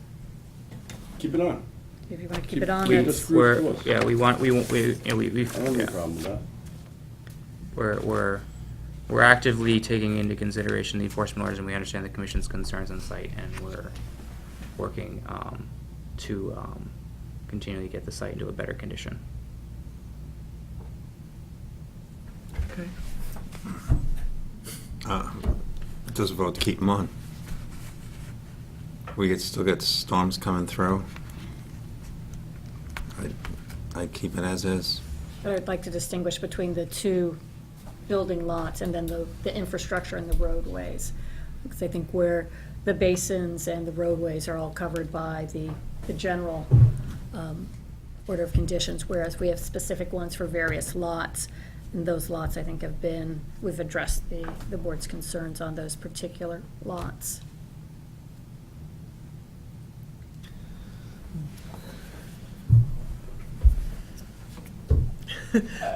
Keep it on. if you want to keep it on, keep that's, it. We're Screws to us. yeah we want we I don't have yeah. a problem with that. We're actively taking into consideration the enforcement orders, and we understand the commission's concerns on site, and we're working to continually get the site into a better condition. okay. Just vote to keep them on. We still get storms coming through. I'd keep it as is. but I'd like to distinguish between the two building lots and then the infrastructure and the roadways. Because I think where the basins and the roadways are all covered by the general order of conditions, whereas we have specific ones for various lots. And those lots, I think, we've addressed the board's concerns on those particular lots.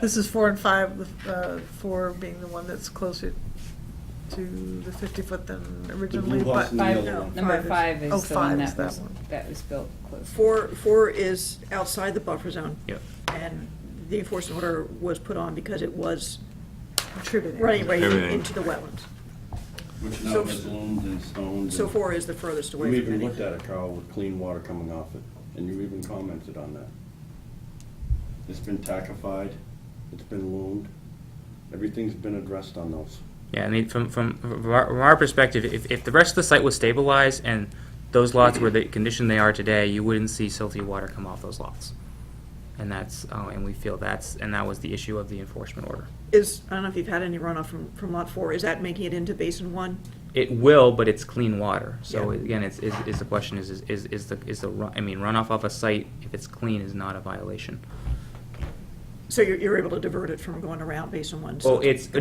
This is 4 and 5, with 4 being the one that's closer to the 50-foot than originally, blue house but. and the Five, yellow one. number 5 Oh, is the one 5 is that that was one. built close. 4 is outside the buffer zone. Yep. And the enforcement order was put on because it was Contributing. running right Contributing. into the wetlands. Which So- now has loomed and stoned. So and- 4 is the furthest away You from even any. looked at it, Carl, with clean water coming off it, and you even commented on that. It's been tackified, it's been loomed, everything's been addressed on those. Yeah, I mean, from our perspective, if the rest of the site was stabilized and those lots were the condition they are today, you wouldn't see silty water come off those lots. And and we feel that was the issue of the enforcement order. I don't know if you've had any runoff from lot 4, is that making it into basin 1? It will, but it's clean water. So Yeah. again, is the question is runoff off a site, if it's clean, is not a violation. So you're able to divert it from going around basin 1? so Well, it's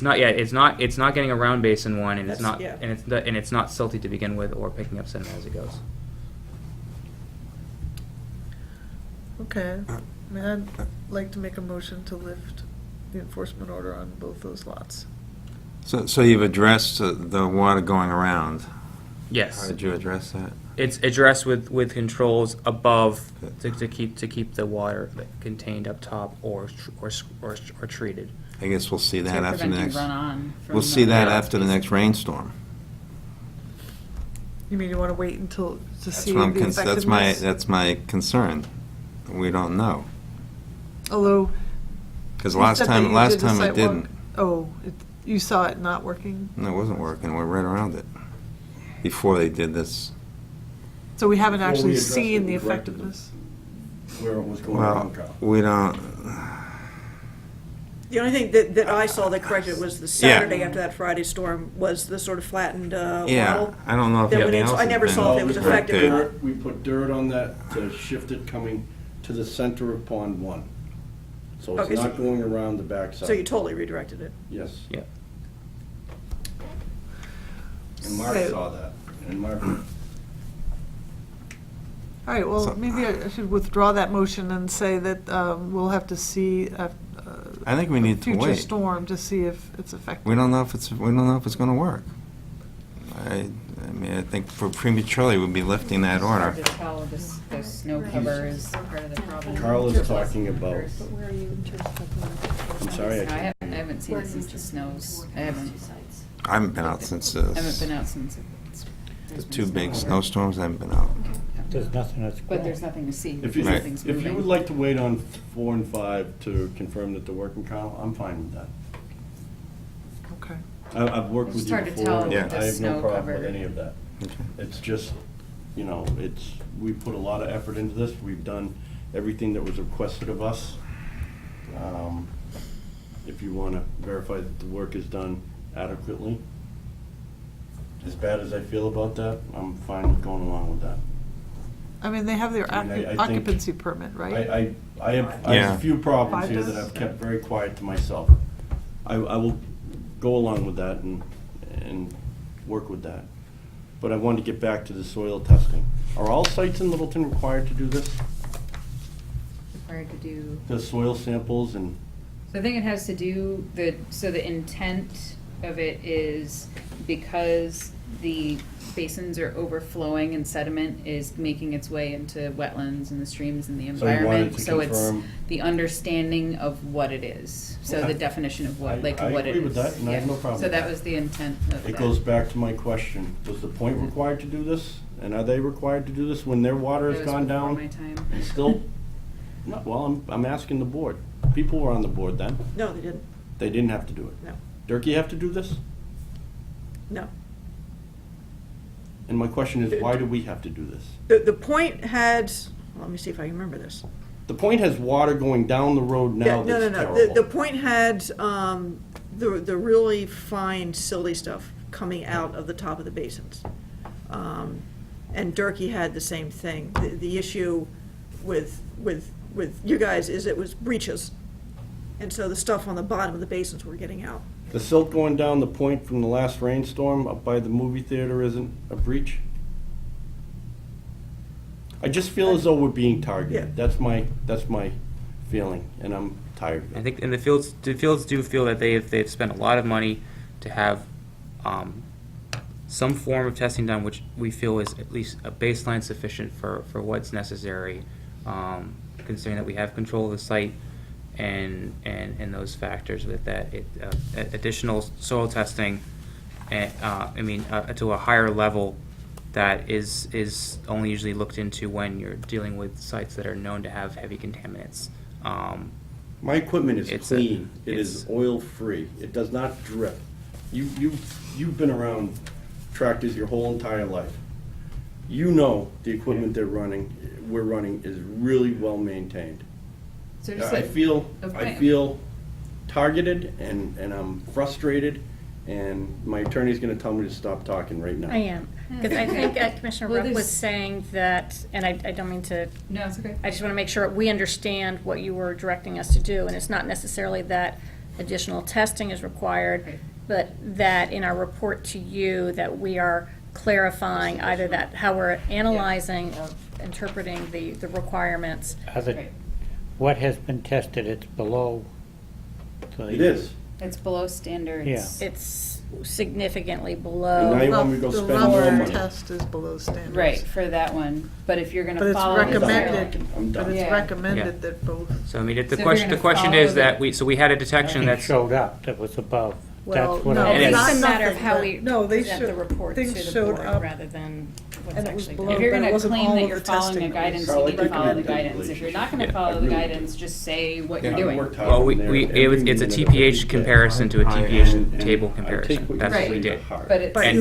not. Yeah, it's not getting around basin 1, and That's- it's not yeah. and it's not silty to begin with, or picking up sediment as it goes. Okay, I mean, I'd like to make a motion to lift the enforcement order on both those lots. So you've addressed the water going around. Yes. How did you address that? It's addressed with controls above to keep the water contained up top or treated. I guess we'll see that So after the preventing next. run-on from We'll see that the- after the next rainstorm. You mean you want to wait until, to That's see what I'm the effectiveness? that's my concern. We don't know. Although. Because you last said that time you last did the time it site didn't. walk. Oh, you saw it not working? No, it wasn't working. We're right around it. Before they did this. So we haven't Before we actually addressed seen it, the we corrected effectiveness? Where it was going Well, wrong, Carl. we don't. The only thing that I saw that corrected was the Saturday after that Friday storm was the sort of flattened Yeah, wall. I don't know if that went anything in, so else I has never been saw if it was corrected. effective or not. We put dirt on that to shift it coming to the center of Pond 1. So Okay, it's so- not going around the backside. So you totally redirected it? Yes. Yeah. And Mark So- saw that. And Mark, All right, well, So- maybe I should withdraw that motion and say that we'll have to see I think we need to future wait. storm to see if it's effective. We don't know if it's going to work. I mean, I think for prematurely we'd be lifting that order. Hard to tell, the snow cover is part of the problem. Carl is talking about, But where are you in terms of? I'm sorry, I haven't seen it since the snows. I haven't I haven't been out since been out since it's. the two big snowstorms. I haven't been out. There's nothing that's. But there's nothing to see, if because you, nothing's if moving. you would like to wait on 4 and 5 to confirm that they're working, Carl, I'm fine with that. Okay. I've worked It's with you hard to before. tell and with I the have no snow problem with cover. any of that. Okay. It's just, you know, we put a lot of effort into this. We've done everything that was requested of us. If you want to verify that the work is done adequately. As bad as I feel about that, I'm fine with going along with that. I mean, they have their I mean, I think- occupancy permit, right? I have Yeah. a few problems Five here does? that I've kept very quiet to myself. I will go along with that and work with that. But I wanted to get back to the soil testing. Are all sites in Littleton required to do this? Required to do. The soil samples and, So I think it has to do, so the intent of it is because the basins are overflowing and sediment is making its way into wetlands and the streams and the So you wanted environment. to So it's confirm- the understanding of what it is. So Okay. the definition of what, I like what it is. agree with that, and I have Yeah. no problem So with that that. was the intent of that. it goes back to my question. Was the point required to do this? And are they required to do this when their water It has was gone before down? my time. And still, no, well, I'm asking the board. People were on the board then. No, they didn't. They didn't have to do it. No. Durkee have to do this? No. And my question is, why do we have to do this? The point had, let me see if I remember this. The point has water going down the road Yeah, now no, that's no, no. terrible. The point had the really fine silty stuff coming out of the top of the basins. And Durkee had the same thing. The issue with you guys is it was breaches. And so the stuff on the bottom of the basins were getting out. The silt going down the point from the last rainstorm up by the movie theater isn't a breach? I just feel as though we're being Yeah. targeted. That's my feeling, and I'm tired of I it. think, and the fields do feel that they've spent a lot of money to have some form of testing done, which we feel is at least a baseline sufficient for what's necessary, considering that we have control of the site and those factors with that. Additional soil testing, to a higher level that is only usually looked into when you're dealing with sites that are known to have heavy contaminants. My equipment is It's clean. It is oil-free. It does not drip. You've been around tractors your whole entire life. You know the equipment we're running is really well maintained. So just I like- feel Okay. targeted and I'm frustrated, and my attorney's gonna tell me to stop talking right now. I am, because I think Commissioner Well, Rupp was there's- saying that, and I don't mean to, No, it's okay. I just want to make sure we understand what you were directing us to do, and it's not necessarily that additional testing is required, Right. but that in our report to you, that we are clarifying either that, how we're analyzing, interpreting the requirements. Other, what has been tested, it's below. It is. It's below standards. Yeah. It's significantly And now below. you want me to go The spend more rubber money. test is below standards. Right, for that one, but if you're But gonna it's follow. recommended, I'm but done. it's Yeah. recommended that both. So I mean, So the if you're question, gonna the question follow is the- that we had a detection Nothing that's, showed up that was above. Well, That's what no, I. And It's it's- not a matter of nothing, how but- we no, they present the showed- report to things the showed board up, rather than what's and it was actually below- done. If you're but it gonna wasn't claim all that of you're the following the testing. guidance, Carl, you I need to think follow you the did guidance. If you're not gonna Yeah. follow I the really guidance, just say what you're I doing. worked hard well, on there it's a every minute TPH of the comparison to a day. TPH And table I take comparison. what That's you what we say did. to heart. But it's. But And-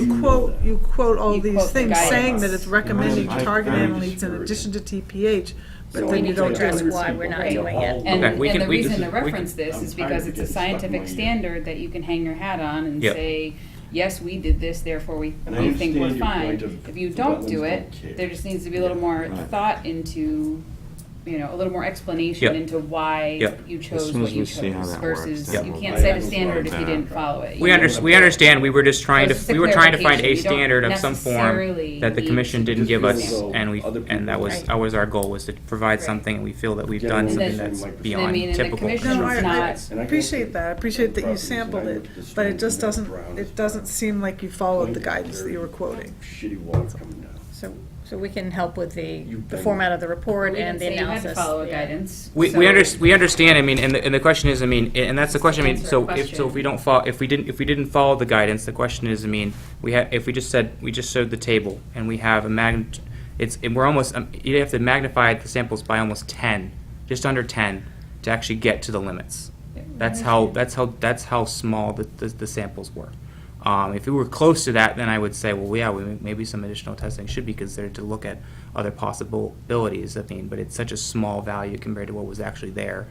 you quote all You these quote the things saying that guidance. it's recommending I- target I- analytes in addition to TPH, but So then we you need to don't do address it. why we're not Right. doing it. And, Okay, we and can- the we reason can- to reference this I'm is tired because of it's a getting stuck in my scientific ear. standard that you can hang your hat on and Yep. say, yes, we did this, therefore we And I think we're understand your fine. point of If you the don't do wetlands it, don't care. there just needs to be a little more Right. thought into, a little more explanation Yep. into why Yep. you As chose soon what as you we see how chose that works, versus then you we'll- can't I set a will standard if you write didn't that. follow it. we You we know? understand, we were just trying So to, it's just a we were trying to find a clarification. You don't standard of some form necessarily that the need commission to didn't give Just us, feel as and though we, other and that people- was our goal, was to provide Right. something, and we feel that we've Get done in something there. that's I mean, beyond and the typical. commission- No, I It's not- And I appreciate that, I appreciate that you properties, and I sampled it, looked at the but it streams just and they're doesn't, brown as it doesn't seem like you followed the guidance that you were quoting. Shitty water coming down. So we can help with the You've been- format of the report We and didn't the say you had analysis. to follow a Yeah. guidance. We so- we understand, I mean, and the question is, I mean, and that's the question, I mean, Answer a so question. if we don't follow, if we didn't follow the guidance, the question is, I mean, if we just said, we just showed the table, and we have and we're almost, you have to magnify the samples by almost 10, just under 10, to actually get to the limits. That's how small the samples were. If we were close to that, then I would say, well, yeah, maybe some additional testing should be considered to look at other possibilities. I mean, but it's such a small value compared to what was actually there.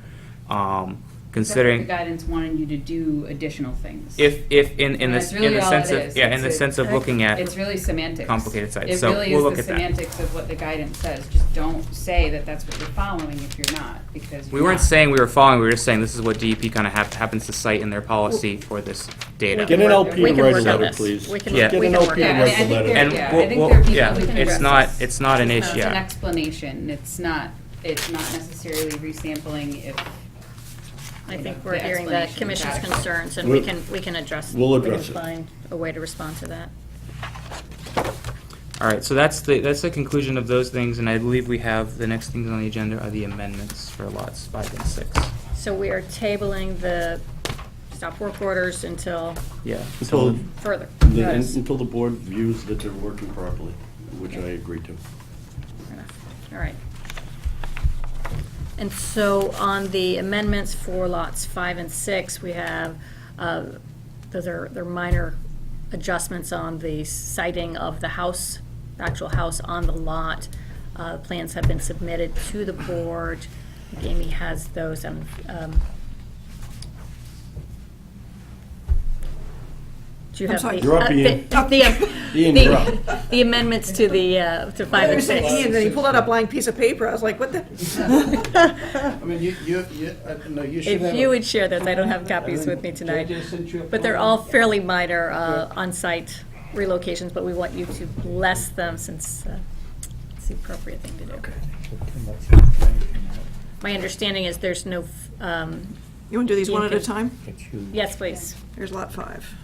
Considering The guidance wanted you to do additional things. if in And the that's really all sense it of is. in It's the a- sense of looking at It's really semantics. complicated sites. It So really we'll is look the at that. semantics of what the guidance says. Just don't say that that's what you're following if you're not, because We you're weren't not. saying we were following. We were just saying this is what DEP kind of happens to cite in their policy for this data. Get an LP We to can write a work on letter, this. please. We can- Yeah. Get we an can LP work to on Yeah, it. I write mean, I the think letter. there, And yeah, we'll- I think we'll- there are people yeah, we can it's address not this. it's not an It's issue. an Yeah. explanation. It's not necessarily resampling if. I you think know, we're the hearing the explanation commission's is adequate. concerns, and We'll- we can address. we'll we can address it. find a way to respond to that. All right. So that's the conclusion of those things, and I believe we have the next things on the agenda are the amendments for lots 5 and 6. So we are tabling the stop work orders until Yeah. Until, further until notice. the board views that they're working properly, which I agree to. Fair enough. All right. And so on the amendments for lots 5 and 6, we have, they're minor adjustments on the siting of the house, the actual house on the lot. Plans have been submitted to the board. Amy has those. Do you I'm have sorry. the? You're up, Ian. Ian, you're up. The amendments to the, to 5 I and was saying 6. Ian, then he pulled out a blank piece of paper. I was like, what the? I mean, you no, you should have. If you would share those, I don't have copies with me tonight. But they're all fairly minor on-site relocations, but we want you to bless them since it's the appropriate thing to do. My understanding is there's no, You want to do these one at a time? yes, please. Here's lot 5.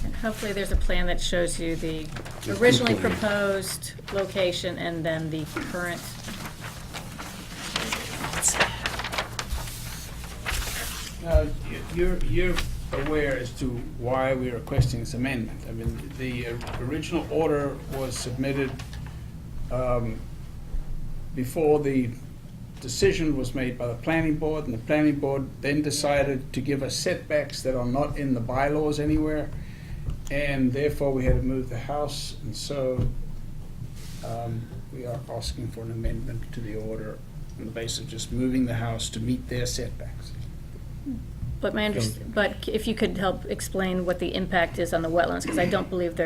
And hopefully there's a plan that shows you the originally proposed location and then the current. Now, you're aware as to why we're requesting this amendment. I mean, the original order was submitted before the decision was made by the planning board, and the planning board then decided to give us setbacks that are not in the bylaws anywhere, and therefore we had to move the house, and so we are asking for an amendment to the order on the basis of just moving the house to meet their setbacks. But but if you could help explain what the impact is on the wetlands, because I don't believe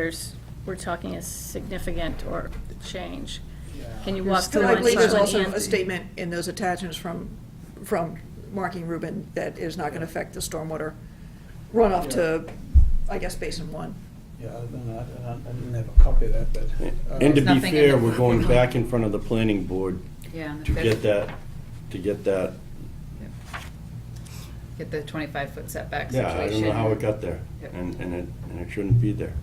we're talking a significant or change. Can you You're walk still through I and believe there's see also what a statement in those attachments from Marking Rubin that is not gonna affect the stormwater runoff to, I guess, Basin 1. Yeah, I didn't have a copy of that, but. And to be Nothing in fair, the- we're going back in front of the planning board Yeah, on the to fifth. get that, Get the 25-foot setback yeah, situation. I don't know how it got there, Yep. and it shouldn't be there.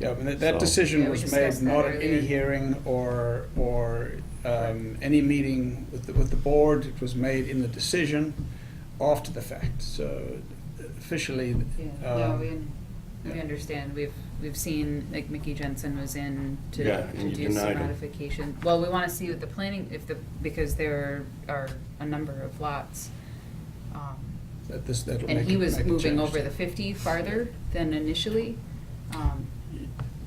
Yeah, but So- that decision Yeah, we was discussed made that not at earlier. any hearing or any meeting with the board. It was made in the decision after the fact, so officially. Yeah, no, we understand. We've seen, like, Mickey Jensen was in to Yeah, and you do denied some him. modification. Well, we want to see what the planning, because there are a number of lots. That'll And make he it- was make it moving change. over the 50 farther than initially.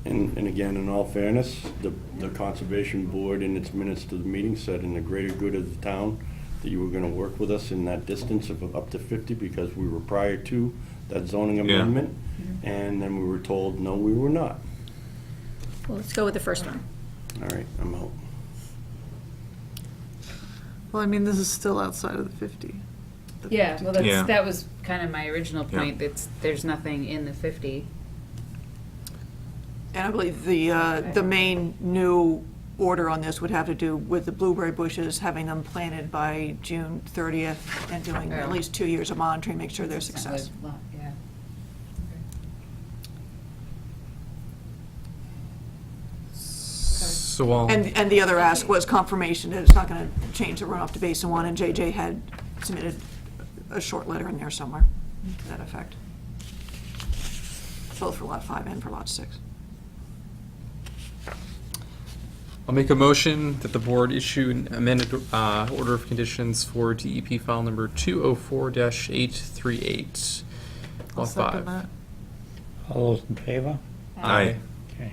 And again, in all fairness, the Conservation Board in its minutes to the meeting said in the greater good of the town that you were gonna work with us in that distance of up to 50 because we were prior to that zoning amendment. And then we were told, no, we were not. Well, let's go with the first one. All right, I'm out. Well, I mean, this is still outside of the 50. Yeah, well, Yeah. that was kind of my original Yeah. point, there's nothing in the 50. And I believe the main new order on this would have to do with the blueberry bushes, having them planted by June 30th and doing at Oh. least 2 years of monitoring, make sure they're It's not success. like lot, yeah. So while And the other ask was confirmation that it's not going to change the runoff to Basin 1, and JJ had submitted a short letter in there somewhere to that effect. Both for Lot 5 and for Lot 6. I'll make a motion that the board issue an amended order of conditions for DEP file number 204-838. I'll Lot second 5. that. All those in favor? Aye. Okay.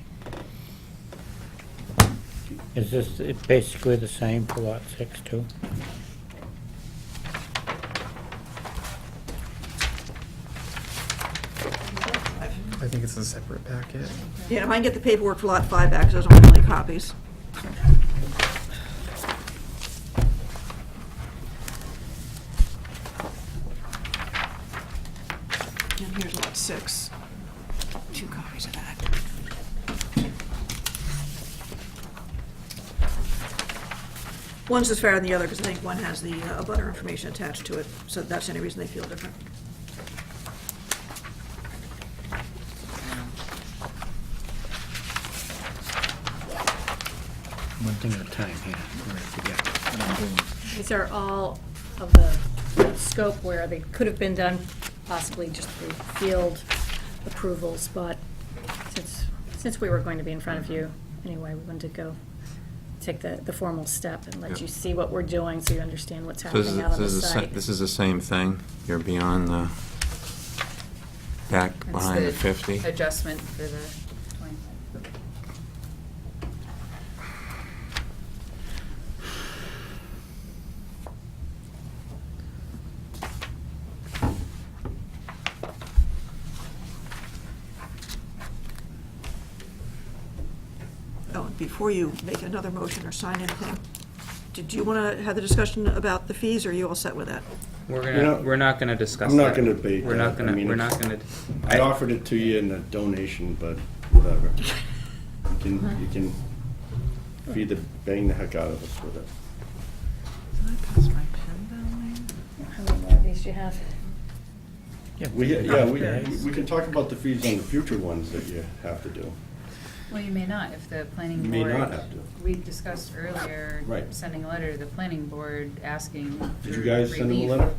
Is this basically the same for lot 6 too? I think it's a separate packet. Yeah, if I can get the paperwork for Lot 5 back, because those aren't really copies. And here's Lot 6. 2 copies of that. One's just fair than the other, because I think one has the abutter information attached to it, so that's the only reason they feel different. One thing at a time here, before I forget what I'm doing. These are all of the scope where they could have been done, possibly just through field approvals, but since we were going to be in front of you anyway, we wanted to take the formal step and let Yep. you see what we're doing so you understand what's So this happening out on the is site. this is the same thing? You're beyond the, back That's behind the 50? Adjustment for the 25. Oh, and before you make another motion or sign anything, did you want to have the discussion about the fees, or are you all set with that? We're not gonna discuss I'm not that. gonna debate We're that. not gonna, I mean, we're not gonna. I offered it to you in a donation, but whatever. You can feed bang the heck out of us with it. Did I pass my pen down How many more of these do you have? We can talk about the fees on the future ones that you have to do. Well, you may not, if the planning You board. may not have to. We discussed earlier, Right. sending a letter to the planning board asking for Did you guys send them a relief. letter?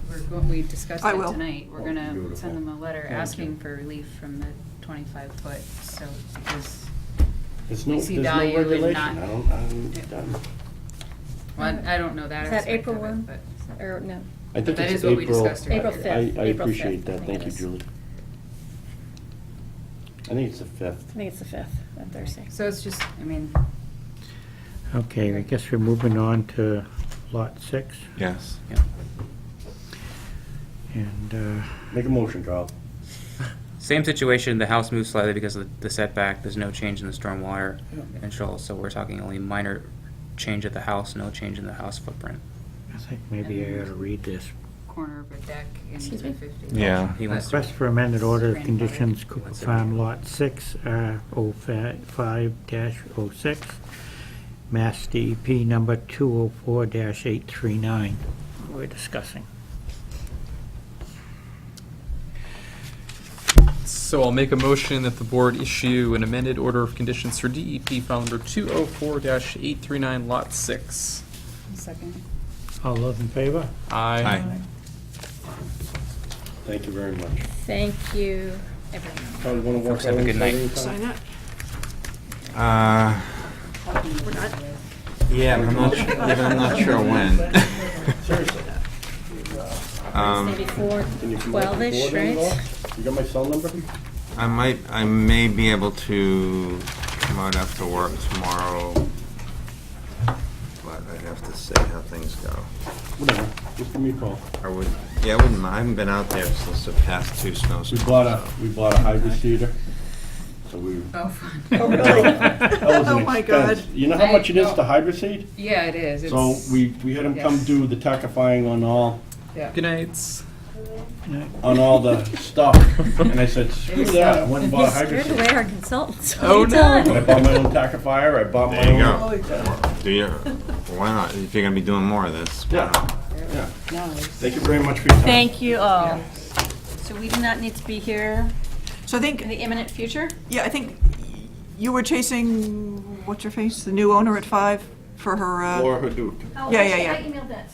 We discussed I it will. tonight. We're Oh, gonna beautiful. send them a letter Thank asking you. for relief from the 25-foot, so, because, There's We no, see there's no value in regulation. not- well, I don't know that Is that aspect April of it, 1? but. Or, no? I think That it's is what we April. discussed earlier. April 5th. I April appreciate 5th, I that. think Thank it you, is. Julie. I think it's the 5th. I think it's the 5th, that Thursday. So it's just, I mean, Okay, I guess we're moving on to lot 6. Yes. And, Make a motion, Carl. Same situation, the house moved slightly because of the setback, there's no change in the stormwater control, so we're talking only minor change of the house, no change in the house footprint. I think maybe I ought to read this. Corner of a deck in Excuse me? 350. Yeah. He wants to- Request for amended order of Grandfathered. conditions, Cooper Farm Lot 6, R05-06, Mass DEP number 204-839. We're discussing. So I'll make a motion that the board issue an amended order of conditions for DEP file number 204-839, Lot 6. Second. All those in favor? Aye. Thank you very much. Thank you, everyone. Probably want to walk Folks, have a out good night. anytime? Sign that? We're not. Yeah, but I'm not sure when. Seriously. Maybe Can you come back 4:12-ish, before then, right? Laura? You got my cell number? I may be able to come out after work tomorrow, but I'd have to see how things go. Whatever, just give me a call. I wouldn't mind. I haven't been out there since the past two snowstorms. We bought a hybrid seeder, so we. Oh, fun. Oh, really? That was Oh, an my God. expense. You know how much it is to hybrid seed? Yeah, it is. So It's- we had them come yes. do the tackifying on all Good nights. the stuff, and I said, screw that, I went and bought a You hybrid scared seed. away our consultants. What Oh, have you no. done? I bought my own tackifier, I bought my There you own. go. Do you? Why not? If you're gonna be doing more of this. why Yeah. not? Yeah. No, it's- Thank you very much for your time. Thank you all. So we do not need to be here So I in think, the imminent future? yeah, I think you were chasing, what's her face, the new owner at 5 for her, Laura Hadouk. Oh, Yeah, actually, yeah. I emailed that.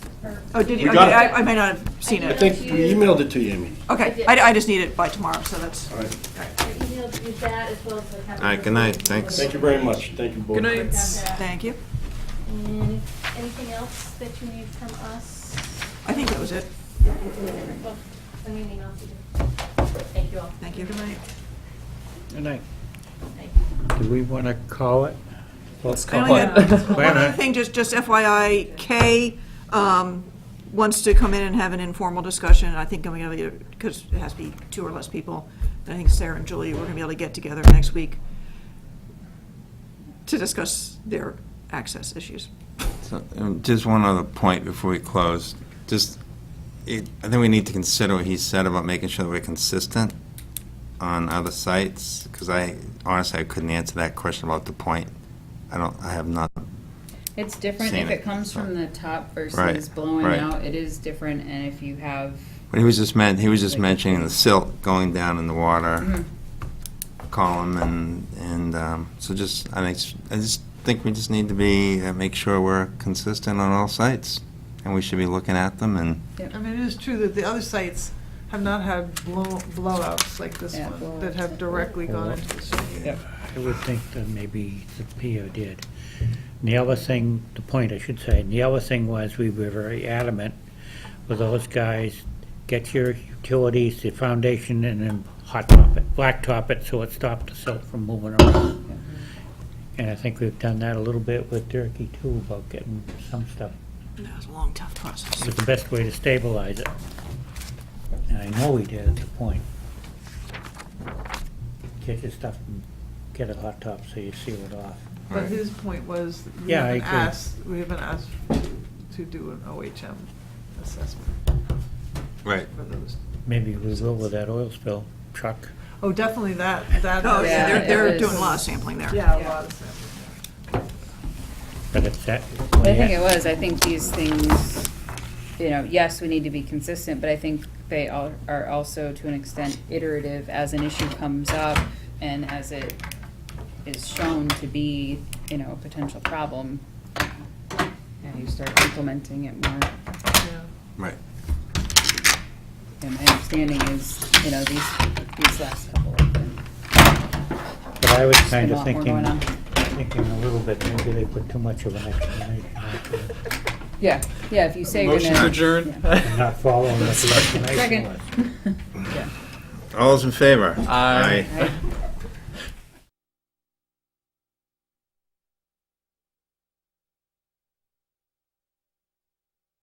oh, did you? We got Okay, it. I may not have seen I it. think we emailed it to you, Amy. Okay, I just need it by tomorrow, so that's, All right. I emailed you that as well as the. All right, good night. Thanks. Thank you very much. Thank you both. Good night. thank you. And anything else that you need from us? I think that was it. Well, send me an email if you do. Thank you all. Thank you. Good night. Good night. Thank you. Do we want to call it? Let's I call only it. had Wait a one other minute. thing, just FYI, Kay wants to come in and have an informal discussion. I think coming out of it, because it has to be 2 or less people. I think Sarah and Julie, we're going to be able to get together next week to discuss their access issues. So, just one other point before we close. I think we need to consider what he said about making sure that we're consistent on other sites, because honestly, I couldn't answer that question about the point. I have not. It's different Seen if it, it comes so. from the top versus Right, blowing right. out. It is different, and if you have, But he was just mentioning the silt going down in the water Mhm. column, and so I just think we just need to be make sure we're consistent on all sites, and we should be looking at them and. I mean, it is true that the other sites have not had blowouts like this Yeah, one, that blowouts. have directly gone into the stream. I would think that maybe the PO did. And the other thing, the point I should say, and the other thing was, we were very adamant with those guys, get your utilities, the foundation, and then blacktop it so it stopped the silt from moving around. And I think we've done that a little bit with Turkey too, about getting some stuff. That was a long, tough process. It was the best way to stabilize it. And I know we did at the point. Get your stuff and get a hot top so you seal it off. But his point was, that Yeah, I agree. we have been asked to do an OHM assessment Right. for those. Maybe we will with that oil spill truck. Oh, definitely that. Oh, yeah, Yeah, they're it doing was- a lot of sampling there. Yeah, a lot of sampling. But it's that. I think it was. I think these things, yes, we need to be consistent, but I think they are also to an extent iterative as an issue comes up and as it is shown to be, a potential problem. And you start implementing it more. Yeah. Right. And my understanding is, these last couple have been. But I was There's kind been of a lot more going thinking a little bit, maybe they put too much of an explanation out there. Yeah, if you say you're Motion gonna. to adjourn. And not following what the explanation Second. was. Yeah. All those in favor? Aye. Right.